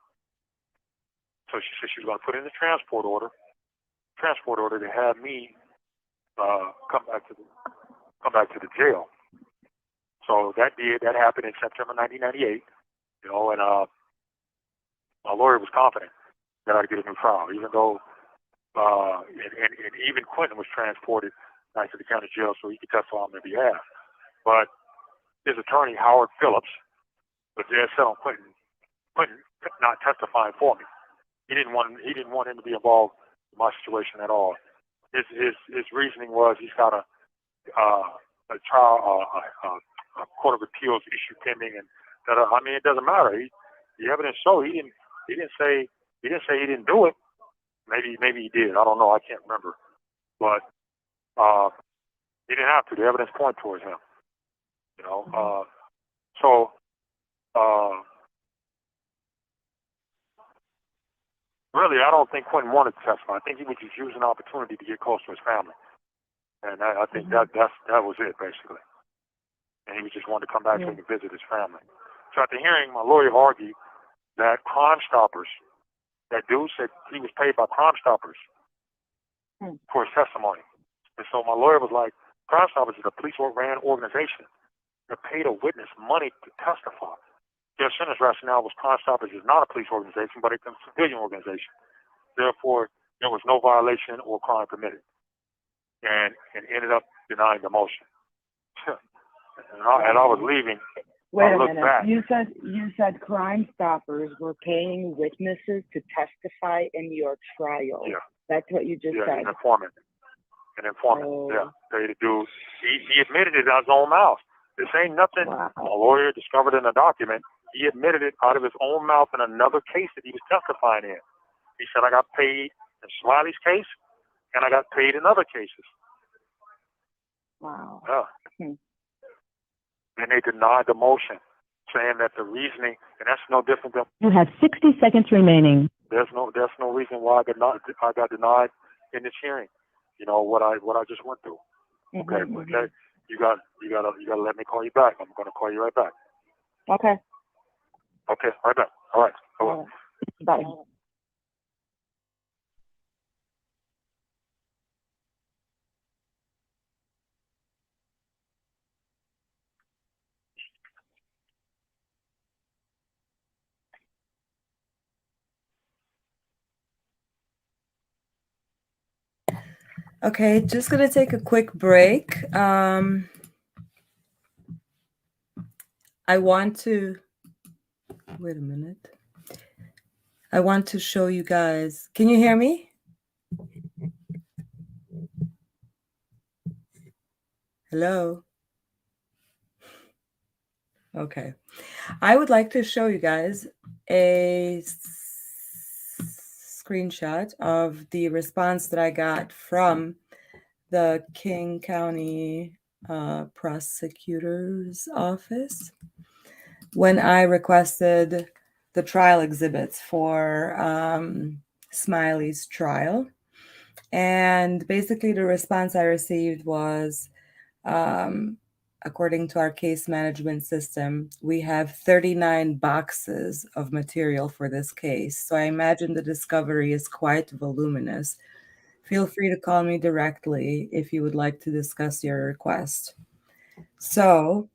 So she said she was going to put in the transport order to have me come back to the jail. So that happened in September 1998, and my lawyer was confident that I'd get a new trial, even though, and even Quentin was transported back to the county jail so he could testify on their behalf. But his attorney, Howard Phillips, was dead set on Quentin not testifying for me. He didn't want him to be involved in my situation at all. His reasoning was he's got a trial, a court of appeals issue pending, and that it doesn't matter. The evidence showed he didn't say he didn't do it. Maybe he did. I don't know. I can't remember. But he didn't have to. The evidence pointed towards him. Really, I don't think Quentin wanted to testify. I think he was just using an opportunity to get close to his family, and I think that was it basically. and he just wanted to come back so he could visit his family. So at the hearing, my lawyer argued that Crime Stoppers, that dude said he was paid by Crime Stoppers for his testimony. And so my lawyer was like, Crime Stoppers is a police-ran organization that paid a witness money to testify. Their sentence rationale was Crime Stoppers is not a police organization, but a civilian organization. Therefore, there was no violation or crime committed. And ended up denying the motion. and I was leaving. Wait a looked minute. back. You said Crime Stoppers were paying witnesses to testify in your trial. Yeah. That's what you just said. An informant. Oh. Yeah. Paid a dude. He admitted it out of his own mouth. This ain't nothing a lawyer discovered in a document. He admitted it out of his own mouth in another case that he was testifying in. He said, I got paid in Smiley's case, and I got paid in other cases. Wow. Yeah. And they denied the motion, saying that the reasoning, and that's no different than... You have 60 seconds remaining. There's no reason why I got denied in this hearing. You know, what I just went through. Okay, okay. You gotta let me call you back. I'm gonna call you right back. Okay. Okay, right back. All right. All right. Bye. Okay, just gonna take a quick break. I want to wait a minute. I want to show you guys. Can you hear me? Hello? Okay. I would like to show you guys a screenshot of the response that I got from the King County Prosecutor's Office when I requested the trial exhibits for Smiley's trial. And basically the response I received was, according to our case management system, we have 39 boxes of material for this case. So I imagine the discovery is quite voluminous. Feel free to call me directly if you would like to discuss your request. So,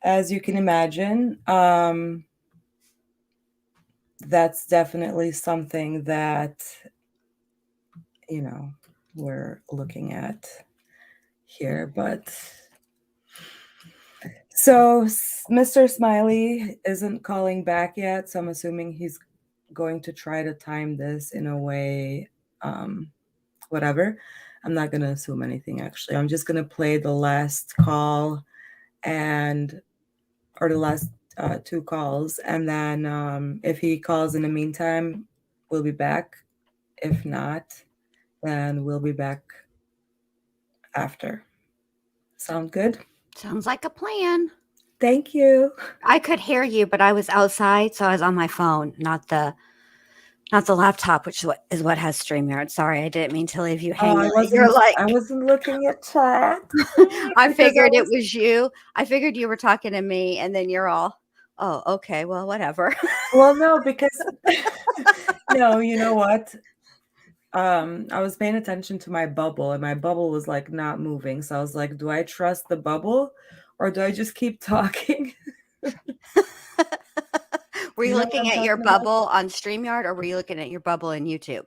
as you can imagine, that's definitely something that, you know, we're looking at here. But so Mr. Smiley isn't calling back yet, so I'm assuming he's going to try to time this in a way, whatever. I'm not going to assume anything, actually. I'm just going to play the last call or the last two calls. And then if he calls in the meantime, we'll be back. If not, then we'll be back after. Sound good? Sounds like a plan. Thank you. I could hear you, but I was outside, so I was on my phone, not the laptop, which is what has StreamYard. Sorry, I didn't mean to leave you hanging. I wasn't looking at chat. I figured it was you. I figured you were talking to me, and then you're all, oh, okay, well, whatever. Well, no, because no, you know what? I was paying attention to my bubble, and my bubble was like not moving. So I was like, do I trust the bubble or do I just keep talking? Were you looking at your bubble on StreamYard, or were you looking at your bubble in YouTube?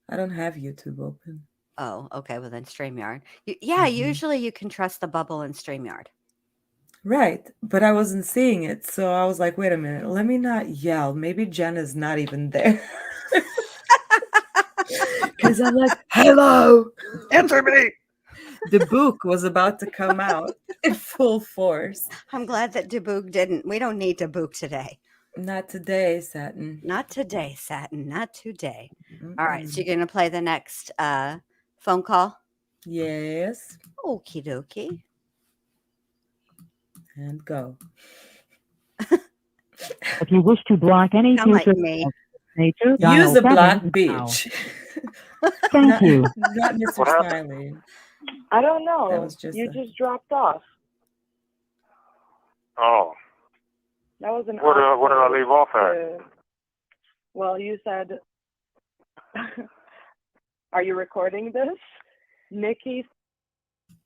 I don't have YouTube open. Oh, okay. Well, then StreamYard. Usually you can trust the bubble in StreamYard. Right. But I wasn't seeing it. So I was like, wait a minute. Let me not yell. Maybe Jen is not even there. Because I'm like, hello. Answer me. The book was about to come out in full force. I'm glad that Dubuque didn't. We don't need Dubuque today. Not today, Satin. Not today, Satin. Not today. All right. So you're going to play the next phone call? Yes. Okie dokie. And go. If you wish to block any Sound like future me. nature, Use dial the 7 black now. beach. Thank you. Not Mr. What happened? Smiley. I don't know. That was just you just dropped off. Oh, That was an what did I leave off at? Well, you said, are you recording this? Nikki?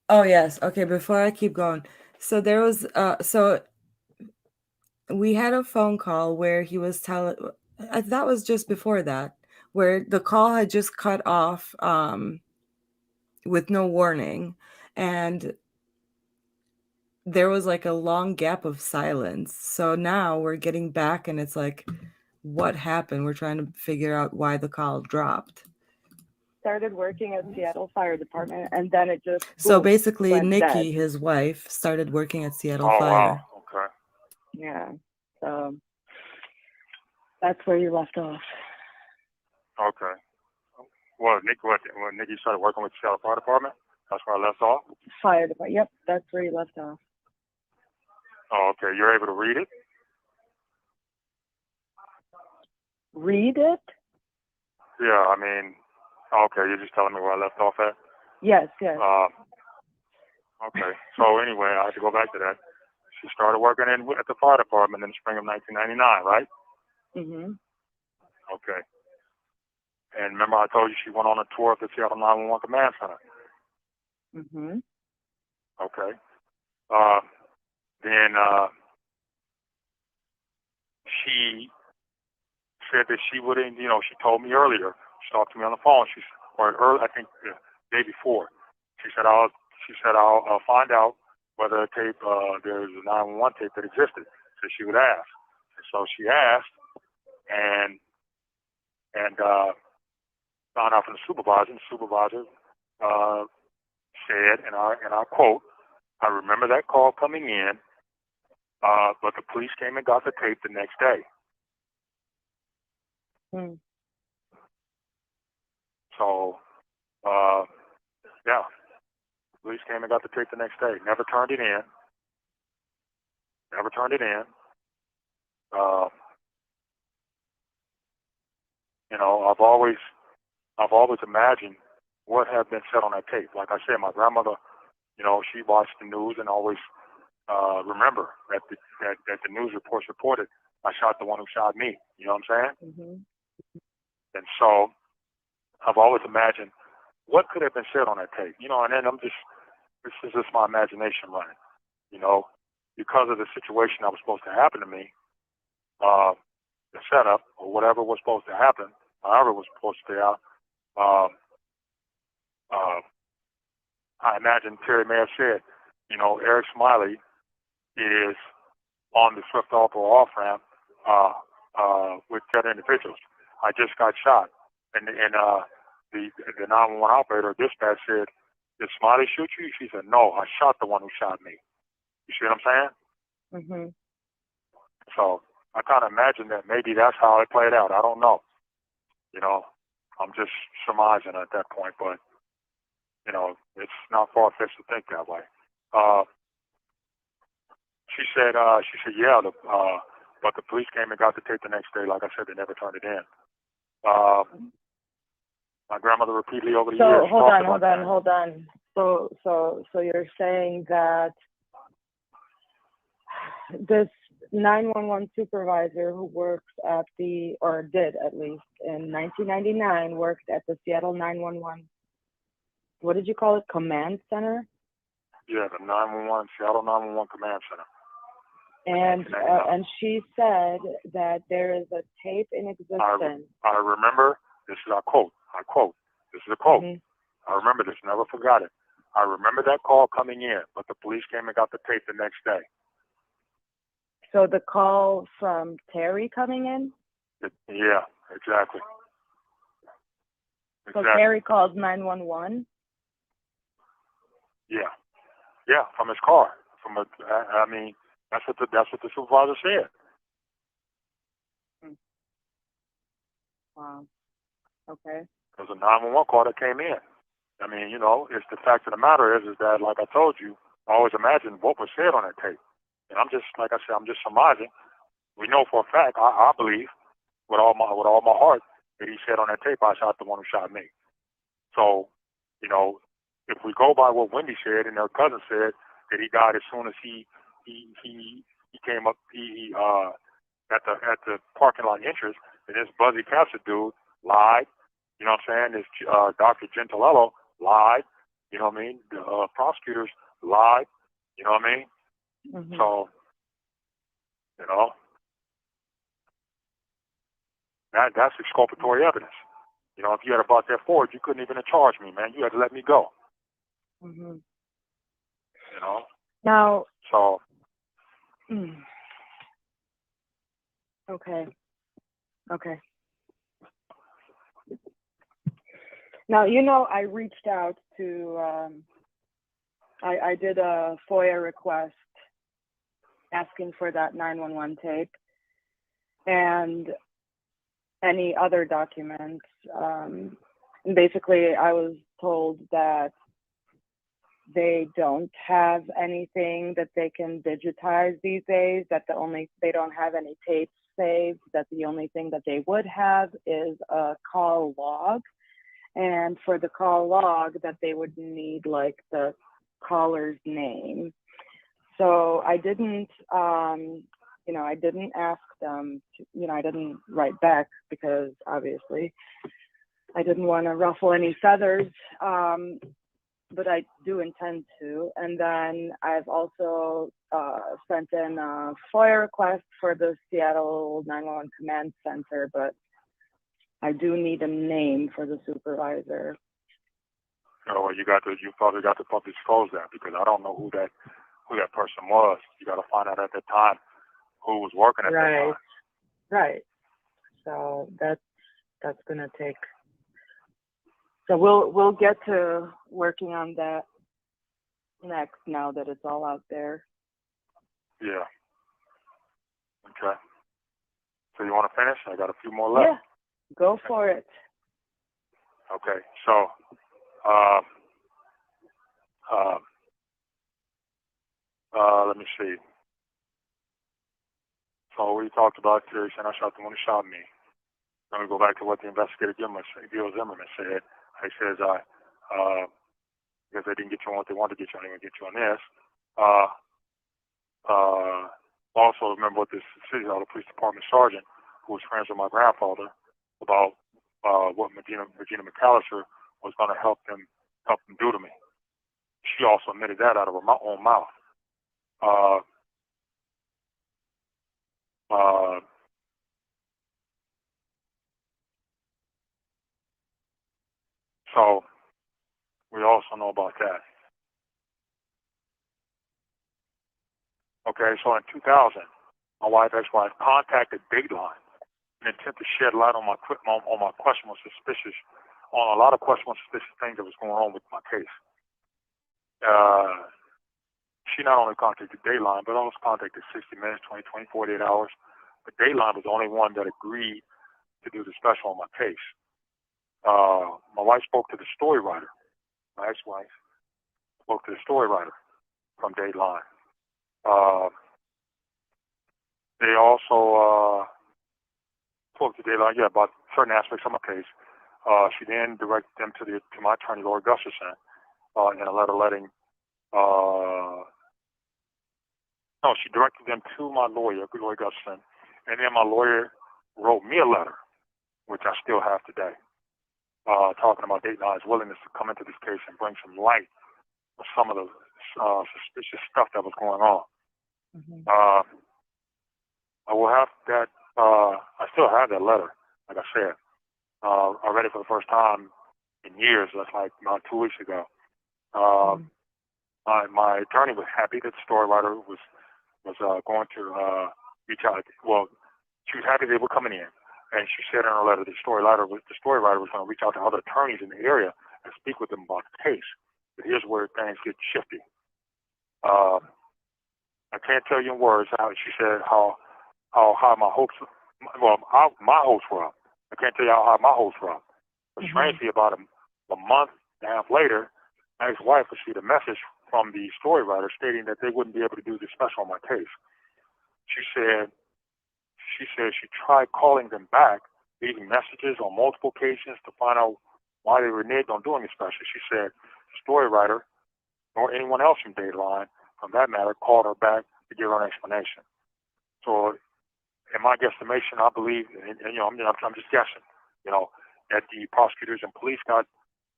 Oh yes. Okay, before I keep going. So there was so we had a phone call where he was telling that was just before that, where the call had just cut off with no warning, and there was like a long gap of silence. So now we're getting back and it's like, what happened? We're trying to figure out why the call dropped. Started working at Seattle Fire Department, and then it just So boom, basically, went Nikki, dead. his wife, started working at Seattle Oh, Fire. wow. Okay. Yeah. So that's where you left off. Okay. Well, Nikki started working with the Seattle Fire Department. That's where I left off. Fire Department. Yep, that's where you left off. Oh, okay. You're able to read it? Read it? Yeah, I mean, okay. You're just telling me where I left off at? Yes, yes. Okay. So anyway, I had to go back to that. She started working at the fire department in the spring of 1999, right? Mhm. Okay. And remember I told you she went on a tour of the Seattle 911 Command Center? Mhm. Okay. Then she said that she wouldn't, she told me earlier, she talked to me on the phone, I think the day before, she said, I'll find out whether a tape, there's a 911 tape that existed. So she would ask. And so she asked, and found out from the supervisor, and the supervisor said, and I quote, I remember that call coming in, but the police came and got the tape the next day. Mm. So, yeah, the police came and got the tape the next day. Never turned it in. Never turned it in. I've always imagined what had been said on that tape. Like I said, my grandmother, she watched the news and always remember that the news reports reported I shot the one who shot me. You know what I'm saying? Mhm. And so I've always imagined what could have been said on that tape. And then this is just my imagination running. Because of the situation that was supposed to happen to me, the setup or whatever was supposed to happen, however it was supposed to play out, I imagine Terry may have said, Eric Smiley is on the Swift off or off ramp with other individuals. I just got shot, and the 911 operator dispatch said, "Did Smiley shoot you?" She said, "No, I shot the one who shot me." You see what I'm saying? Mhm. So I kind of imagine that maybe that's how it played out. I don't know. I'm just surmising at that point, but it's not far-fetched to think that way. She said, yeah, but the police came and got the tape the next day. Like I said, they never turned it in. My grandmother repeatedly over the years. So hold on. So you're saying that this 911 supervisor who works at or did at least in 1999, worked at the Seattle 911, what did you call it? Command Center? Yeah, the 911, Seattle 911 Command Center. And she said that there is a tape in existence. I remember, this is a quote. This is a quote. Mm-hmm. I remember this, never forgot it. I remember that call coming in, but the police came and got the tape the next day. So the call from Terry coming in? Yeah, exactly. So Terry called 911? Yeah, from his car. I mean, that's what the supervisor said. Wow. Okay. It was a 911 call that came in. I mean, it's the fact of the matter is that, like I told you, I always imagined what was said on that tape. And I'm just, like I said, I'm just surmising. We know for a fact, I believe, with all my heart, that he said on that tape, I shot the one who shot me. So, if we go by what Wendy said and her cousin said, that he died as soon as he he came up, at the parking lot entrance, and this Buzzy Cassidy dude lied. You know what I'm saying? This Dr. Gentilello lied. You know what I mean? The prosecutors lied. You know what I mean? Mm-hmm. So, you know, that's exculpatory evidence. You know, if you had brought that forward, you couldn't even have charged me, man. You had to let me go. Mm-hmm. You know? Now, So. Okay. Okay. Now, you know, I reached out to, I did a FOIA request asking for that 911 tape and any other documents. Basically, I was told that they don't have anything that they can digitize these days, that they don't have any tapes saved, that the only thing that they would have is a call log. And for the call log, that they would need like the caller's name. So I didn't, I didn't ask them to, I didn't write back because obviously I didn't want to ruffle any feathers. But I do intend to. And then I've also sent in a FOIA request for the Seattle 911 Command Center, but I do need a name for the supervisor. Oh, you probably got to publicly disclose that, because I don't know who that person was. You got to find out at the time who was working at that time. Right. So that's gonna take. So we'll get to working on that next, now that it's all out there. Yeah. Okay. So you want to finish? I got a few more left. Yeah, go for it. Okay. So, let me see. So we talked about Terry saying I shot the one who shot me. Let me go back to what the investigator Gil Zimmerman said. He says, because they didn't get you on what they wanted to get you on, they going to get you on this. Also, remember what this City Hall Police Department sergeant, who was friends with my grandfather, about what Regina McAllister was going to help them do to me. She also admitted that out of her own mouth. So we also know about that. Okay, so in 2000, my ex-wife, contacted Dateline in an attempt to shed light on my questionable suspicious things that was going on with my case. She not only contacted Dateline, but also contacted 60 Minutes, 20, 48 hours. But Dateline was the only one that agreed to do the special on my case. My wife spoke to the story writer. My ex-wife spoke to the story writer from Dateline. They also spoke to Dateline, about certain aspects of my case. She then directed them to my attorney, Lord Gustafson, in a letter letting. She directed them to my lawyer, Lord Gustafson, and then my lawyer wrote me a letter, which I still have today, talking about Dateline's willingness to come into this case and bring some light on some of the suspicious stuff that was going on. Mm-hmm. I will have that. I still have that letter, like I said. I read it for the first time in years. That's like about 2 weeks ago. My attorney was happy that the story writer was going to reach out. Well, she was happy they were coming in, and she said in her letter the story writer was going to reach out to other attorneys in the area and speak with them about the case. But here's where things get shifty. I can't tell you in words how she said how high my hopes. My hopes were up. I can't tell you how high my hopes were up. But strangely, about a month and a half later, my ex-wife received a message from the story writer stating that they wouldn't be able to do the special on my case. She said she tried calling them back, leaving messages on multiple occasions to find out why they reneged on doing the special. She said the story writer, nor anyone else from Dateline, from that matter, called her back to give her an explanation. So, in my guesstimation, I believe, and I'm just guessing, that the prosecutors and police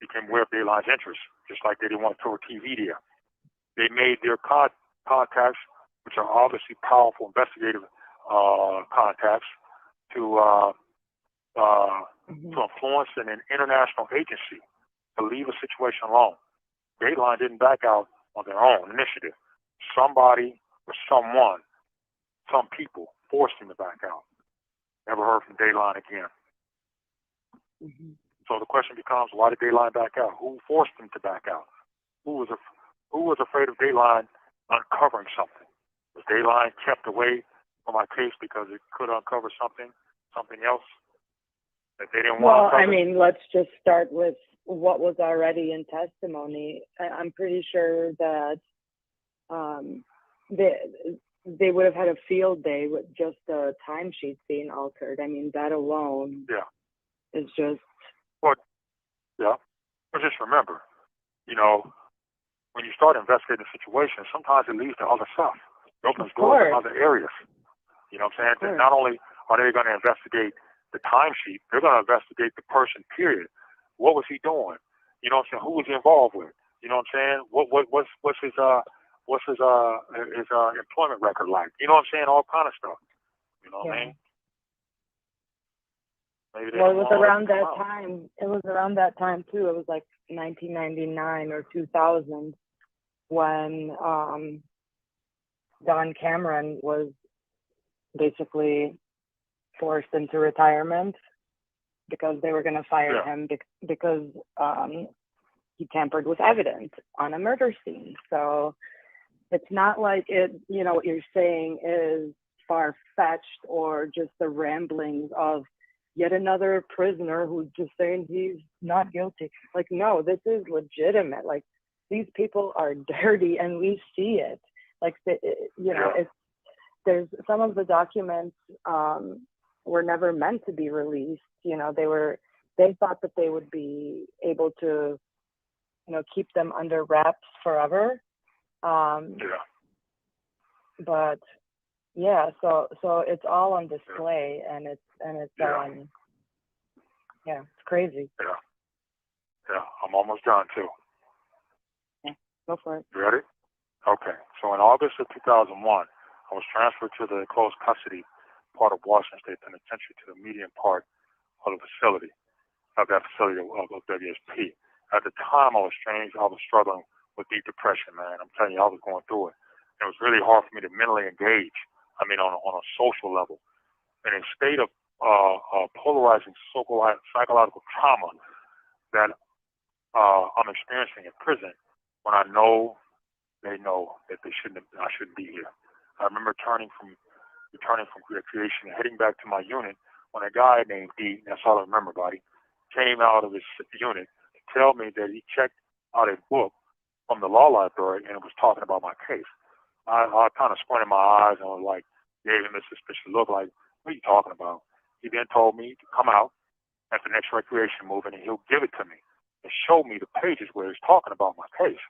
became aware of Dayline's interests, just like they didn't want to throw a TV there. They made their contacts, which are obviously powerful investigative contacts, to influence an international agency to leave a situation alone. Dayline didn't back out on their own initiative. Somebody or someone, some people, forced him to back out. Never heard from Dayline again. So the question becomes, why did Dayline back out? Who forced him to back out? Who was afraid of Dayline uncovering something? Was Dayline kept away from my case because it could uncover something else that they didn't want to uncover? Well, I mean, let's just start with what was already in testimony. I'm pretty sure that they would have had a field day with just the timesheets being altered. I mean, that alone is just... But just remember, when you start investigating a situation, sometimes it leads to other stuff. It opens doors in other areas. You know what I'm saying? Not only are they going to investigate the timesheet, they're going to investigate the person, period. What was he doing? You know what I'm saying? Who was he involved with? You know what I'm saying? What's his employment record like? You know what I'm saying? All kind of stuff. You know what I mean? Well, it was around that time. It was around that time too. It was like 1999 or 2000 when Don Cameron was basically forced into retirement because they were going to fire him because he tampered with evidence on a murder scene. So it's not like what you're saying is far-fetched or just the ramblings of yet another prisoner who's just saying he's not guilty. Like, no, this is legitimate. Like, these people are dirty and we see it. Like, there's some of the documents were never meant to be released. They thought that they would be able to, keep them under wraps forever. But so it's all on display, and it's it's crazy. I'm almost done too. Go for it. You ready? Okay. So in August of 2001, I was transferred to the close custody part of Washington State Penitentiary to the median part of the facility, of WSP. At the time, I was struggling with deep depression, man. I'm telling you, I was going through it. It was really hard for me to mentally engage. I mean, on a social level. In a state of polarizing psychological trauma that I'm experiencing in prison, when I know they know that I shouldn't be here. I remember returning from recreation and heading back to my unit when a guy named D, that's all I remember about him, came out of his unit to tell me that he checked out a book from the law library and it was talking about my case. I kind of squinted my eyes and was like, gave him a suspicious look like, what are you talking about? He then told me to come out at the next recreation movement and he'll give it to me and show me the pages where he's talking about my case.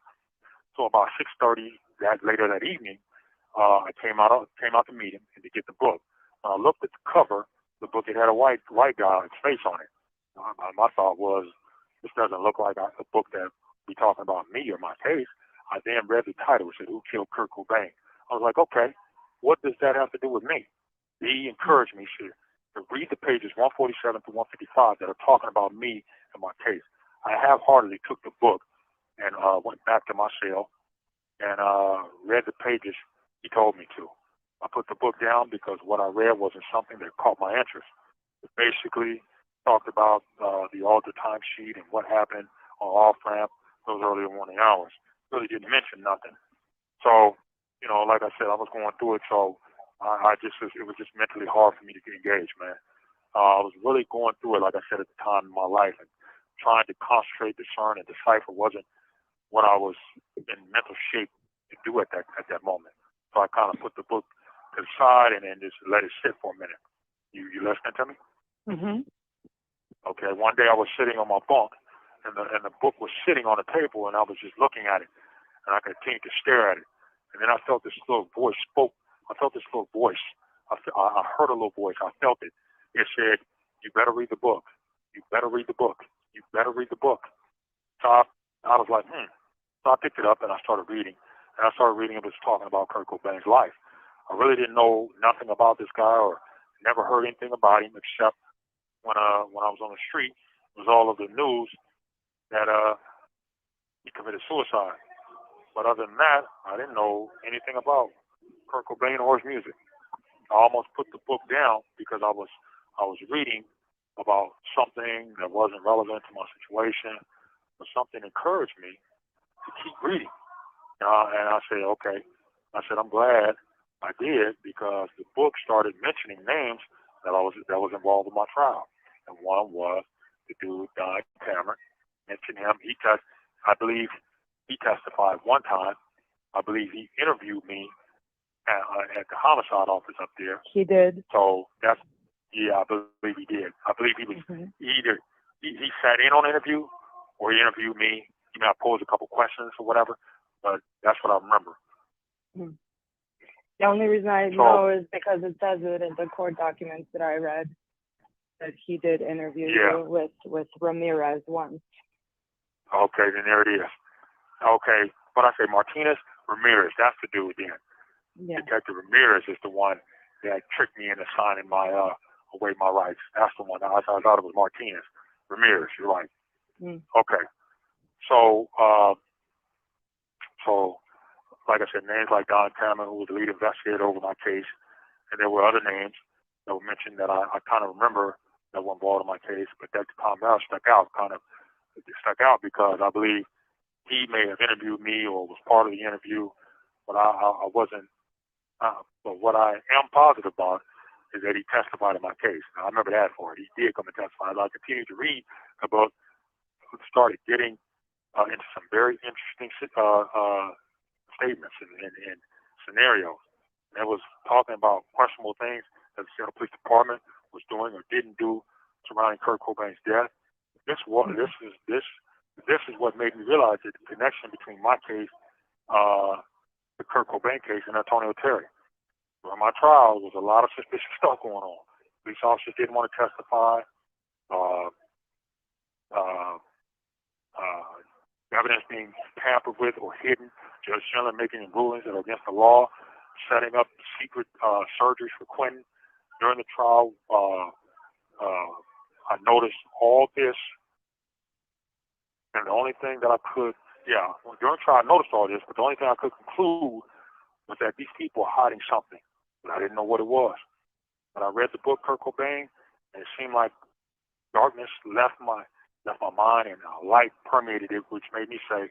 So about 6:30 later that evening, I came out to meet him and to get the book. When I looked at the cover, the book, it had a white guy's face on it. My thought was, this doesn't look like a book that be talking about me or my case. I then read the title, which said, Who Killed Kurt Cobain? I was like, okay, what does that have to do with me? He encouraged me to read the pages 147 to 155 that are talking about me and my case. I half-heartedly took the book and went back to my cell and read the pages he told me to. I put the book down because what I read wasn't something that caught my interest. It basically talked about the alter timesheet and what happened on off-ramp those early morning hours. Really didn't mention nothing. So, like I said, I was going through it, so it was just mentally hard for me to get engaged, man. I was really going through it, like I said, at the time in my life, and trying to concentrate, discern, and decipher wasn't what I was in mental shape to do at that moment. So I kind of put the book to the side and then just let it sit for a minute. You listening to me? Mm-hmm. Okay. One day I was sitting on my bunk, and the book was sitting on the table, and I was just looking at it, and I continued to stare at it. And then I felt this little voice spoke. I felt this little voice I heard a little voice. I felt it. It said, "You better read the book. You better read the book. You better read the book." So I was like, So I picked it up and I started reading. And I started reading. It was talking about Kurt Cobain's life. I really didn't know nothing about this guy or never heard anything about him except when I was on the street, it was all of the news that he committed suicide. But other than that, I didn't know anything about Kurt Cobain or his music. I almost put the book down because I was reading about something that wasn't relevant to my situation, but something encouraged me to keep reading. And I said, okay. I said, I'm glad I did because the book started mentioning names that was involved in my trial. And one was the dude, Don Cameron. Mentioned him. I believe he testified one time. I believe he interviewed me at the homicide office up there. He did. So I believe he did. I believe he was either he sat in on the interview or he interviewed me. He may have posed a couple questions or whatever, but that's what I remember. The only reason I know is because it says it in the court documents that I read that he did interview you with Ramirez once. Okay, then there it is. Okay, but I say Martinez, Ramirez, that's the dude then. Yeah. Detective Ramirez is the one that tricked me into signing away my rights. That's the one. I thought it was Martinez. Ramirez, you're right. Okay. So, like I said, names like Don Cameron, who was the lead investigator over my case, and there were other names that were mentioned that I kind of remember that were involved in my case, but that Tom Bell stuck out because I believe he may have interviewed me or was part of the interview, but I wasn't. But what I am positive about is that he testified in my case. Now, I remember that for it. He did come and testify. As I continued to read the book, started getting into some very interesting statements and scenarios. And it was talking about questionable things that the Seattle Police Department was doing or didn't do surrounding Kurt Cobain's death. This is what made me realize that the connection between my case, the Kurt Cobain case, and Antonio Terry. During my trial, there was a lot of suspicious stuff going on. Police officers didn't want to testify. Evidence being tampered with or hidden. Judge Schindler making rulings that are against the law, setting up secret surgeries for Quentin. During the trial, I noticed all this, and the only thing that I could, during the trial I noticed all this, but the only thing I could conclude was that these people are hiding something, but I didn't know what it was. But I read the book, Kurt Cobain, and it seemed like darkness left my mind and light permeated it, which made me say,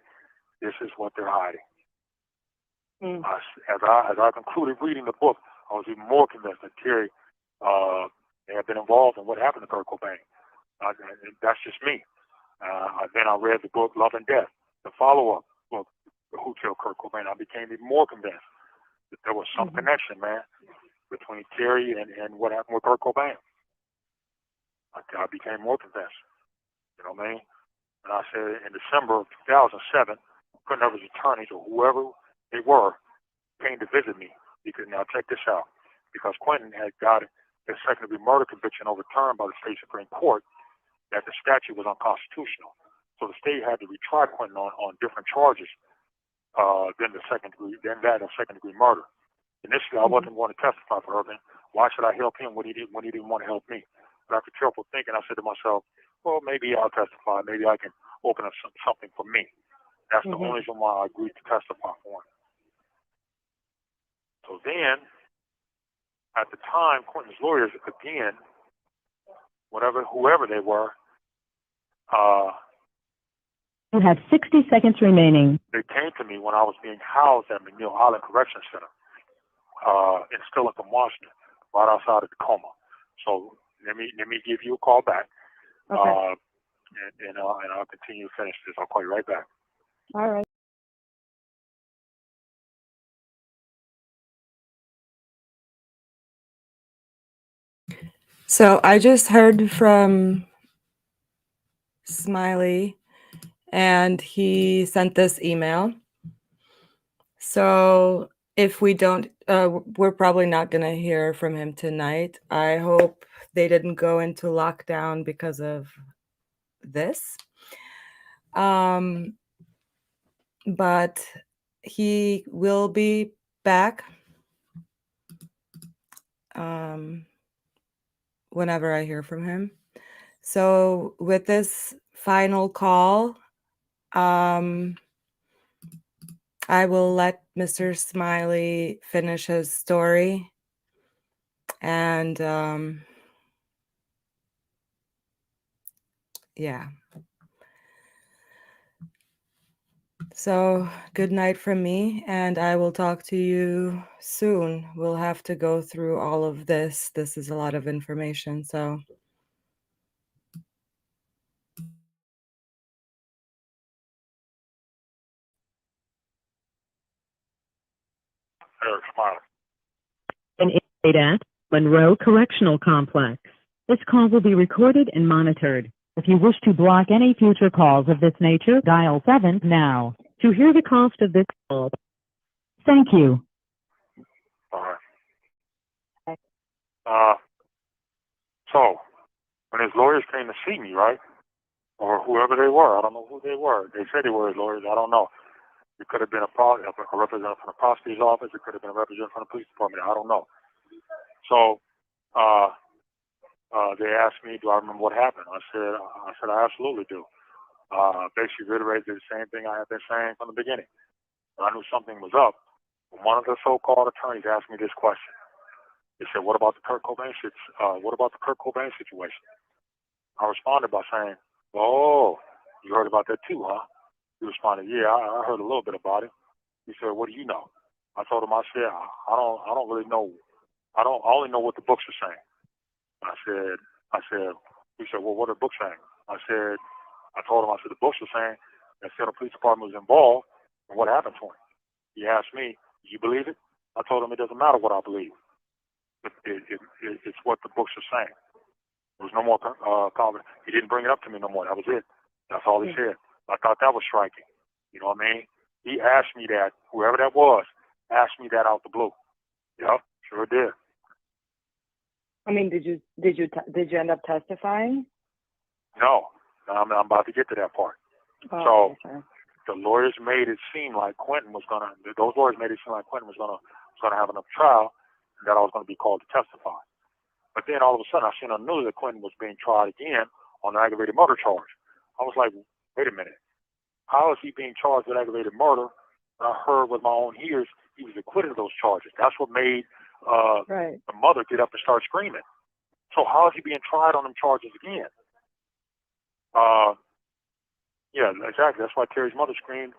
this is what they're hiding. As I concluded reading the book, I was even more convinced that Terry had been involved in what happened to Kurt Cobain. That's just me. Then I read the book Love and Death, the follow-up book, Who Killed Kurt Cobain. I became even more convinced that there was some connection, man, between Terry and what happened with Kurt Cobain. I became more convinced. You know what I mean? And I said in December of 2007, Quentin Evers' attorneys or whoever they were came to visit me. Because now check this out. Because Quentin had got his second-degree murder conviction overturned by the state Supreme Court, that the statute was unconstitutional. So the state had to retry Quentin on different charges than that of second-degree murder. Initially, I wasn't going to testify for Irvin. Why should I help him when he didn't want to help me? But after careful thinking, I said to myself, well, maybe I'll testify. Maybe I can open up something for me. That's the only reason why I agreed to testify for him. So then, at the time, Quentin's lawyers, again, whoever they were, you have 60 seconds remaining. They came to me when I was being housed at McNeil Island Correction Center in Stillington, Washington, right outside of Tacoma. So let me give you a call back. Okay. And I'll continue to finish this. I'll call you right back. All right. So I just heard from Smiley, and he sent this email. So if we don't, we're probably not going to hear from him tonight. I hope they didn't go into lockdown because of this. But he will be back whenever I hear from him. So with this final call, I will let Mr. Smiley finish his story. And yeah. So good night from me, and I will talk to you soon. We'll have to go through all of this. This is a lot of information, so. Eric Smiley. An inmate at Monroe Correctional Complex. This call will be recorded and monitored. If you wish to block any future calls of this nature, dial 7 now. To hear the cost of this call, thank you. All right. So when his lawyers came to see me, right, or whoever they were, I don't know who they were. They said they were his lawyers. I don't know. It could have been a representative from the prosecutor's office. It could have been a representative from the police department. I don't know. So they asked me, do I remember what happened? I said, I absolutely do. Basically reiterated the same thing I had been saying from the beginning. I knew something was up. One of the so-called attorneys asked me this question. They said, what about the Kurt Cobain situation? I responded by saying, oh, you heard about that too, huh? He responded, yeah, I heard a little bit about it. He said, what do you know? I told him, I said, I don't really know. I only know what the books are saying. I said, he said, well, what are the books saying? I told him, the books are saying that the police department was involved and what happened to him. He asked me, do you believe it? I told him it doesn't matter what I believe. It's what the books are saying. There was no more comment. He didn't bring it up to me no more. That was it. That's all he said. I thought that was striking. You know what I mean? He asked me that, whoever that was, asked me that out the blue. Yep, sure did. I mean, did you end up testifying? No, I'm about to get to that part. Oh, so okay. The lawyers made it seem like Quentin was gonna. Those lawyers made it seem like Quentin was gonna have another trial, and that I was gonna be called to testify. But then all of a sudden, I seen on the news that Quentin was being tried again on an aggravated murder charge. I was like, wait a minute, how is he being charged with aggravated murder? And I heard with my own ears he was acquitted of those charges. That's what made the mother get up and start screaming. So how is he being tried on them charges again? Yeah, exactly. That's why Terry's mother screamed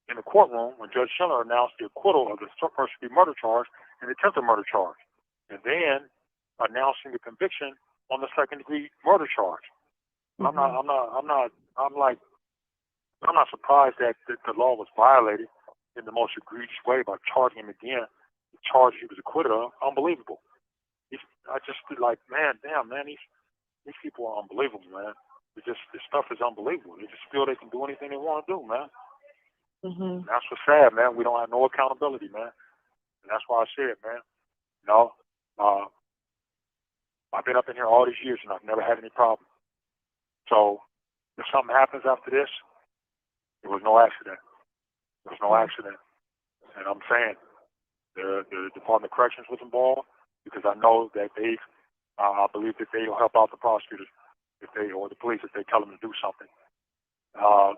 in the courtroom when Judge Schiller announced the acquittal of the first-degree murder charge and the attempted murder charge, and then announcing the conviction on the second-degree murder charge. Mm-hmm. I'm not surprised that the law was violated in the most egregious way by charging him again. The charge he was acquitted of, unbelievable. I just feel like, man, these people are unbelievable, man. This stuff is unbelievable. They just feel they can do anything they want to do, man. Mm-hmm. And that's what's sad, man. We don't have no accountability, man. And that's why I said, man, I've been up in here all these years and I've never had any problem. So if something happens after this, it was no accident. There was no accident. And I'm saying the Department of Corrections was involved because I know that I believe that they will help out the prosecutors or the police if they tell them to do something. The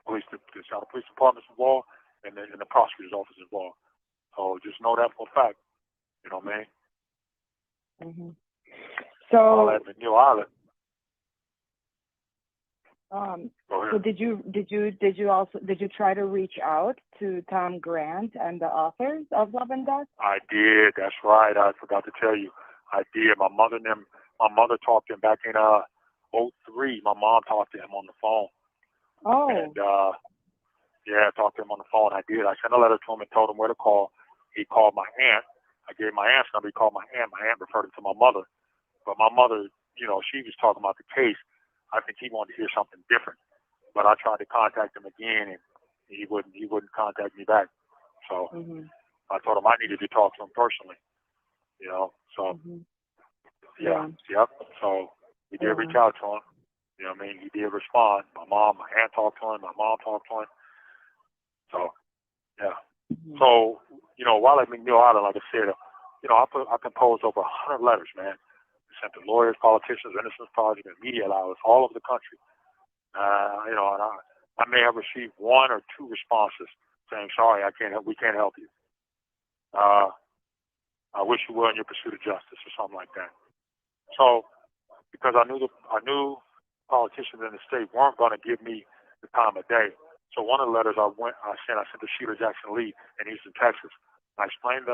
police department's involved and the prosecutor's office is involved. So just know that for a fact. You know what I mean? Mm-hmm. All that in New Island. So did you try to reach out to Tom Grant and the authors of Love and Death? I did. That's right. I forgot to tell you. I did. My mother talked to him back in 2003. My mom talked to him on the phone. Oh. And I talked to him on the phone. I did. I sent a letter to him and told him where to call. He called my aunt. I gave my aunt's number. He called my aunt. My aunt referred him to my mother. But my mother, she was talking about the case. I think he wanted to hear something different. But I tried to contact him again, and he wouldn't contact me back. So, I told him I needed to talk to him personally, you know. So, Yeah. yep. So we did reach out to him. You know what I mean? He did respond. My aunt talked to him. My mom talked to him. So, yeah. So, you know, while at McNeil Island, like I said, you know, I composed over 100 letters, man. Sent to lawyers, politicians, Innocence Project, and media outlets all over the country. You know, and I may have received one or two responses saying, "Sorry, we can't help you. I wish you well in your pursuit of justice," or something like that. So, because I knew politicians in the state weren't going to give me the time of day. So one of the letters I sent to Sheila Jackson Lee in Eastern Texas. I explained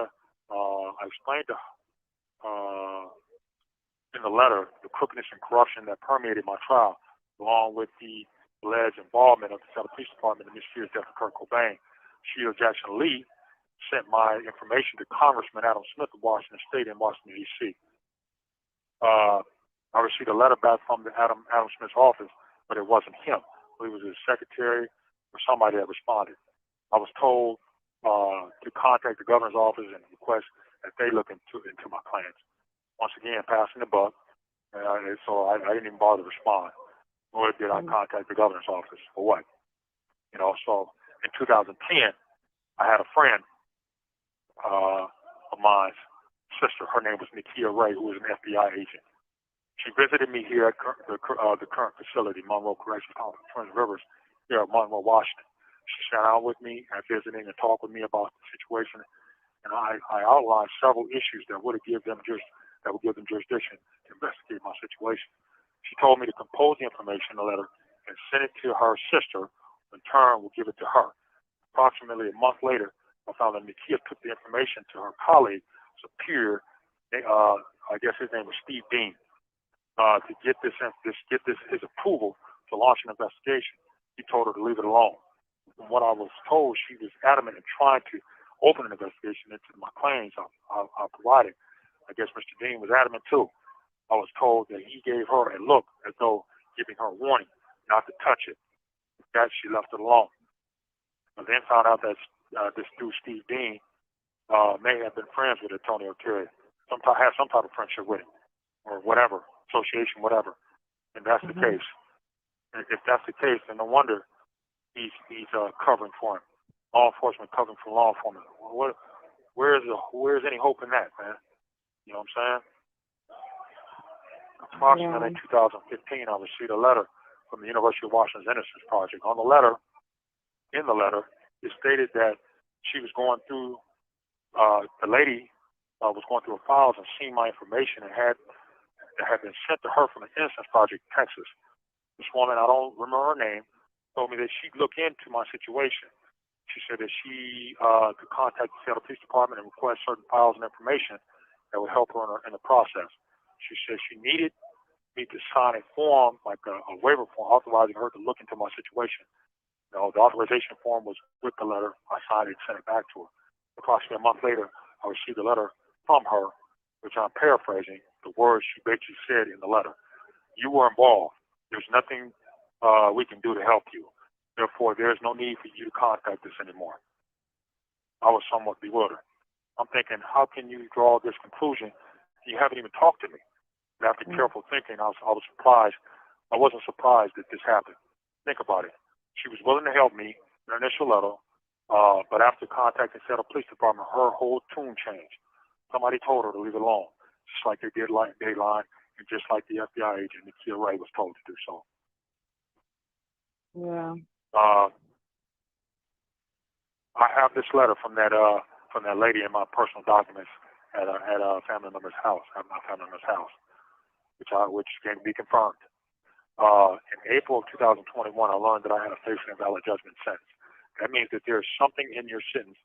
in the letter the crookedness and corruption that permeated my trial, along with the alleged involvement of the Seattle Police Department in the mysterious death of Kurt Cobain. Sheila Jackson Lee sent my information to Congressman Adam Smith of Washington State in Washington, D.C. I received a letter back from Adam Smith's office, but it wasn't him. It was his secretary or somebody that responded. I was told to contact the governor's office and request that they look into my claims. Once again, passing the buck, so I didn't even bother to respond. Nor did I contact the governor's office for what? You know, so in 2010, I had a friend of mine's sister. Her name was Nakia Ray, who was an FBI agent. She visited me here at the current facility, Monroe Corrections Hospital, Twin Rivers, here at Monroe, Washington. She sat down with me and visiting and talked with me about the situation, and I outlined several issues that would give them jurisdiction to investigate my situation. She told me to compose the information in a letter and send it to her sister. In turn, will give it to her. Approximately a month later, I found that Nakia took the information to her colleague, superior, I guess his name was Steve Dean, to get his approval to launch an investigation. He told her to leave it alone. From what I was told, she was adamant in trying to open an investigation into my claims I provided. I guess Mr. Dean was adamant too. I was told that he gave her a look as though giving her a warning not to touch it. With that, she left it alone. I then found out that this dude, Steve Dean, may have been friends with Antonio Terry, had some type of friendship with him, or whatever, association, whatever. And that's the case. And if that's the case, then no wonder he's covering for him. Law enforcement covering for law enforcement. Where's any hope in that, man? You know what I'm saying? Approximately in 2015, I received a letter from the University of Washington's Innocence Project. In the letter, it stated that she was going through, the lady was going through her files and seen my information and had been sent to her from the Innocence Project, Texas. This woman, I don't remember her name, told me that she'd look into my situation. She said that she could contact the Seattle Police Department and request certain files and information that would help her in the process. She said she needed me to sign a form, like a waiver form, authorizing her to look into my situation. You know, the authorization form was with the letter. I signed it and sent it back to her. Approximately a month later, I received a letter from her, which I'm paraphrasing the words she basically said in the letter. You were involved. There's nothing we can do to help you. Therefore, there's no need for you to contact us anymore. I was somewhat bewildered. I'm thinking, how can you draw this conclusion? You haven't even talked to me. And after careful thinking, I was surprised. I wasn't surprised that this happened. Think about it. She was willing to help me in her initial letter, but after contacting the Seattle Police Department, her whole tune changed. Somebody told her to leave it alone, just like they did Dayline, and just like the FBI agent, Nakia Ray, was told to do so. Yeah. I have this letter from that lady in my personal documents at a family member's house, which can be confirmed. In April of 2021, I learned that I had a facing invalid judgment sentence. That means that there's something in your sentence,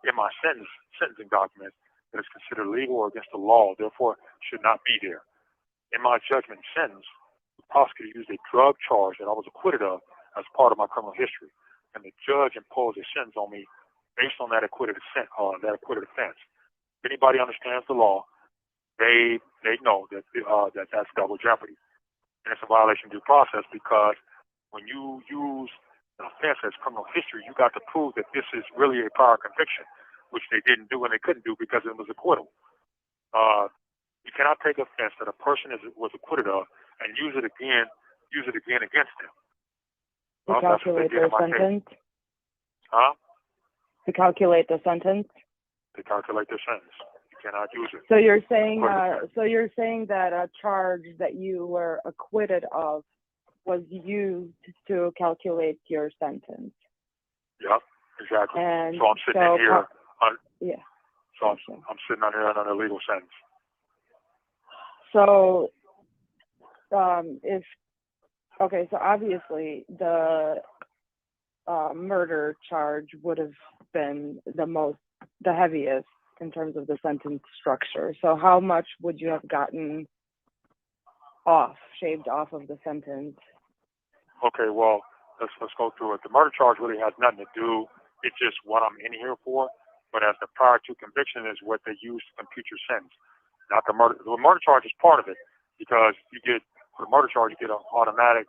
in my sentencing documents, that is considered legal or against the law, therefore should not be there. In my judgment sentence, the prosecutor used a drug charge that I was acquitted of as part of my criminal history, and the judge imposed a sentence on me based on that acquitted offense. If anybody understands the law, they know that that's double jeopardy, and it's a violation of due process, because when you use an offense as criminal history, you got to prove that this is really a prior conviction, which they didn't do and they couldn't do because it was acquittal. You cannot take offense that a person was acquitted of and use it again against them. To calculate their sentence? Huh? To calculate the sentence? To calculate their sentence. You cannot use it. So you're saying that a charge that you were acquitted of was used to calculate your sentence. Yep, exactly. And so I'm sitting here. Yeah. So I'm sitting on here on a legal sentence. So, so obviously the murder charge would have been the heaviest in terms of the sentence structure. So how much would you have gotten shaved off of the sentence? Okay, well, let's go through it. The murder charge really has nothing to do. It's just what I'm in here for. But as the prior to conviction is what they use to compute your sentence. Not the murder. The murder charge is part of it because for the murder charge, you get an automatic.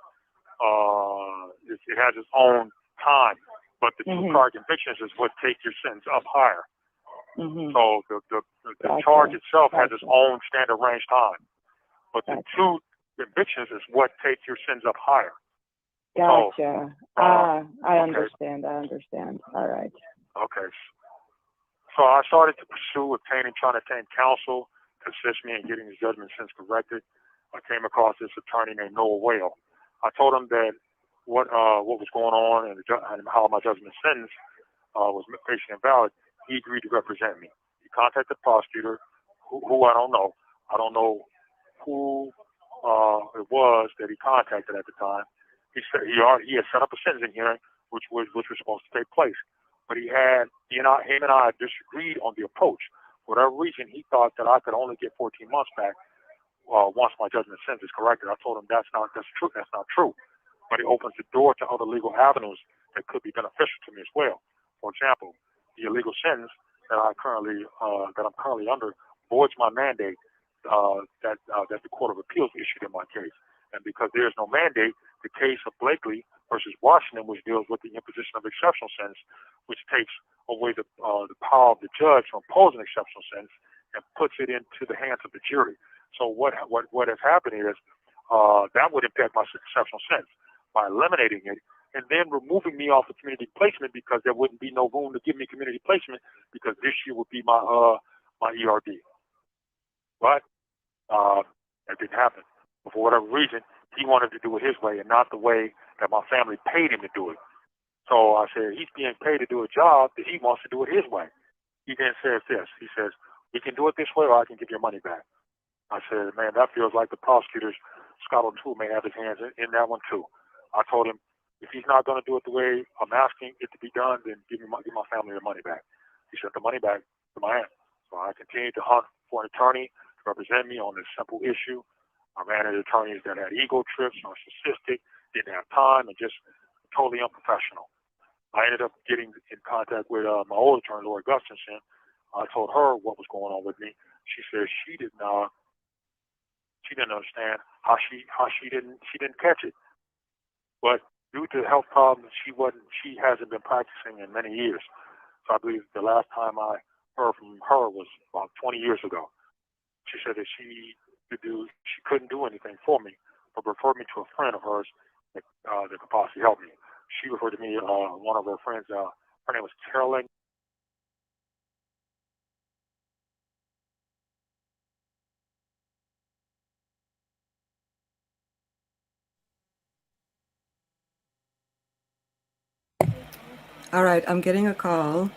It has its own time, but the two prior convictions is what take your sentence up higher. So the charge itself has its own standard range time, but the two convictions is what take your sentence up higher. Gotcha. I understand. All right. Okay. So I started to pursue trying to obtain counsel to assist me in getting the judgment sentence corrected. I came across this attorney named Noah Whale. I told him that what was going on and how my judgment sentence was patient invalid. He agreed to represent me. He contacted the prosecutor, who I don't know. I don't know who it was that he contacted at the time. He said he had set up a sentencing hearing, which was supposed to take place. But him and I disagreed on the approach. For whatever reason, he thought that I could only get 14 months back once my judgment sentence is corrected. I told him that's true. That's not true. But it opens the door to other legal avenues that could be beneficial to me as well. For example, the illegal sentence that I'm currently under voids my mandate that the Court of Appeals issued in my case. And because there is no mandate, the case of Blakely versus Washington, which deals with the imposition of exceptional sentence, which takes away the power of the judge to impose an exceptional sentence and puts it into the hands of the jury. So what has happened is that would impact my exceptional sentence by eliminating it and then removing me off of community placement because there wouldn't be no room to give me community placement because this year would be my ERD. But that didn't happen. But for whatever reason, he wanted to do it his way and not the way that my family paid him to do it. So I said, he's being paid to do a job that he wants to do it his way. He then says this. He says, we can do it this way or I can give your money back. I said, man, that feels like the prosecutor's Scott O'Toole may have his hands in that one too. I told him, if he's not going to do it the way I'm asking it to be done, then give my family their money back. He sent the money back to my aunt. So I continued to hunt for an attorney to represent me on this simple issue. I ran into attorneys that had ego trips, narcissistic, didn't have time, and just totally unprofessional. I ended up getting in contact with my old attorney, Lori Gustafson. I told her what was going on with me. She said she didn't understand how she didn't catch it. But due to health problems, she hasn't been practicing in many years. So I believe the last time I heard from her was about 20 years ago. She said that she couldn't do anything for me, but referred me to a friend of hers that could possibly help me. She referred to me one of her friends. Her name was Carolyn. All right, I'm getting a call.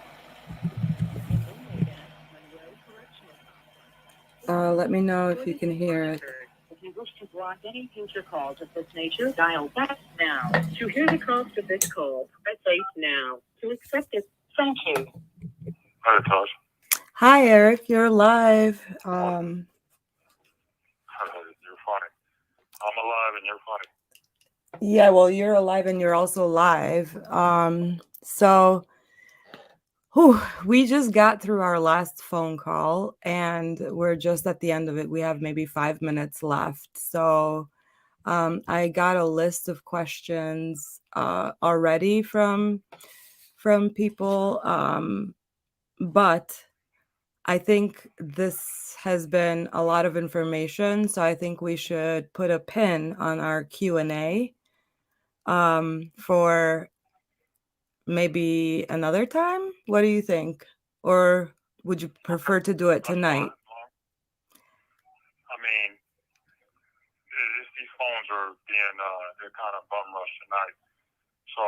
Let me know if you can hear it. If you wish to block any future calls of this nature, dial back now. To hear the cost of this call, press 8 now. To accept it, thank you. Hi, Tosh. Hi, Eric. You're live. You're funny. I'm alive and you're funny. Yeah, well, you're alive and you're also live. We just got through our last phone call and we're just at the end of it. We have maybe 5 minutes left. So I got a list of questions already from people. but I think this has been a lot of information, so I think we should put a pin on our Q&A for maybe another time. What do you think? Or would you prefer to do it That's tonight? fine. I mean, these phones are being, they're kind of bum rush tonight. So,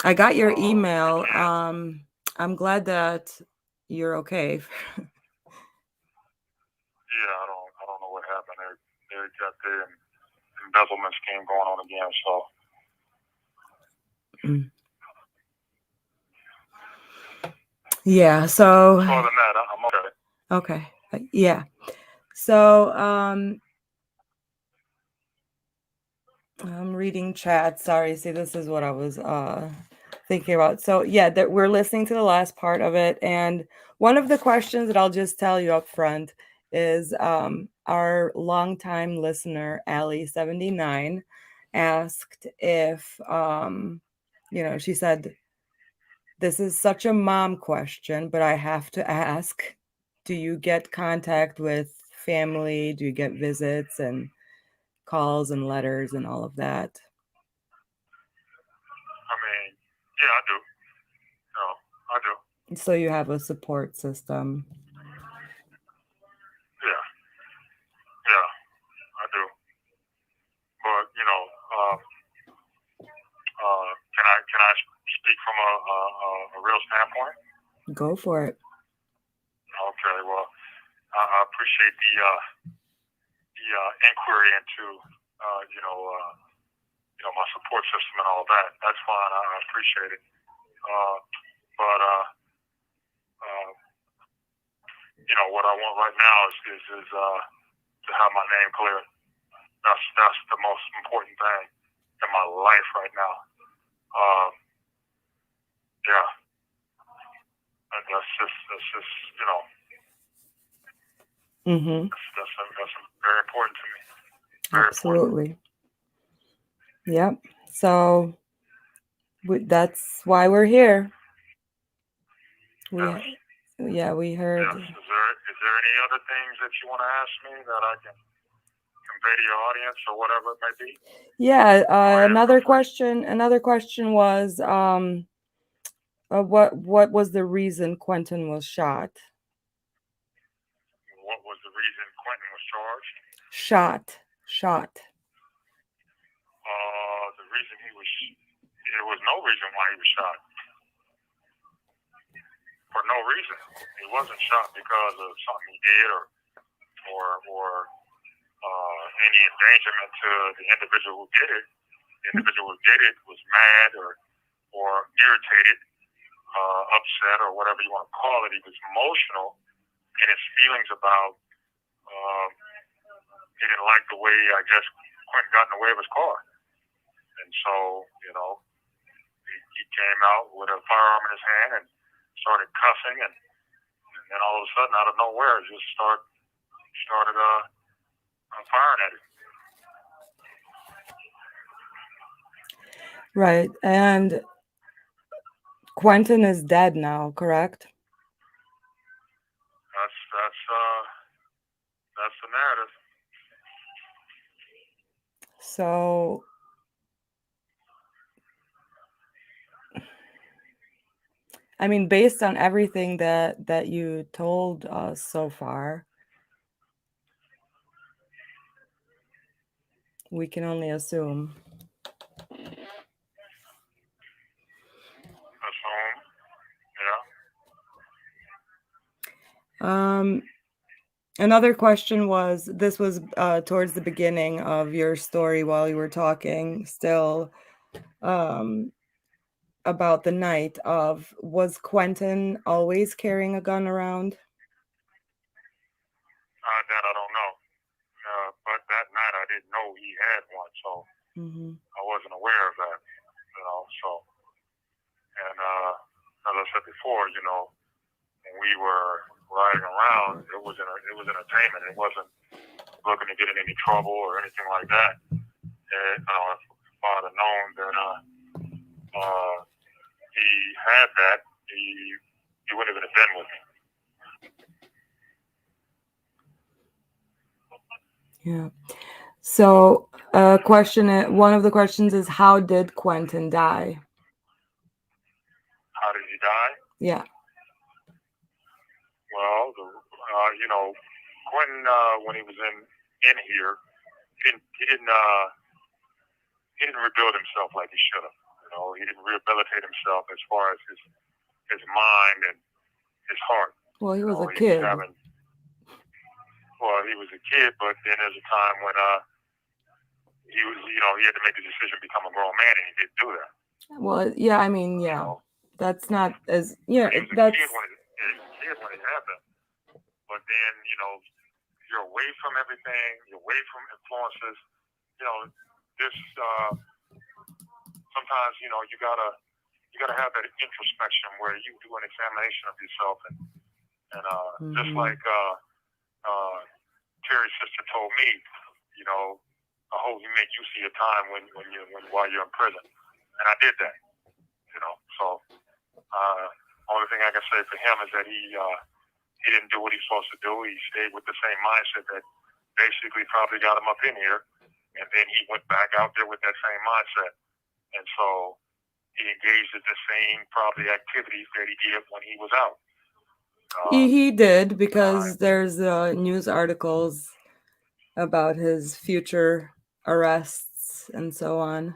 I got your we email. can't. I'm glad that you're okay. Yeah, I don't know what happened. They got their embezzlement scheme going on again. So, Mm. Yeah, so other than that, I'm okay. okay. Yeah. So I'm reading chat. Sorry, see, this is what I was thinking about. So yeah, that we're listening to the last part of it, and one of the questions that I'll just tell you up front is our longtime listener, Allie79, asked if she said, "This is such a mom question, but I have to ask, do you get contact with family? Do you get visits and calls and letters and all of that?" I mean, yeah, I do. No, I do. So you have a support system. Yeah, yeah, I do. But can I speak from a real standpoint? Go for it. Okay, well, I appreciate the inquiry into my support system and all that. That's fine. I appreciate it. But what I want right now is to have my name clear. That's the most important thing in my life right now. Yeah, that's just Mm-hmm. that's very important to me. Very Absolutely. Yep. So that's why we're here. Yes. We heard. Yes. Is there any other things that you want to ask me that I can convey to your audience or whatever it may be? Yeah. Another feel free. question. Another question was, what was the reason Quentin was shot? What was the reason Quentin was charged? Shot. The reason there was no reason why he was shot. For no reason. He wasn't shot because of something he did or any endangerment to the individual who did it. The individual who did it was mad or irritated, upset, or whatever you want to call it. He was emotional in his feelings about he didn't like the way, I guess, Quentin got in the way of his car. And so, he came out with a firearm in his hand and started cussing, and then all of a sudden, out of nowhere, just started firing at him. Right. And Quentin is dead now, correct? That's the narrative. So I mean, based on everything that you told us so far, we can only assume. Assume, yeah. Another question was, this was towards the beginning of your story while you were talking still, about the night of, was Quentin always carrying a gun around? That I don't know. But that night I didn't know he had one, so I wasn't aware of that. So, and as I said before, when we were riding around, it was entertainment. It wasn't looking to get in any trouble or anything like that. And if I'd have known that he had that, he he wouldn't even have been with me. Yeah. So, one of the questions is, how did Quentin die? How did he die? Yeah. Well, Quentin, when he was in here, he didn't rebuild himself like he should have. He didn't rehabilitate himself as far as his mind and his heart. Well, he was a He kid. he was a kid, but then there's a time when he was, he had to make the decision to become a grown man, and he didn't do that. Well, yeah, I mean, yeah, that's not as, yeah, He was a that's, kid when it happened, but then you're away from everything, you're away from influences. This sometimes you gotta have that introspection where you do an examination of yourself, and just like Terry's sister told me, I hope you make you see a time while you're in prison, and I did that. So only thing I can say for him is that he didn't do what he's supposed to do. He stayed with the same mindset that basically probably got him up in here, and then he went back out there with that same mindset, and so he engaged in the same probably activities that he did when he was out. he did, because there's news articles about his future arrests and so on.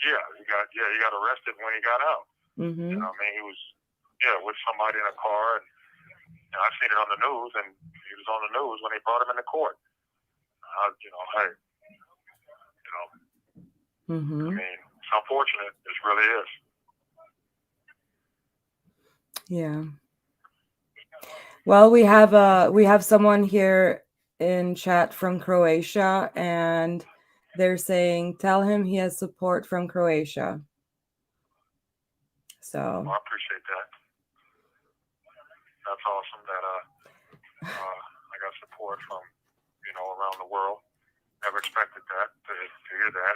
Yeah, he got arrested when he got out. Mm-hmm. He was with somebody in a car, and I seen it on the news, and he was on the news when they brought him into court. Mm-hmm. It's unfortunate. This really is. Yeah. Well, we have someone here in chat from Croatia, and they're saying, tell him he has support from Croatia. So I appreciate that. That's awesome that I got support from around the world. Never expected that to hear that.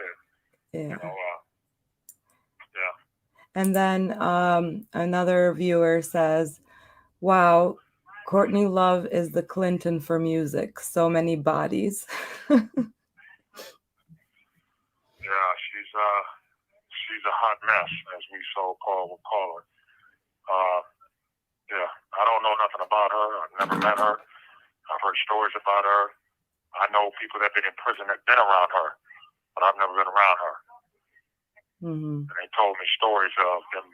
And, yeah. Yeah. And then another viewer says, wow, Courtney Love is the Clinton for music. So many bodies. Yeah, she's a hot mess, as we so-called would call her. Yeah, I don't know nothing about her. I've never met her. I've heard stories about her. I know people that have been in prison that have been around her, but I've never been around her. Mm-hmm. And they told me stories of them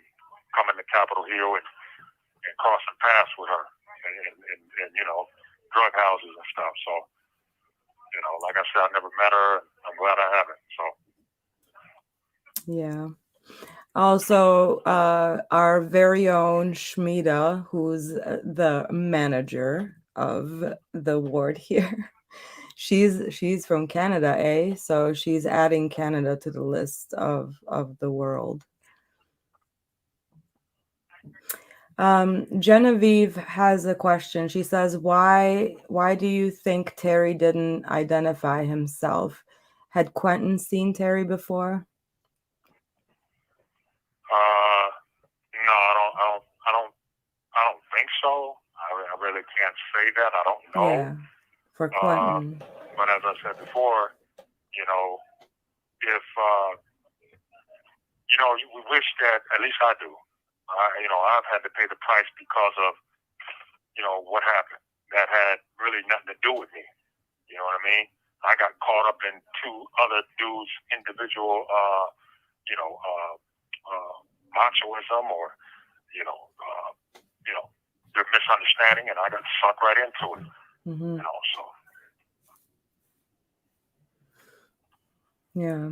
coming to Capitol Hill and crossing paths with her, and drug houses and stuff. So, like I said, I never met her. I'm glad I haven't. So. Yeah. Also, our very own Shmita, who's the manager of the ward here, she's from Canada, eh? So she's adding Canada to the list of the world. Genevieve has a question. She says, why do you think Terry didn't identify himself? Had Quentin seen Terry before? No, I don't think so. I really can't say that. I don't know. Yeah, for Quentin. But as I said before, if we wish that, at least I do. I've had to pay the price because of what happened. That had really nothing to do with me. You know what I mean? I got caught up in two other dudes' individual, machoism or their misunderstanding, and I got sucked right into it. Mm-hmm. So. Yeah.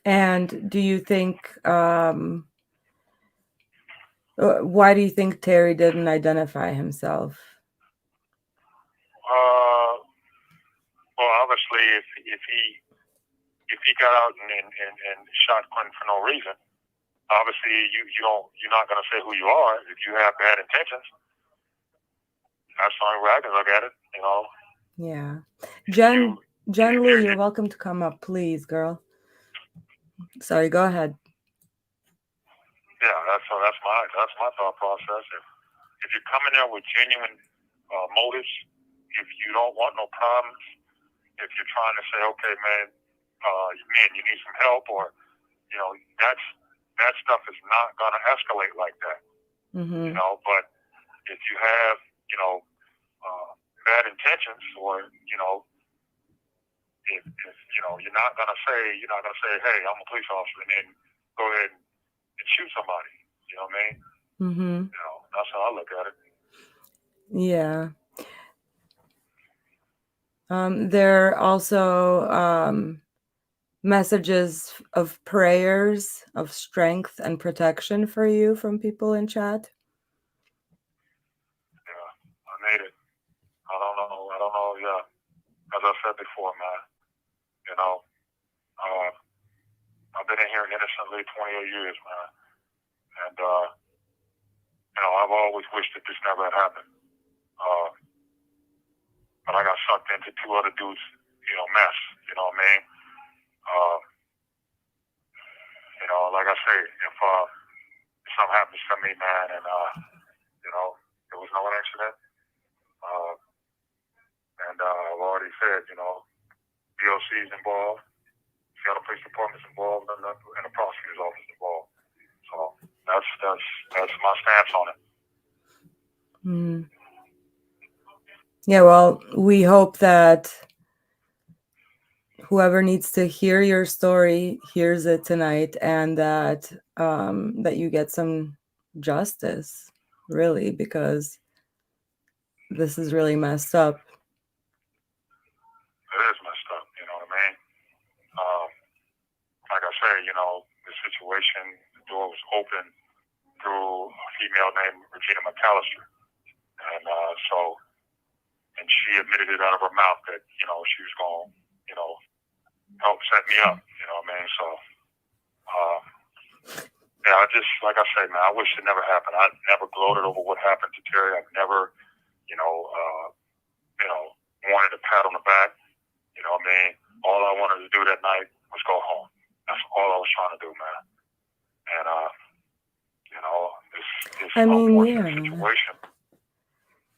And do you think, why do you think Terry didn't identify himself? Well, obviously, if he got out and shot Quentin for no reason, obviously you're not going to say who you are if you have bad intentions. That's the only way I can look at it. Yeah. Jen Lou, you're welcome to come up, please, girl. Sorry, go ahead. Yeah, that's my thought process. If you're coming there with genuine motives, if you don't want no problems, if you're trying to say, okay, man, you need some help, or that stuff is not gonna escalate like that. Mm-hmm. But if you have bad intentions, or if you're not gonna say, hey, I'm a police officer, and then go ahead and shoot somebody. You know what I mean? Mm-hmm. That's how I look at it. Yeah. There are also messages of prayers of strength and protection for you from people in chat. Yeah, I made it. I don't know. Yeah, as I said before, man. I've been in here innocently 28 years, man, and I've always wished that this never had happened. But I got sucked into two other dudes, mess. You know what I mean? Like I say, if something happens to me, man, and there was no accident, and I've already said, BOC's involved, Seattle Police Department's involved, and the prosecutor's office involved. So that's my stance on it. Mm. Yeah, well, we hope that whoever needs to hear your story hears it tonight, and that that you get some justice, really, because this is really messed up. It is messed up, you know what I mean? Like I say, the situation, the door was open through a female named Regina McAllister. And and she admitted it out of her mouth that, she was going to, help set me up, you know what I mean? So, yeah, I just, like I say, man, I wish it never happened. I never gloated over what happened to Terry. I've never, wanted a pat on the back, you know what I mean? All I wanted to do that night was go home. That's all I was trying to do, man. And, this unfortunate situation.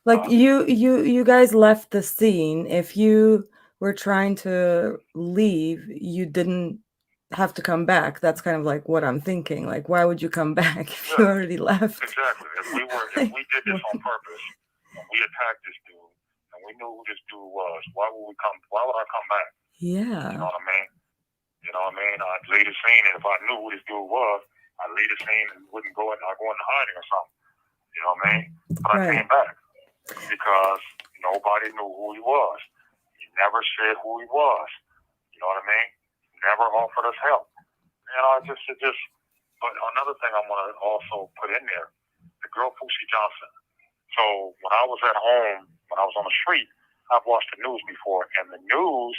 Like you guys left the scene. If you were trying to leave, you didn't have to come back. That's kind of like what I'm thinking. Like, why would you come back if you already left? Exactly. If we did this on purpose, and we attacked this dude, and we knew who this dude was, why would I come back? Yeah. You know what I mean? I'd leave the scene, and if I knew who this dude was, I'd leave the scene and wouldn't go into hiding or something. You know what I mean? But I came back because nobody knew who he was. He never said who he was. You know what I mean? Never offered us help. But another thing I want to also put in there, the girl Fusi Johnson. So when I was at home, when I was on the street, I've watched the news before, and the news,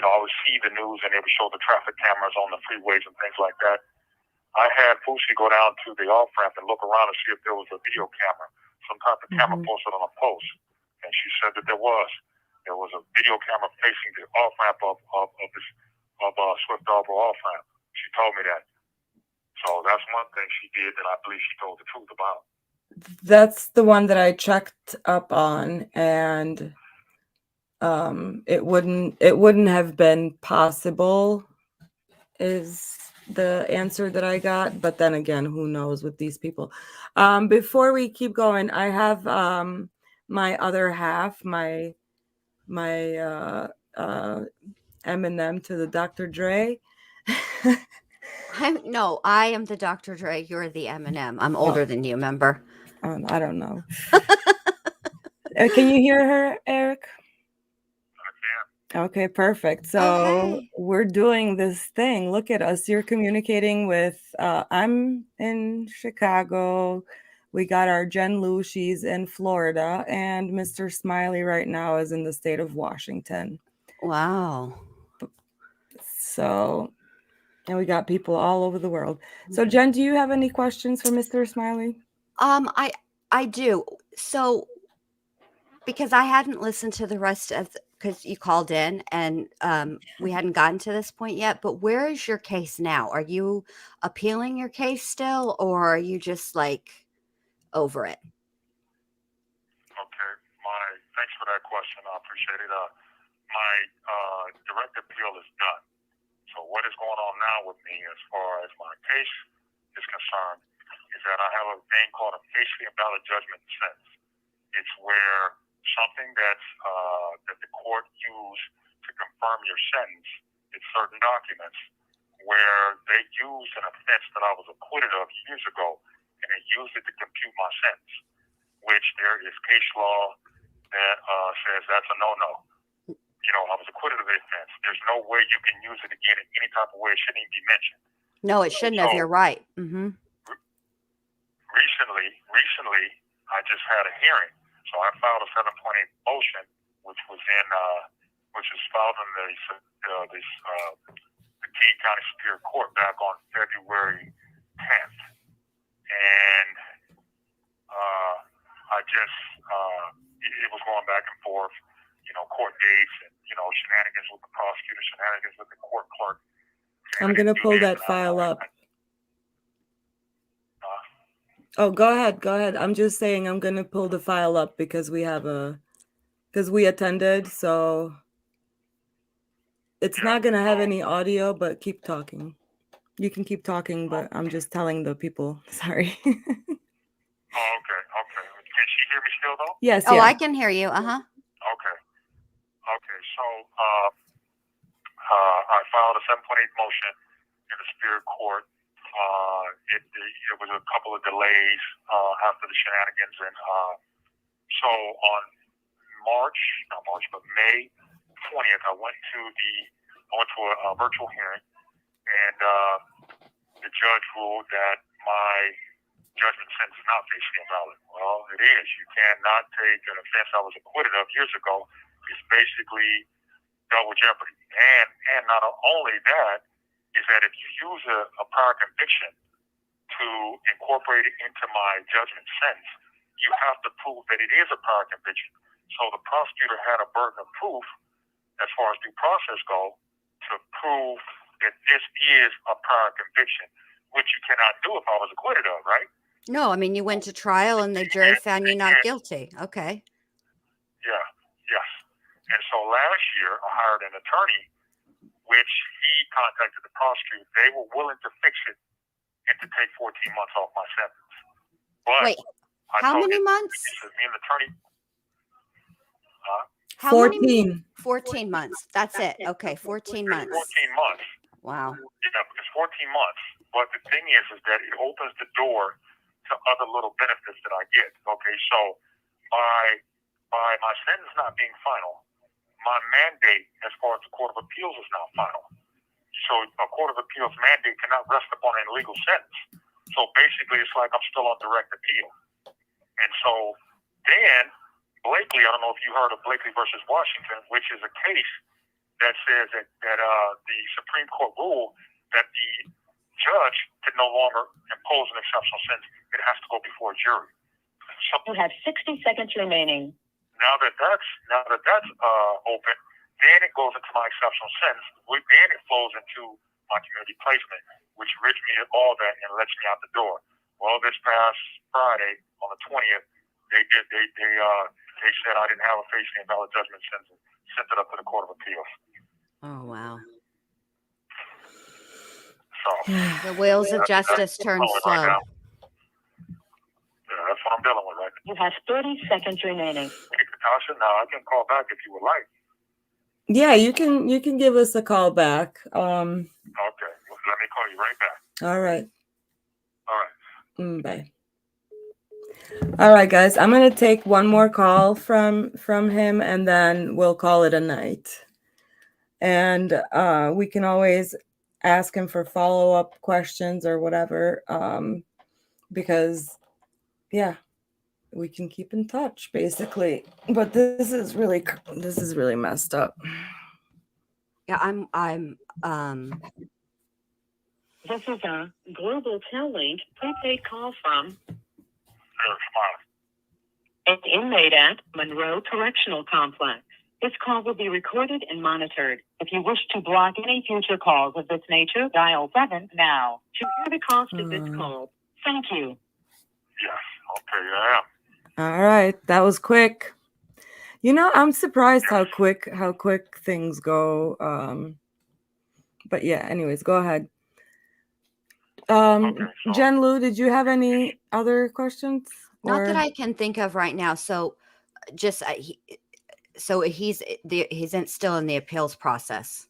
I would see the news, and they would show the traffic cameras on the freeways and things like that. I had Fusi go down to the off-ramp and look around and see if there was a video camera, some type of camera posted on a post. And she said that there was. There was a video camera facing the off-ramp of Swift Arbor off-ramp. She told me that. So that's one thing she did that I believe she told the truth about. That's the one that I checked up on, and it wouldn't have been possible is the answer that I got. But then again, who knows with these people. Before we keep going, I have my other half, my M&M to the Dr. Dre. I am the Dr. Dre. You're the M&M. I'm older than you, remember? I don't know. Can you hear her, Eric? I can. Okay, perfect. So we're doing this thing. Look at us. You're communicating with, I'm in Chicago. We got our Jen Lou. She's in Florida. And Mr. Smiley right now is in the state of Washington. Wow. So, and we got people all over the world. So Jen, do you have any questions for Mr. Smiley? I do. So, because I hadn't listened to the rest of because you called in and we hadn't gotten to this point yet, but where is your case now? Are you appealing your case still, or are you just like over it? Okay. Thanks for that question. I appreciate it. My direct appeal is done. So what is going on now with me as far as my case is concerned is that I have a thing called a facially invalid judgment sentence. It's where something that the court used to confirm your sentence, it's certain documents where they used an offense that I was acquitted of years ago, and they used it to compute my sentence, which there is case law that says that's a no-no. I was acquitted of the offense. There's no way you can use it again in any type of way. It shouldn't even be mentioned. No, it shouldn't have. You're right. Mm-hmm. Recently, I just had a hearing. So I filed a 7.8 motion, which was filed in the King County Superior Court back on February 10th. And it was going back and forth, court dates and, shenanigans with the prosecutor, shenanigans with the court clerk. I'm going to pull that file up. Oh, go ahead. I'm just saying I'm going to pull the file up because we attended. So it's not going to have any audio, but keep talking. You can keep talking, but I'm just telling the people. Sorry. Oh, okay. Can she hear me still, though? Yes. Oh, yeah. I can hear you. Uh-huh. Okay. So I filed a 7.8 motion in the Superior Court. It was a couple of delays after the shenanigans, and so on May 20th, I went to a virtual hearing, and the judge ruled that my judgment sentence is not facially invalid. Well, it is. You cannot take an offense I was acquitted of years ago. It's basically double jeopardy. And not only that, is that if you use a prior conviction to incorporate it into my judgment sentence, you have to prove that it is a prior conviction. So the prosecutor had a burden of proof, as far as due process go, to prove that this is a prior conviction, which you cannot do if I was acquitted of, right? No, I mean, you went to trial and the jury found you not guilty. Okay. Yeah, yes. And so last year, I hired an attorney, which he contacted the prosecutor. They were willing to fix it and to take 14 months off my sentence. But wait, how many months? Me and the attorney. 14. 14 months. That's it. Okay, 14 months. 14 months. Wow. Yeah, it's 14 months. But the thing is that it opens the door to other little benefits that I get. Okay, so by my sentence not being final, my mandate as far as the Court of Appeals is now final. So a Court of Appeals mandate cannot rest upon an illegal sentence. So basically, it's like I'm still on direct appeal. And so then Blakely, I don't know if you heard of Blakely versus Washington, which is a case that says that the Supreme Court ruled that the judge can no longer impose an exceptional sentence. It has to go before a jury. So You have 60 seconds remaining. now that that's open, then it goes into my exceptional sentence. Then it flows into my community placement, which rids me of all that and lets me out the door. Well, this past Friday on the 20th, they said I didn't have a facially invalid judgment sentence and sent it up to the Court of Appeals. Oh, wow. So The wheels of justice turn slow. Yeah, that's what I'm dealing with right now. You have 30 seconds remaining. Hey, Natasha, now I can call back if you would like. Yeah, you can give us a call back. Okay, well, let me call you right back. All right. All right. Bye. All right, guys. I'm gonna take one more call from him, and then we'll call it a night. And we can always ask him for follow-up questions or whatever, because yeah, we can keep in touch basically. But this is really messed up. Yeah, This is a Global Tel-Link prepaid call from Eric Smiley. an inmate at Monroe Correctional Complex. This call will be recorded and monitored. If you wish to block any future calls of this nature, dial 7 now. To hear the cost of this call, thank you. Yes. Okay, I am. All right, that was quick. You know, I'm surprised Yes. how quick things go. But yeah, anyways, go ahead. Okay, so Jen Lou, did you have any other questions? Not that Or I can think of right now. So just he's still in the appeals process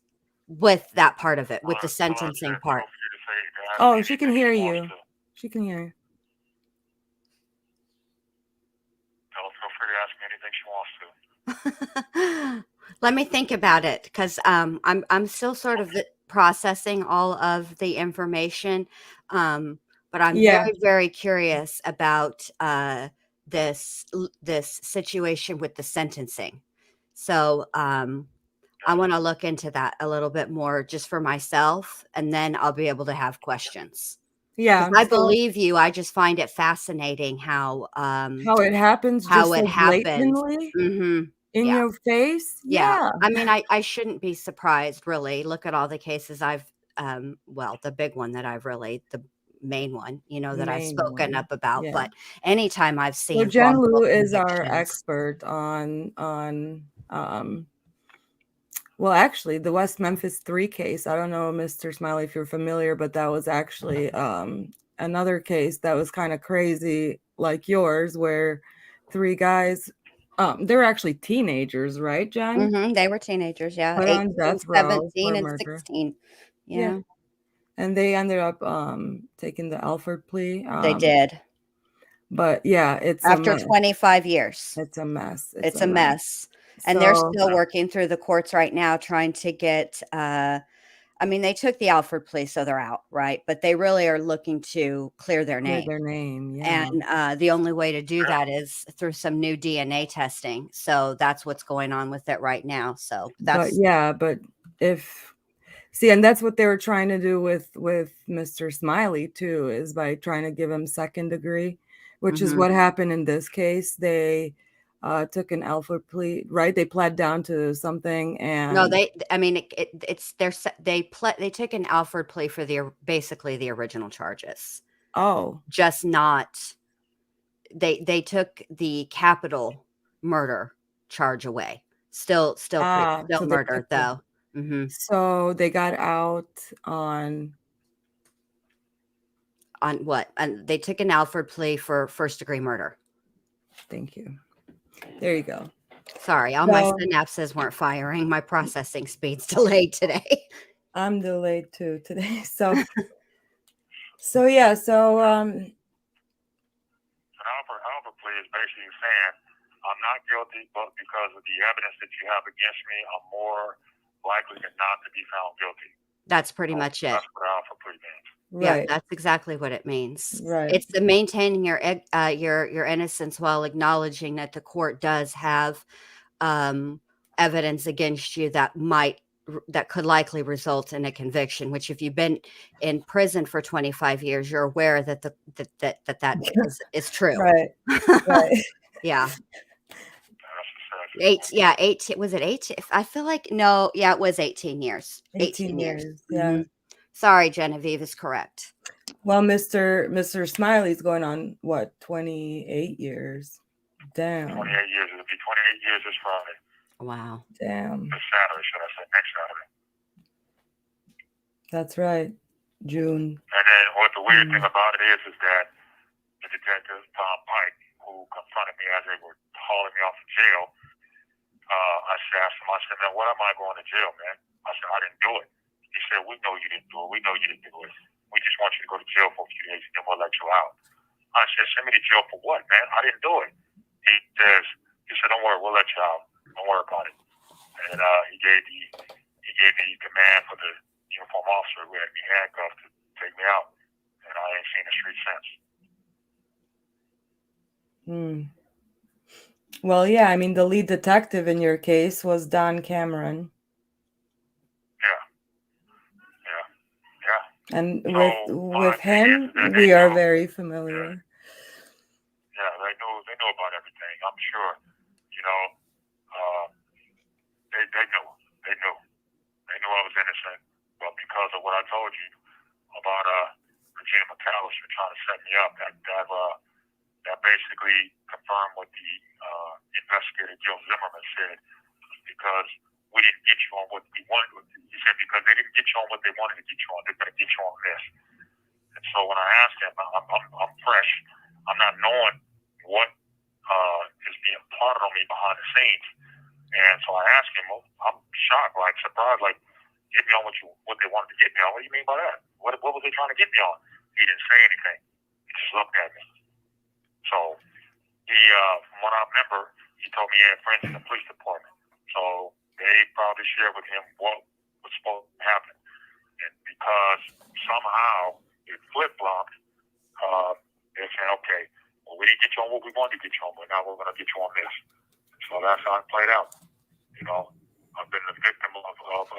with that part of it, with the sentencing part. feel free to say to ask oh, me she can anything hear wants you. to. She can hear you. Tell her, feel free to ask me anything she wants to. Let me think about it, because I'm still sort of processing all of the information, but I'm Yeah. very, very curious about this situation with the sentencing. So I want to look into that a little bit more just for myself, and then I'll be able to have questions. Yeah. I So believe you. I just find it fascinating how it happens just how it so happened. blatantly Hmm. in Yeah. your face. Yeah. Yeah. I mean, I shouldn't be surprised, really. Look at all the cases I've, well, the big one that I've really, the main one, that I've Main spoken one. up about. Yeah. But anytime I've So seen Jen wrongful Lou is our convictions, expert on well, actually, the West Memphis 3 case. I don't know, Mr. Smiley, if you're familiar, but that was actually another case that was kind of crazy, like yours, where 3 guys, they're actually teenagers, right, Jen? they were teenagers. Yeah. Put 18, on death row 17, for and murder. 16. Yeah. Yeah. And they ended up taking the Alford plea. They did. But yeah, it's a After mess. 25 years. It's a mess. It's a mess. And they're So still working through the courts right now trying to get I mean, they took the Alford plea, so they're out, right? But they really are looking to clear their clear name. their name, yeah. And the only way to do that is through some new DNA testing. So that's what's going on with it right now. So that's But if see, and that's what they were trying to do with Mr. Smiley too, is by trying to give him second degree, which is Mhm. what happened in this case. They took an Alford plea, right? They pled down to something, no, and I mean, it's they took an Alford plea for basically the original charges, oh, just not they took the capital murder charge away. Still so they murder took though. Hmm. so they got out on On what? And they took an Alford plea for first degree murder. thank you. There you go. Sorry, all my So synapses weren't firing. My processing speed's delayed today. I'm delayed too today. So yeah, so An Alford plea is basically saying, I'm not guilty, but because of the evidence that you have against me, I'm more likely than not to be found guilty. That's pretty much it. That's what Alford plea means. Yeah, right, that's exactly what it means. right. It's the maintaining your innocence while acknowledging that the court does have evidence against you that could likely result in a conviction. Which, if you've been in prison for 25 years, you're aware that that is true. Right, right. Yeah. That's the 18. Was it 18? I feel like no. Yeah, it was 18 years. 18 years. years, yeah. Mhm. Sorry, Genevieve is correct. Well, Mr. Smiley's going on what, 28 years? Damn. 28 years. It'll be 28 years this Friday. Wow. Damn. This Saturday, should I say, next Saturday. That's right. June. And then what the weird thing about it is that the detective, Tom Pike, who confronted me as they were hauling me off of jail, I asked him, I said, man, what am I going to jail, man? I said, I didn't do it. He said, we know you didn't do it. We know you didn't do it. We just want you to go to jail for a few days and then we'll let you out. I said, send me to jail for what, man? I didn't do it. He said, don't worry, we'll let you out. Don't worry about it. And he gave the command for the uniform officer who had me handcuffed to take me out. And I ain't seen the street since. Well, yeah, I mean, the lead detective in your case was Don Cameron. Yeah. And So, with him, we are very familiar. Yeah, they know about everything. I'm sure, they knew. They knew. They knew I was innocent. But because of what I told you about Regina McAllister trying to set me up, that basically confirmed what the investigator Joe Zimmerman said. Because we didn't get you on what we wanted. He said because they didn't get you on what they wanted to get you on, they're going to get you on this. And so when I asked him, I'm fresh. I'm not knowing what is being plotted on me behind the scenes. And so I asked him, well, I'm shocked, like surprised, like get me on what they wanted to get me on. What do you mean by that? What was they trying to get me on? He didn't say anything. He just looked at me. So he, from what I remember, he told me he had friends in the police department. So they probably shared with him what was supposed to happen. And because somehow it flip-flopped, they're saying, okay, well, we didn't get you on what we wanted to get you on, but now we're going to get you on this. So that's how it played out. You know, I've been the victim of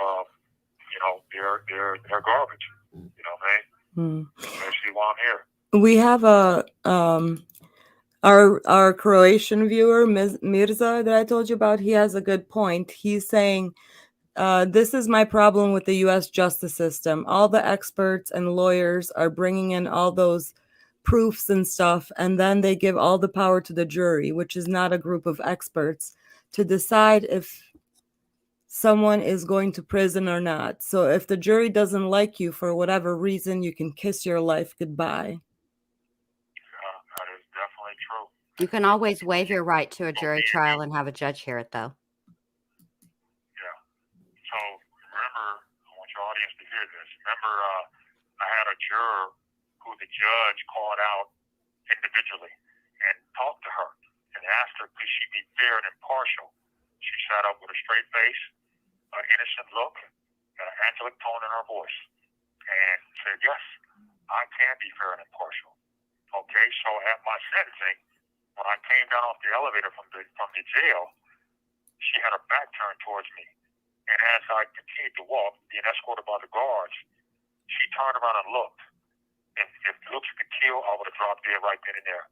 you know, their garbage. You know what I mean? Especially while I'm here. We have a our Croatian viewer, Mirza, that I told you about. He has a good point. He's saying, this is my problem with the U.S. justice system. All the experts and lawyers are bringing in all those proofs and stuff, and then they give all the power to the jury, which is not a group of experts, to decide if someone is going to prison or not. So if the jury doesn't like you for whatever reason, you can kiss your life goodbye. Yeah, that is definitely true. You can always waive your right to a jury trial and have a judge hear it, though. Yeah. So remember, I want your audience to hear this. Remember, I had a juror who the judge called out individually and talked to her and asked her could she be fair and impartial. She sat up with a straight face, an innocent look, and an angelic tone in her voice, and said, yes, I can be fair and impartial. Okay, so at my sentencing, when I came down off the elevator from the jail, she had her back turned towards me. And as I continued to walk, being escorted by the guards, she turned around and looked. If looks could kill, I would have dropped dead right then and there.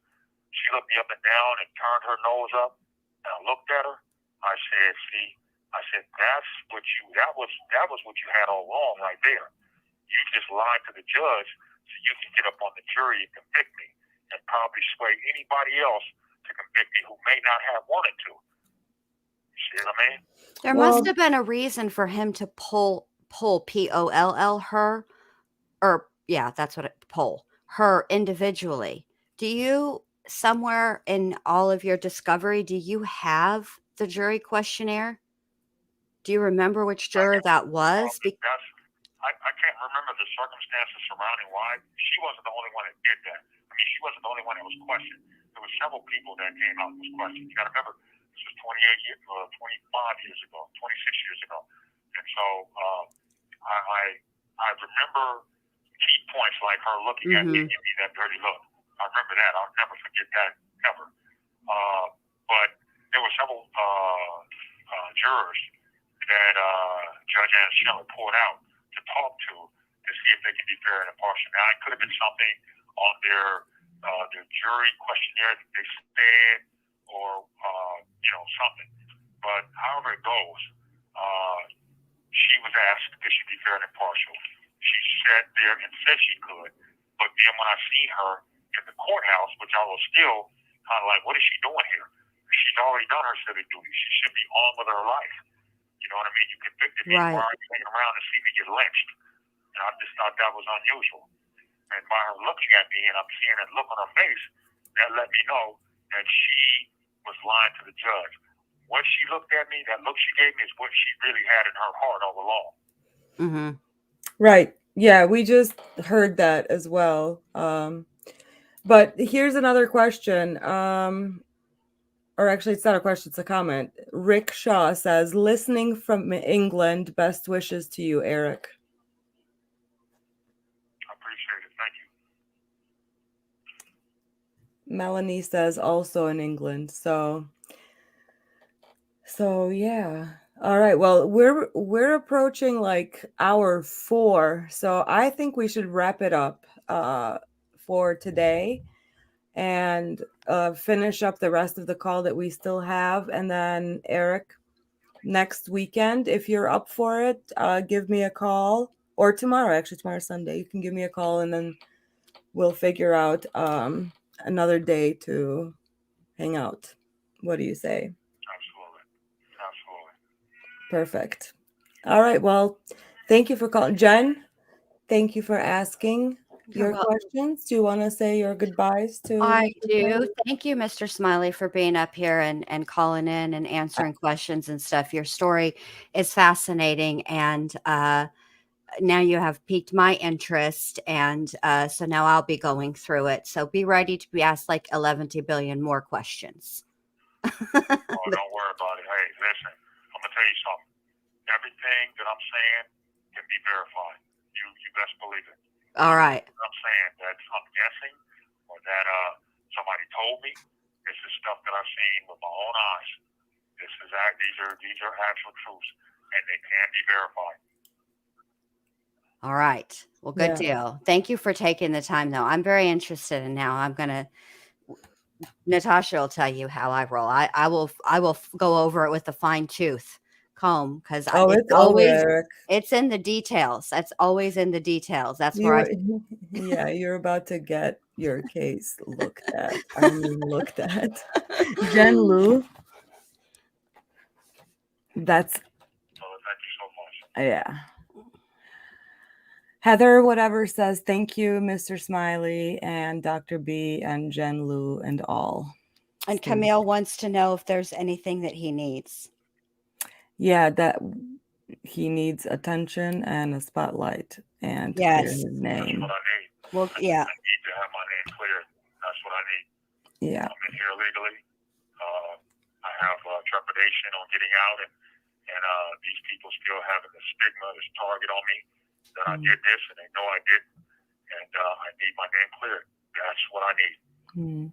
She looked me up and down and turned her nose up, and I looked at her. I said, see, that was what you had all along right there. You just lied to the judge so you can get up on the jury and convict me and probably sway anybody else to convict me who may not have wanted to. You see what I mean? There must have been a reason for him to pull P-O-L-L her, or yeah, that's what pull her individually. Do you, somewhere in all of your discovery, do you have the jury questionnaire? Do you remember which juror that was? I can't remember the circumstances surrounding why. She wasn't the only one that did that. I mean, she wasn't the only one that was questioned. There were several people that came out and was questioned. You got to remember, this was 25 years ago, 26 years ago. And so I remember key points like her looking at me and giving me that dirty look. I remember that. I'll never forget that, ever. But there were several jurors that Judge Ann Schiller pulled out to talk to see if they could be fair and impartial. Now, it could have been something on their jury questionnaire that they said, or something. But however it goes, she was asked could she be fair and impartial. She sat there and said she could. But then when I seen her in the courthouse, which I was still kind of like, what is she doing here? She's already done her civic duty. She should be on with her life. You know what I mean? You convicted me. Why are you hanging around to see me get lynched? And I just thought that was unusual. And by her looking at me and I'm seeing that look on her face, that let me know that she was lying to the judge. What she looked at me, that look she gave me is what she really had in her heart all along. Mm-hmm. Right. Yeah, we just heard that as well. But here's another question. Or actually, it's not a question, it's a comment. Rick Shaw says, listening from England, best wishes to you, Eric. I appreciate it. Thank you. Melanie says also in England. So yeah. All right. Well, we're approaching like hour 4. So I think we should wrap it up for today and finish up the rest of the call that we still have. And then Eric, next weekend. If you're up for it, give me a call, or tomorrow. Actually, tomorrow's Sunday. You can give me a call, and then we'll figure out another day to hang out. What do you say? Absolutely. Absolutely. Perfect. All right. Well, thank you for calling, Jen. Thank you for asking You're your welcome. questions. Do you want to say your goodbyes to I Mr. do. Smiley? Thank you, Mr. Smiley, for being up here and calling in and answering questions and stuff. Your story is fascinating, and now you have piqued my interest, and so now I'll be going through it. So be ready to be asked like 11 billion more questions. Oh, don't worry about it. Hey, listen, I'm gonna tell you something. Everything that I'm saying can be verified. You best believe it. All right. I'm saying that I'm guessing or that somebody told me. This is stuff that I've seen with my own eyes. These are actual truths, and they can be verified. All right. Well, good Yeah. deal. Thank you for taking the time, though. I'm very interested, and now I'm gonna. Natasha will tell you how I roll. I will go over it with a fine tooth comb because Oh, it's it's over, always Eric. it's in the details. That's always in the details. That's where I. Yeah, you're about to get your case looked at. I mean, looked at. Jen Lou, that's, So thank you so much. yeah. Heather, whatever, says thank you, Mr. Smiley and Dr. B and Jen Lou and all. And Camille wants to know if there's anything that he needs. Yeah, that he needs attention and a spotlight and to clear Yes. his That's name. what I need. Well, yeah. I need to have my name cleared. That's what I need. Yeah. I'm in here legally. I have trepidation on getting out, and these people still having the stigma, this target on me that I did this, and they know I didn't, and I need my name cleared. That's what I need.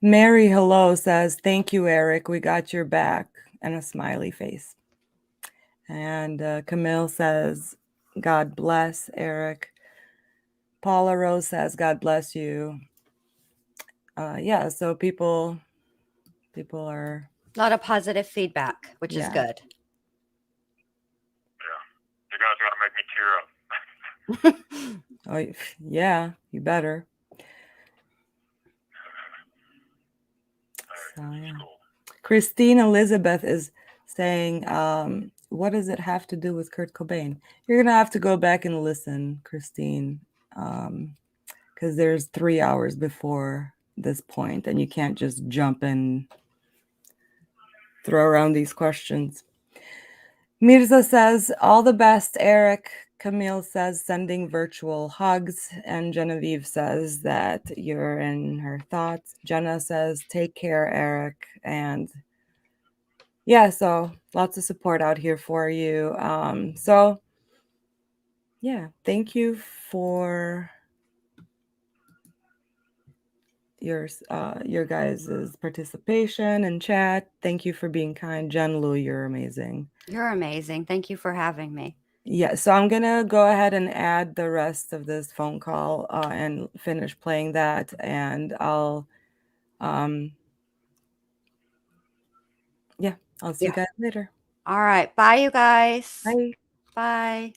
Mary Hello says, thank you, Eric. We got your back, and a smiley face. And Camille says, God bless, Eric. Paula Rose says, God bless you. Yeah, so people are. A lot of positive feedback, which is Yeah. good. Yeah, you guys got to make me tear up. Oh, yeah, you better. So, yeah. Christine Elizabeth is saying, what does it have to do with Kurt Cobain? You're going to have to go back and listen, Christine, because there's 3 hours before this point, and you can't just jump and throw around these questions. Mirza says, all the best, Eric. Camille says, sending virtual hugs. And Genevieve says that you're in her thoughts. Jenna says, take care, Eric. And yeah, so lots of support out here for you. So yeah, thank you for your guys' participation and chat. Thank you for being kind. Jen Lou, you're amazing. You're amazing. Thank you for having me. Yeah, so I'm gonna go ahead and add the rest of this phone call and finish playing that, and I'll see you guys later. All right. Bye, you guys. Bye. Bye.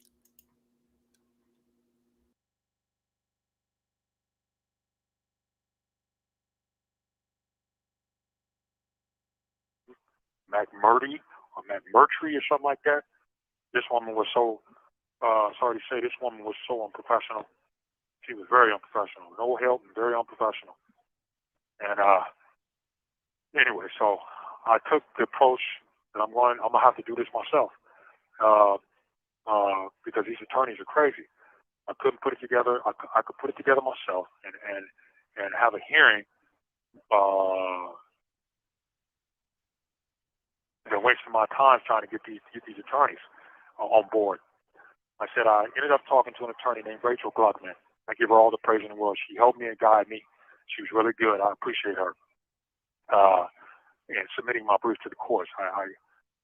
McMurdy or McMurtry or something like that. This woman was so, sorry to say, this woman was so unprofessional. She was very unprofessional. No help and very unprofessional. And anyway, so I took the approach that I'm going to have to do this myself because these attorneys are crazy. I couldn't put it together. I could put it together myself and have a hearing. They're wasting my time trying to get these attorneys on board. I said I ended up talking to an attorney named Rachel Gluckman. I give her all the praise in the world. She helped me and guided me. She was really good. I appreciate her in submitting my brief to the courts. I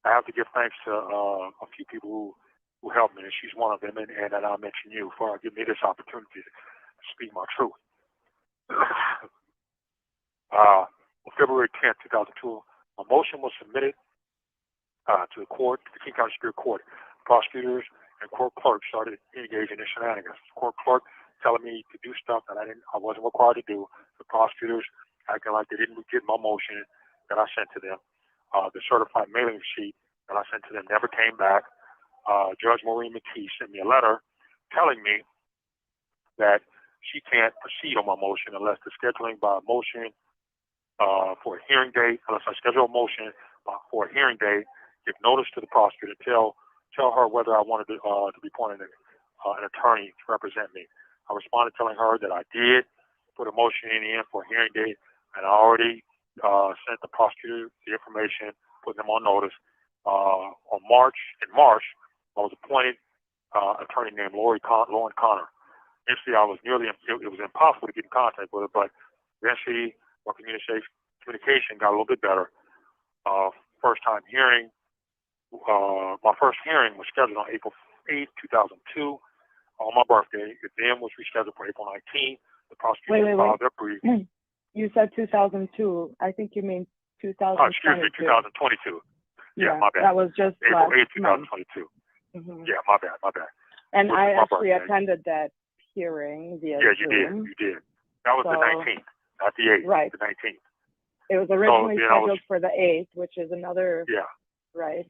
have to give thanks to a few people who helped me, and she's one of them. And I'll mention you for giving me this opportunity to speak my truth. On February 10th, 2002, a motion was submitted to the court, the King County Superior Court. Prosecutors and court clerks started engaging in shenanigans. The court clerk telling me to do stuff that I wasn't required to do. The prosecutors acting like they didn't get my motion that I sent to them. The certified mailing sheet that I sent to them never came back. Judge Maureen McKee sent me a letter telling me that she can't proceed on my motion unless the scheduling by motion for a hearing date, unless I schedule a motion for a hearing date, give notice to the prosecutor, tell her whether I wanted to be appointed an attorney to represent me. I responded telling her that I did put a motion in for a hearing date, and I already sent the prosecutor the information, putting them on notice. In March, I was appointed attorney named Lauren Connor. Initially, it was impossible to get in contact with her, but eventually our communication got a little bit better. My first hearing was scheduled on April 8, 2002, on my birthday. It then was rescheduled for April 19. The prosecutor filed their brief. You said 2002. I think you mean 2022. Excuse me, 2022. Yeah, my bad. That was just April last 8, 2022. Mm-hmm. Yeah, my bad. And I actually birthday. attended that hearing via Zoom. You did. That was the 19th, not the 8th. Right. The 19th. It was originally scheduled for the 8th, which is another. Yeah. Right.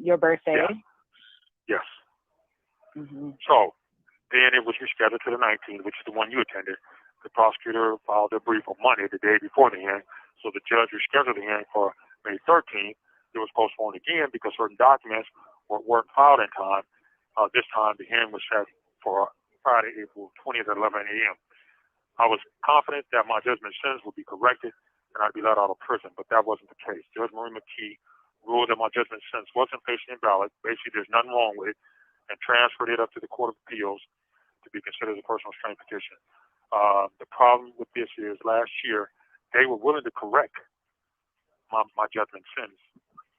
Your birthday. Yeah. Yes. Mm-hmm. So then it was rescheduled to the 19th, which is the one you attended. The prosecutor filed their brief on Monday, the day before the hearing. So the judge rescheduled the hearing for May 13th. It was postponed again because certain documents weren't filed in time. This time the hearing was set for Friday, April 20th at 11 a.m. I was confident that my judgment sentence would be corrected and I'd be let out of prison, but that wasn't the case. Judge Maureen McKee ruled that my judgment sentence wasn't facially invalid. Basically, there's nothing wrong with it, and transferred it up to the Court of Appeals to be considered a personal restraint petition. The problem with this is last year they were willing to correct my judgment sentence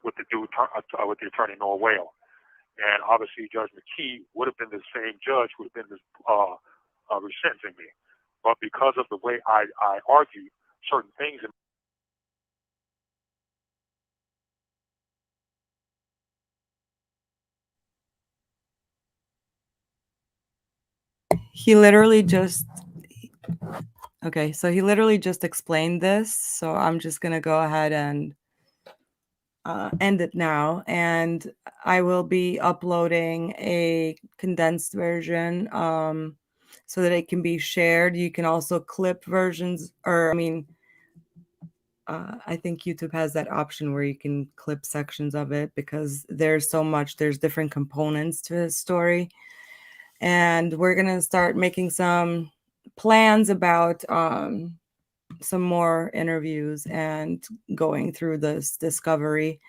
with the attorney Noah Whale, and obviously Judge McKee would have been the same judge who would have been resentencing me, but because of the way I argued certain things in He literally just explained this, so I'm just gonna go ahead and end it now, and I will be uploading a condensed version so that it can be shared. You can also clip versions, or I think YouTube has that option where you can clip sections of it because there's different components to his story. And we're going to start making some plans about some more interviews and going through this discovery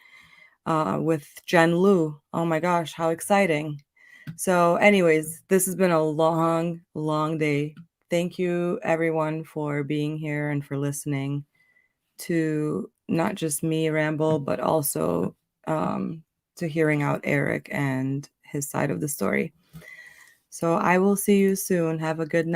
with Jen Liu. Oh my gosh, how exciting. So anyways, this has been a long, long day. Thank you everyone for being here and for listening to not just me ramble, but also to hearing out Eric and his side of the story. So I will see you soon. Have a good night.